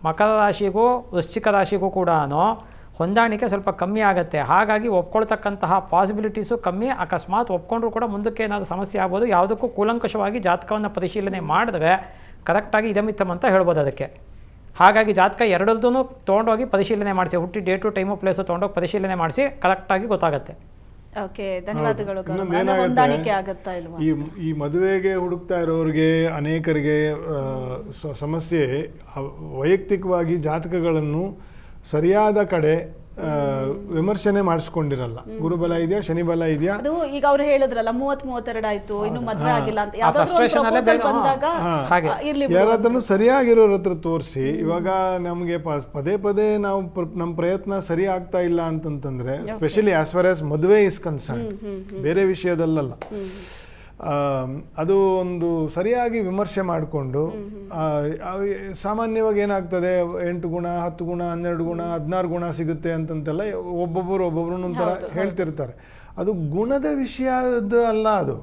ಮಕರ ರಾಶಿಗೂ ವೃಶ್ಚಿಕ ರಾಶಿಗೂ ಕೂಡ ಹೊಂದಾಣಿಕೆ ಸ್ವಲ್ಪ ಕಮ್ಮಿ ಆಗುತ್ತೆ. ಹಾಗಾಗಿ ಒಪ್ಕೊಳ್ತಕ್ಕಂತಹ ಪಾಸಿಬಿಲಿಟೀಸು ಕಮ್ಮಿ. ಅಕಸ್ಮಾತ್ ಒಪ್ಕೊಂಡ್ರು ಕೂಡ ಮುಂದಕ್ಕೆ ಏನಾದರೂ ಸಮಸ್ಯೆ ಆಗ್ಬೋದು. ಯಾವುದಕ್ಕೂ ಕೂಲಂಕಷವಾಗಿ ಜಾತಕವನ್ನು ಪರಿಶೀಲನೆ ಮಾಡಿದ್ರೆ ಕರೆಕ್ಟಾಗಿ ಇದಮಿತ್ತಮ್ ಅಂತ ಹೇಳ್ಬೋದು ಅದಕ್ಕೆ. ಹಾಗಾಗಿ ಜಾತಕ ಎರಡರದ್ದು ತೊಗೊಂಡೋಗಿ ಪರಿಶೀಲನೆ ಮಾಡಿಸಿ, ಹುಟ್ಟಿ ಡೇಟು ಟೈಮು ಪ್ಲೇಸು ತೊಗೊಂಡೋಗಿ ಪರಿಶೀಲನೆ ಮಾಡಿಸಿ ಕರೆಕ್ಟಾಗಿ ಗೊತ್ತಾಗುತ್ತೆ. ಓಕೆ, ಧನ್ಯವಾದಗಳು. ಈ ಮದುವೆಗೆ ಹುಡುಕ್ತಾ ಇರೋರಿಗೆ ಅನೇಕರಿಗೆ ಸಮಸ್ಯೆ ವೈಯಕ್ತಿಕವಾಗಿ ಜಾತಕಗಳನ್ನು ಸರಿಯಾದ ಕಡೆ ವಿಮರ್ಶನೆ ಮಾಡಿಸ್ಕೊಂಡಿರಲ್ಲ. ಗುರುಬಲ ಇದೆಯಾ, ಶನಿ ಬಲ ಇದೆಯಾ? ಅದು ಈಗ ಅವ್ರು ಹೇಳಿದ್ರಲ್ಲ 30-32 ಆಯ್ತು, ಇನ್ನು ಮದುವೆ ಆಗಿಲ್ಲ ಅಂತ ಯಾರಾದ್ರೂ ಸರಿಯಾಗಿರೋರ ಹತ್ರ ತೋರಿಸಿ. ಇವಾಗ ನಮಗೆ ಪದೇ ಪದೇ ನಾವು ನಮ್ಮ ಪ್ರಯತ್ನ ಸರಿ ಆಗ್ತಾ ಇಲ್ಲ ಅಂತಂತಂದ್ರೆ, ಸ್ಪೆಷಲಿ ಆಸ್ ಫಾರ್ ಆಸ್ ಮದುವೆ ಇಸ್ ಕನ್ಸರ್ನ್, ಬೇರೆ ವಿಷಯದಲ್ಲ, ಅದು ಒಂದು ಸರಿಯಾಗಿ ವಿಮರ್ಶೆ ಮಾಡಿಕೊಂಡು, ಸಾಮಾನ್ಯವಾಗಿ ಏನಾಗ್ತದೆ 8 ಗುಣ 10 ಗುಣ 12 ಗುಣ 16 ಗುಣ ಸಿಗುತ್ತೆ ಅಂತಂತೆಲ್ಲ ಒಬ್ಬೊಬ್ಬರು ಒಂಥರ ಹೇಳ್ತಿರ್ತಾರೆ. ಅದು ಗುಣದ ವಿಷಯದ ಅಲ್ಲ. ಅದು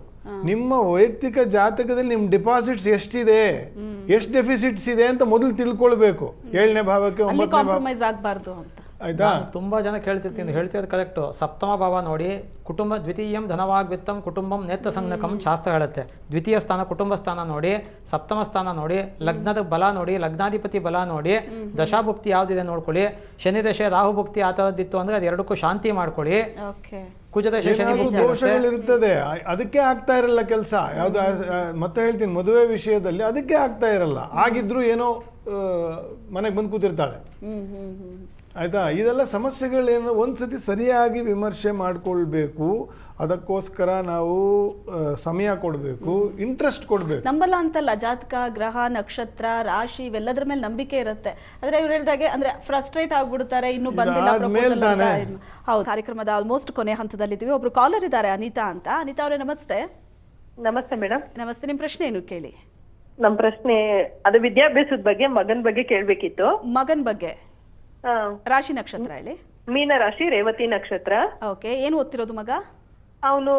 ನಿಮ್ಮ ವೈಯಕ್ತಿಕ ಜಾತಕದಲ್ಲಿ ನಿಮ್ಮ ಡಿಪಾಸಿಟ್ಸ್ ಎಷ್ಟಿದೆ, ಎಷ್ಟು ಡೆಫಿಸಿಟ್ಸ್ ಇದೆ ಅಂತ ಮೊದಲು ತಿಳ್ಕೊಳ್ಬೇಕು. 7ನೇ ಭಾವಕ್ಕೆ 9ನೇ ಆಗಬಾರ್ದು ಅಂತ. ಆಯ್ತಾ? ತುಂಬ ಜನ ಹೇಳ್ತಿರೋದು ಕರೆಕ್ಟು. ಸಪ್ತಮ ಭಾವ ನೋಡಿ, ಕುಟುಂಬ ದ್ವಿತೀಯಂ ಧನವಾಗ್ವಿತ್ತಂ ಕುಟುಂಬಂ ನೇತ್ರ ಸಂಗಕಂ ಶಾಸ್ತ್ರ ಹೇಳುತ್ತೆ. ದ್ವಿತೀಯ ಸ್ಥಾನ ಕುಟುಂಬ ಸ್ಥಾನ ನೋಡಿ, ಸಪ್ತಮ ಸ್ಥಾನ ನೋಡಿ, ಲಗ್ನದ ಬಲ ನೋಡಿ, ಲಗ್ನಾಧಿಪತಿ ಬಲ ನೋಡಿ, ದಶಾಭುಕ್ತಿ ಯಾವ್ದಿದೆ ನೋಡ್ಕೊಳ್ಳಿ. ಶನಿ ದಶೆ ರಾಹು ಭುಕ್ತಿ ಆ ಥರದ್ದಿತ್ತು ಅಂದ್ರೆ ಅದು ಎರಡಕ್ಕೂ ಶಾಂತಿ ಮಾಡ್ಕೊಳ್ಳಿ. ಕುಜದಶೆ ಶನಿ ದೋಷಗಳಿರ್ತದೆ, ಅದಕ್ಕೆ ಆಗ್ತಾ ಇರಲ್ಲ ಕೆಲಸ. ಯಾವ್ದು ಮತ್ತೆ ಹೇಳ್ತೀನಿ, ಮದುವೆ ವಿಷಯದಲ್ಲಿ ಅದಕ್ಕೆ ಆಗ್ತಾ ಇರಲ್ಲ. ಆಗಿದ್ರು ಏನೋ ಮನೆಗೆ ಬಂದು ಕೂತಿರ್ತಾಳೆ. ಆಯ್ತಾ? ಇದೆಲ್ಲ ಸಮಸ್ಯೆಗಳೇನು ಒಂದ್ಸತಿ ಸರಿಯಾಗಿ ವಿಮರ್ಶೆ ಮಾಡ್ಕೊಳ್ಬೇಕು. ಅದಕ್ಕೋಸ್ಕರ ನಾವು ಸಮಯ ಕೊಡಬೇಕು, ಇಂಟ್ರೆಸ್ಟ್ ಕೊಡಬೇಕು. ನಂಬಲ್ಲ ಅಂತಲ್ಲ, ಜಾತಕ, ಗ್ರಹ, ನಕ್ಷತ್ರ, ರಾಶಿ ಇವೆಲ್ಲದ್ರ ಮೇಲೆ ನಂಬಿಕೆ ಇರುತ್ತೆ. ಆದ್ರೆ ಇವ್ರು ಹೇಳಿದಾಗೆ ಅಂದ್ರೆ ಫ್ರಸ್ಟ್ರೇಟ್ ಆಗ್ಬಿಡ್ತಾರೆ, ಇನ್ನು ಬಂದಿಲ್ಲ. ಹೌದು, ಕಾರ್ಯಕ್ರಮದ ಆಲ್ಮೋಸ್ಟ್ ಕೊನೆ ಹಂತದಲ್ಲಿದ್ದೀವಿ. ಒಬ್ರು ಕಾಲರ್ ಇದ್ದಾರೆ, ಅನಿತಾ ಅಂತ. ಅನಿತಾ ಅವರೇ ನಮಸ್ತೆ. ನಮಸ್ತೆ ಮೇಡಮ್. ನಮಸ್ತೆ. ನಿಮ್ ಪ್ರಶ್ನೆ ಏನು ಕೇಳಿ? ನಮ್ ಪ್ರಶ್ನೆ ಅದು ವಿದ್ಯಾಭ್ಯಾಸದ ಬಗ್ಗೆ, ಮಗನ್ ಬಗ್ಗೆ ಕೇಳ್ಬೇಕಿತ್ತು. ಮಗನ್ ಬಗ್ಗೆ? ರಾಶಿ ನಕ್ಷತ್ರ ಹೇಳಿ. ಮೀನ ರಾಶಿ, ರೇವತಿ ನಕ್ಷತ್ರ. ಓಕೆ, ಏನು ಓದ್ತಿರೋದು ಮಗ? ಅವನು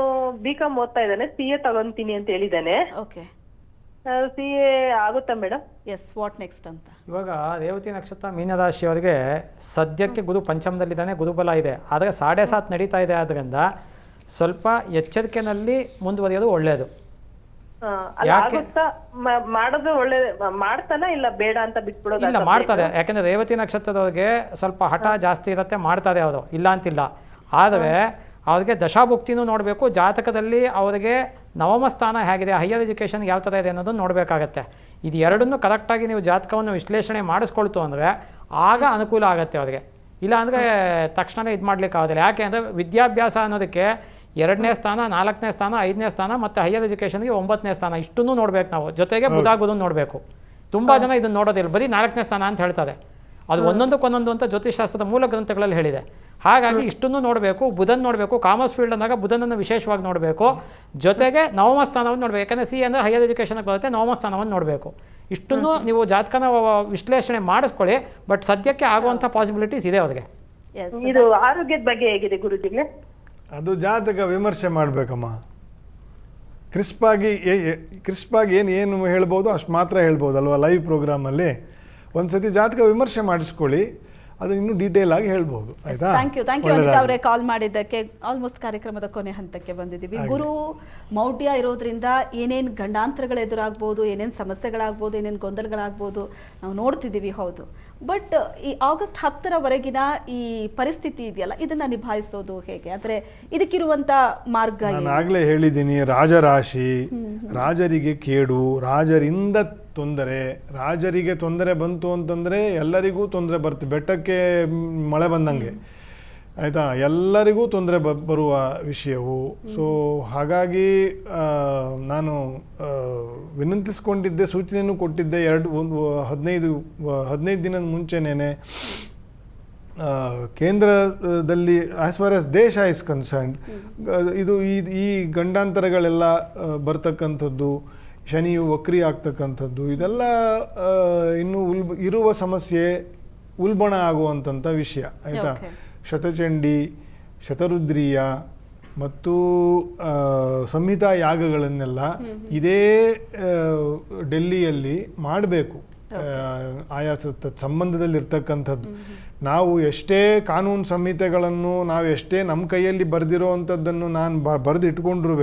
ಬಿಕಾಮ್ ಓದ್ತಾ ಇದ್ದಾನೆ. CA ತಗೊಂತೀನಿ ಅಂತ ಹೇಳಿದ್ದಾನೆ. ಓಕೆ, CA ಆಗುತ್ತಾ ಮೇಡಮ್? ಎಸ್. ವಾಟ್ ನೆಕ್ಸ್ಟ್ ಅಂತ. ಇವಾಗ ರೇವತಿ ನಕ್ಷತ್ರ ಮೀನರಾಶಿಯವರಿಗೆ ಸದ್ಯಕ್ಕೆ ಗುರು ಪಂಚಮದಲ್ಲಿದ್ದಾನೆ, ಗುರುಬಲ ಇದೆ. ಆದರೆ 7.5 ನಡೀತಾ ಇದೆ. ಆದ್ದರಿಂದ ಸ್ವಲ್ಪ ಎಚ್ಚರಿಕೆನಲ್ಲಿ ಮುಂದುವರಿಯೋದು ಒಳ್ಳೆಯದು. ಮಾಡೋದು ಒಳ್ಳೆ ಮಾಡ್ತಾನ ಇಲ್ಲ ಬೇಡ ಅಂತ ಬಿಟ್ಬಿಡೋದು? ಇಲ್ಲ, ಮಾಡ್ತಾರೆ. ಯಾಕಂದ್ರೆ ರೇವತಿ ನಕ್ಷತ್ರದವ್ರಿಗೆ ಸ್ವಲ್ಪ ಹಠ ಜಾಸ್ತಿ ಇರುತ್ತೆ, ಮಾಡ್ತಾರೆ ಅವರು, ಇಲ್ಲ ಅಂತಿಲ್ಲ. ಆದರೆ ಅವ್ರಿಗೆ ದಶಾಭುಕ್ತಿನೂ ನೋಡಬೇಕು, ಜಾತಕದಲ್ಲಿ ಅವರಿಗೆ ನವಮ ಸ್ಥಾನ ಹೇಗಿದೆ, ಹೈಯರ್ ಎಜುಕೇಷನ್ಗೆ ಯಾವ ಥರ ಇದೆ ಅನ್ನೋದನ್ನು ನೋಡಬೇಕಾಗತ್ತೆ. ಇದು ಎರಡನ್ನೂ ಕರೆಕ್ಟಾಗಿ ನೀವು ಜಾತಕವನ್ನು ವಿಶ್ಲೇಷಣೆ ಮಾಡಿಸ್ಕೊಳ್ತು ಅಂದರೆ ಆಗ ಅನುಕೂಲ ಆಗುತ್ತೆ ಅವರಿಗೆ. ಇಲ್ಲಾಂದರೆ ತಕ್ಷಣ ಇದು ಮಾಡಲಿಕ್ಕಾಗೋದಿಲ್ಲ. ಯಾಕೆ ಅಂದರೆ ವಿದ್ಯಾಭ್ಯಾಸ ಅನ್ನೋದಕ್ಕೆ 2ನೇ ಸ್ಥಾನ, 4ನೇ ಸ್ಥಾನ, 5ನೇ ಸ್ಥಾನ ಮತ್ತು ಹೈಯರ್ ಎಜುಕೇಷನ್ಗೆ 9ನೇ ಸ್ಥಾನ ಇಷ್ಟನ್ನು ನೋಡಬೇಕು ನಾವು. ಜೊತೆಗೆ ಬುಧ ಗುರುನ ನೋಡಬೇಕು. ತುಂಬ ಜನ ಇದನ್ನು ನೋಡೋದಿಲ್ಲ, ಬರೀ 4ನೇ ಸ್ಥಾನ ಅಂತ ಹೇಳ್ತಾರೆ. ಅದು ಒಂದೊಂದಕ್ಕೊಂದೊಂದು ಅಂತ ಜ್ಯೋತಿಷಾಸ್ತ್ರದ ಮೂಲ ಗ್ರಂಥಗಳಲ್ಲಿ ಹೇಳಿದೆ. ಹಾಗಾಗಿ ಇಷ್ಟನ್ನು ನೋಡಬೇಕು. ಬುಧನ್ ನೋಡಬೇಕು. ಕಾಮರ್ಸ್ ಫೀಲ್ಡ್ ಅಂದಾಗ ಬುಧನನ್ನು ವಿಶೇಷವಾಗಿ ನೋಡಬೇಕು. ಜೊತೆಗೆ ನವಮ ಸ್ಥಾನವನ್ನು ನೋಡಬೇಕು. ಯಾಕಂದರೆ ಸಿ ಅಂದರೆ ಹೈಯರ್ ಎಜುಕೇಷನ್ಗೆ ಬರುತ್ತೆ, ನವಮ ಸ್ಥಾನವನ್ನು ನೋಡಬೇಕು. ಇಷ್ಟನ್ನು ನೀವು ಜಾತಕನ ವಿಶ್ಲೇಷಣೆ ಮಾಡಿಸ್ಕೊಳ್ಳಿ. ಬಟ್ ಸದ್ಯಕ್ಕೆ ಆಗುವಂಥ ಪಾಸಿಬಿಲಿಟೀಸ್ ಇದೆ ಅವರಿಗೆ. ಇದು ಆರೋಗ್ಯದ ಬಗ್ಗೆ ಹೇಗಿದೆ ಗುರುಜಿಗೆ? ಅದು ಜಾತಕ ವಿಮರ್ಶೆ ಮಾಡಬೇಕಮ್ಮ. ಕ್ರಿಸ್ಪಾಗಿ ಏನು ಹೇಳ್ಬೋದು ಅಷ್ಟು ಮಾತ್ರ ಹೇಳ್ಬೋದು ಅಲ್ವಾ. ಲೈವ್ ಪ್ರೋಗ್ರಾಮಲ್ಲಿ ಒಂದು ಸತಿ ಜಾತಕ ವಿಮರ್ಶೆ ಮಾಡಿಸ್ಕೊಳ್ಳಿ, ಅದು ಇನ್ನೂ ಡೀಟೇಲ್ ಆಗಿ ಹೇಳ್ಬೋದು. ಆಯ್ತಾ? ಥ್ಯಾಂಕ್ ಯು ಅನಿತಾ ಅವರೇ ಕಾಲ್ ಮಾಡಿದ್ದಕ್ಕೆ. ಆಲ್ಮೋಸ್ಟ್ ಕಾರ್ಯಕ್ರಮದ ಕೊನೆ ಹಂತಕ್ಕೆ ಬಂದಿದ್ದೀವಿ. ಗುರು ಮೌಢ್ಯ ಇರೋದ್ರಿಂದ ಏನೇನು ಗಂಡಾಂತರಗಳು ಎದುರಾಗ್ಬೋದು, ಏನೇನು ಸಮಸ್ಯೆಗಳಾಗ್ಬೋದು, ಏನೇನು ಗೊಂದಲಗಳಾಗ್ಬೋದು ನಾವು ನೋಡ್ತಿದ್ದೀವಿ. ಹೌದು, ಬಟ್ ಈ ಆಗಸ್ಟ್ 10ರವರೆಗಿನ ಈ ಪರಿಸ್ಥಿತಿ ಇದೆಯಲ್ಲ, ಇದನ್ನ ನಿಭಾಯಿಸೋದು ಹೇಗೆ? ಅಂದರೆ ಇದಕ್ಕಿರುವಂಥ ಮಾರ್ಗ ನಾನು ಆಗಲೇ ಹೇಳಿದ್ದೀನಿ, ರಾಜರಾಶಿ, ರಾಜರಿಗೆ ಕೇಡು, ರಾಜರಿಂದ ತೊಂದರೆ. ರಾಜರಿಗೆ ತೊಂದರೆ ಬಂತು ಅಂತಂದರೆ ಎಲ್ಲರಿಗೂ ತೊಂದರೆ ಬರುತ್ತೆ. ಬೆಟ್ಟಕ್ಕೆ ಮಳೆ ಬಂದಂಗೆ ಆಯಿತಾ, ಎಲ್ಲರಿಗೂ ತೊಂದರೆ ಬರುವ ವಿಷಯವು. ಸೊ ಹಾಗಾಗಿ ನಾನು ವಿನಂತಿಸ್ಕೊಂಡಿದ್ದೆ, ಸೂಚನೆಯನ್ನು ಕೊಟ್ಟಿದ್ದೆ. 15 ದಿನದ ಮುಂಚೆನೇ ಕೇಂದ್ರದಲ್ಲಿ ಆ್ಯಸ್ ಫಾರ್ ಆಸ್ ದೇಶ ಇಸ್ ಕನ್ಸರ್ನ್ಡ್, ಇದು ಈ ಗಂಡಾಂತರಗಳೆಲ್ಲ ಬರ್ತಕ್ಕಂಥದ್ದು, ಶನಿಯು ವಕ್ರಿ ಆಗ್ತಕ್ಕಂಥದ್ದು, ಇದೆಲ್ಲ ಇನ್ನು ಇರುವ ಸಮಸ್ಯೆ ಉಲ್ಬಣ ಆಗುವಂಥ ವಿಷಯ. ಆಯಿತಾ? ಶತಚಂಡಿ, ಶತರುದ್ರೀಯ ಮತ್ತು ಸಂಹಿತಾ ಯಾಗಗಳನ್ನೆಲ್ಲ ಇದೇ ಡೆಲ್ಲಿಯಲ್ಲಿ ಮಾಡಬೇಕು. ಆಯಾ ಸಂಬಂಧದಲ್ಲಿರ್ತಕ್ಕಂಥದ್ದು. ನಾವು ಎಷ್ಟೇ ಕಾನೂನು ಸಂಹಿತೆಗಳನ್ನು ನಾವು ಎಷ್ಟೇ ನಮ್ಮ ಕೈಯಲ್ಲಿ ಬರೆದಿರೋ ಅಂಥದ್ದನ್ನು ನಾನು ಬರೆದು ಇಟ್ಕೊಂಡ್ರೂ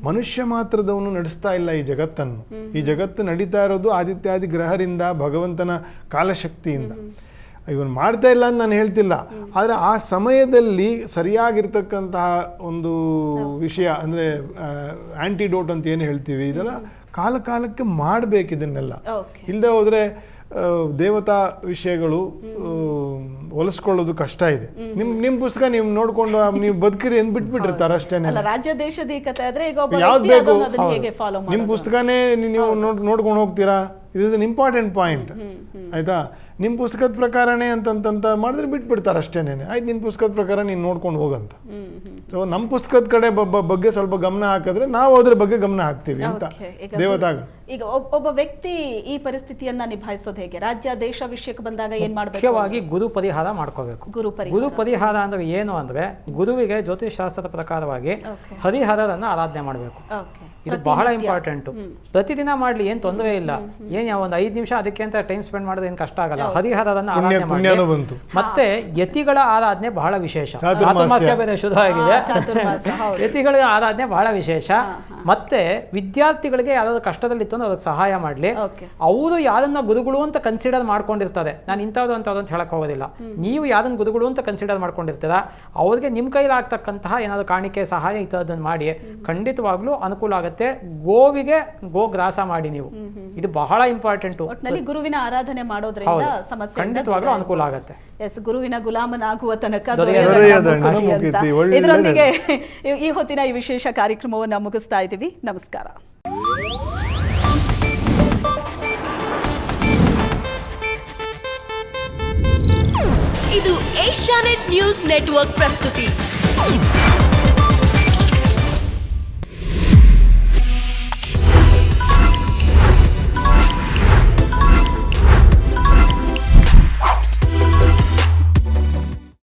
ಮನುಷ್ಯ ಮಾತ್ರದವನು ನಡೆಸ್ತಾ ಇಲ್ಲ ಈ ಜಗತ್ತನ್ನು. ಈ ಜಗತ್ತು ನಡೀತಾ ಇರೋದು ಆದಿತ್ಯಾದಿ ಗ್ರಹರಿಂದ, ಭಗವಂತನ ಕಾಲಶಕ್ತಿಯಿಂದ. ಇವನು ಮಾಡ್ತಾ ಇಲ್ಲ ಅಂತ ನಾನು ಹೇಳ್ತಿಲ್ಲ, ಆದರೆ ಆ ಸಮಯದಲ್ಲಿ ಸರಿಯಾಗಿರ್ತಕ್ಕಂತಹ ಒಂದು ವಿಷಯ ಅಂದರೆ ಆ್ಯಂಟಿಡೋಟ್ ಅಂತ ಏನು ಹೇಳ್ತೀವಿ, ಇದೆಲ್ಲ ಕಾಲಕ್ಕೆ ಮಾಡಬೇಕು. ಇದನ್ನೆಲ್ಲ ಇಲ್ಲದೆ ಹೋದರೆ ದೇವತಾ ವಿಷಯಗಳು ಹೊಲಿಸ್ಕೊಳ್ಳೋದು ಕಷ್ಟ ಇದೆ. ನಿಮ್ಮ ಪುಸ್ತಕ ನೀವು ನೋಡ್ಕೊಂಡು ನೀವು ಬದುಕಿರಿ ಎಂದು ಬಿಟ್ಬಿಟ್ಟಿರ್ತಾರೆ ಅಷ್ಟೇ. ರಾಜ್ಯ ದೇಶದ ಯಾವ್ದು ಬೇಕು ನಿಮ್ಮ ಪುಸ್ತಕನೇ ನೀವು ನೋಡ್ಕೊಂಡು ಹೋಗ್ತೀರಾ. It is an important point. ಆಯಿತಾ? ನಿಮ್ಮ ಪುಸ್ತಕದ ಪ್ರಕಾರನೇ ಅಂತಂತ ಮಾಡಿದ್ರೆ ಬಿಟ್ಬಿಡ್ತಾರೆ ಅಷ್ಟೇನೆ. ಆಯ್ತು, ನಿನ್ನ ಪುಸ್ತಕದ ಪ್ರಕಾರ ನೀನು ನೋಡ್ಕೊಂಡು ಹೋಗಂತ. ಸೊ ನಮ್ಮ ಪುಸ್ತಕದ ಕಡೆ ಬಗ್ಗೆ ಸ್ವಲ್ಪ ಗಮನ ಹಾಕಿದ್ರೆ ನಾವು ಅದ್ರ ಬಗ್ಗೆ ಗಮನ ಹಾಕ್ತೀವಿ ಅಂತ ದೇವತಾಗ. ಈಗ ಒಬ್ಬ ವ್ಯಕ್ತಿ ಈ ಪರಿಸ್ಥಿತಿಯನ್ನ ನಿಭಾಯಿಸೋದು ಹೇಗೆ? ರಾಜ್ಯ ದೇಶ ವಿಷಯಕ್ಕೆ ಬಂದಾಗ ಏನ್ ಮಾಡಬೇಕು? ಮುಖ್ಯವಾಗಿ ಗುರು ಪರಿಹಾರ ಮಾಡ್ಕೋಬೇಕು. ಗುರು ಪರಿಹಾರ ಅಂದ್ರೆ ಏನು ಅಂದ್ರೆ, ಗುರುವಿಗೆ ಜ್ಯೋತಿಷಾಸ್ತ್ರದ ಪ್ರಕಾರವಾಗಿ ಹರಿಹರರನ್ನ ಆರಾಧನೆ ಮಾಡಬೇಕು. ಇದು ಬಹಳ ಇಂಪಾರ್ಟೆಂಟು. ಪ್ರತಿದಿನ ಮಾಡ್ಲಿ, ಏನ್ ತೊಂದರೆ ಇಲ್ಲ. ಏನ್ ಒಂದು 5 ನಿಮಿಷ ಅದಕ್ಕೆ ಅಂತ ಟೈಮ್ ಸ್ಪೆಂಡ್ ಮಾಡೋದು ಏನು ಕಷ್ಟ ಆಗಲ್ಲ. ಹರಿಹರರನ್ನ ಆರಾಧನೆ ಮಾಡಿ. ಮತ್ತೆ ಯತಿಗಳ ಆರಾಧನೆ ಬಹಳ ವಿಶೇಷ. ಚಾತುರ್ಮಾಸ್ಯ ಬೇರೆ ಶುರು ಆಗಿದೆ. ಯತಿಗಳ ಆರಾಧನೆ ಬಹಳ ವಿಶೇಷ. ಮತ್ತೆ ವಿದ್ಯಾರ್ಥಿಗಳಿಗೆ ಯಾರಾದ್ರೂ ಕಷ್ಟದಲ್ಲಿತ್ತು ಅಂದ್ರೆ ಅದಕ್ಕೆ ಸಹಾಯ ಮಾಡಲಿ. ಅವರು ಯಾರನ್ನ ಗುರುಗಳು ಅಂತ ಕನ್ಸಿಡರ್ ಮಾಡ್ಕೊಂಡಿರ್ತಾರೆ. ನಾನು ಇಂಥದ್ದು ಅಂತ ಹೇಳಕ್ ಹೋಗೋದಿಲ್ಲ. ನೀವು ಯಾರನ್ನ ಗುರುಗಳು ಅಂತ ಕನ್ಸಿಡರ್ ಮಾಡ್ಕೊಂಡಿರ್ತೀರಾ, ಅವ್ರಿಗೆ ನಿಮ್ಮ ಕೈಲಾಗ್ತಕ್ಕಂತಹ ಏನಾದ್ರು ಕಾಣಿಕೆ ಸಹಾಯ ಈ ಥರದನ್ನು ಮಾಡಿ ಖಂಡಿತವಾಗ್ಲೂ ಅನುಕೂಲ ಆಗುತ್ತೆ. ಗೋವಿಗೆ ಗೋಗ್ರಾಸ ಮಾಡಿ ನೀವು, ಇದು ಬಹಳ ಇಂಪಾರ್ಟೆಂಟು. ಗುರುವಿನ ಆರಾಧನೆ ಮಾಡೋದ್ರಿಂದ ಸಮಸ್ಯೆ ಖಂಡಿತವಾಗ್ಲೂ ಅನುಕೂಲ ಆಗುತ್ತೆ. ಎಸ್, ಗುರುವಿನ ಗುಲಾಮನಾಗುವ ತನಕ. ಇದರೊಂದಿಗೆ ಈ ಹೊತ್ತಿನ ಈ ವಿಶೇಷ ಕಾರ್ಯಕ್ರಮವನ್ನು ಮುಗಿಸ್ತಾ ಇದ್ದೀವಿ. ನಮಸ್ಕಾರ. ಇದು ಏಷ್ಯಾನೆಟ್ ನ್ಯೂಸ್ ನೆಟ್ವರ್ಕ್ ಪ್ರಸ್ತುತಿ.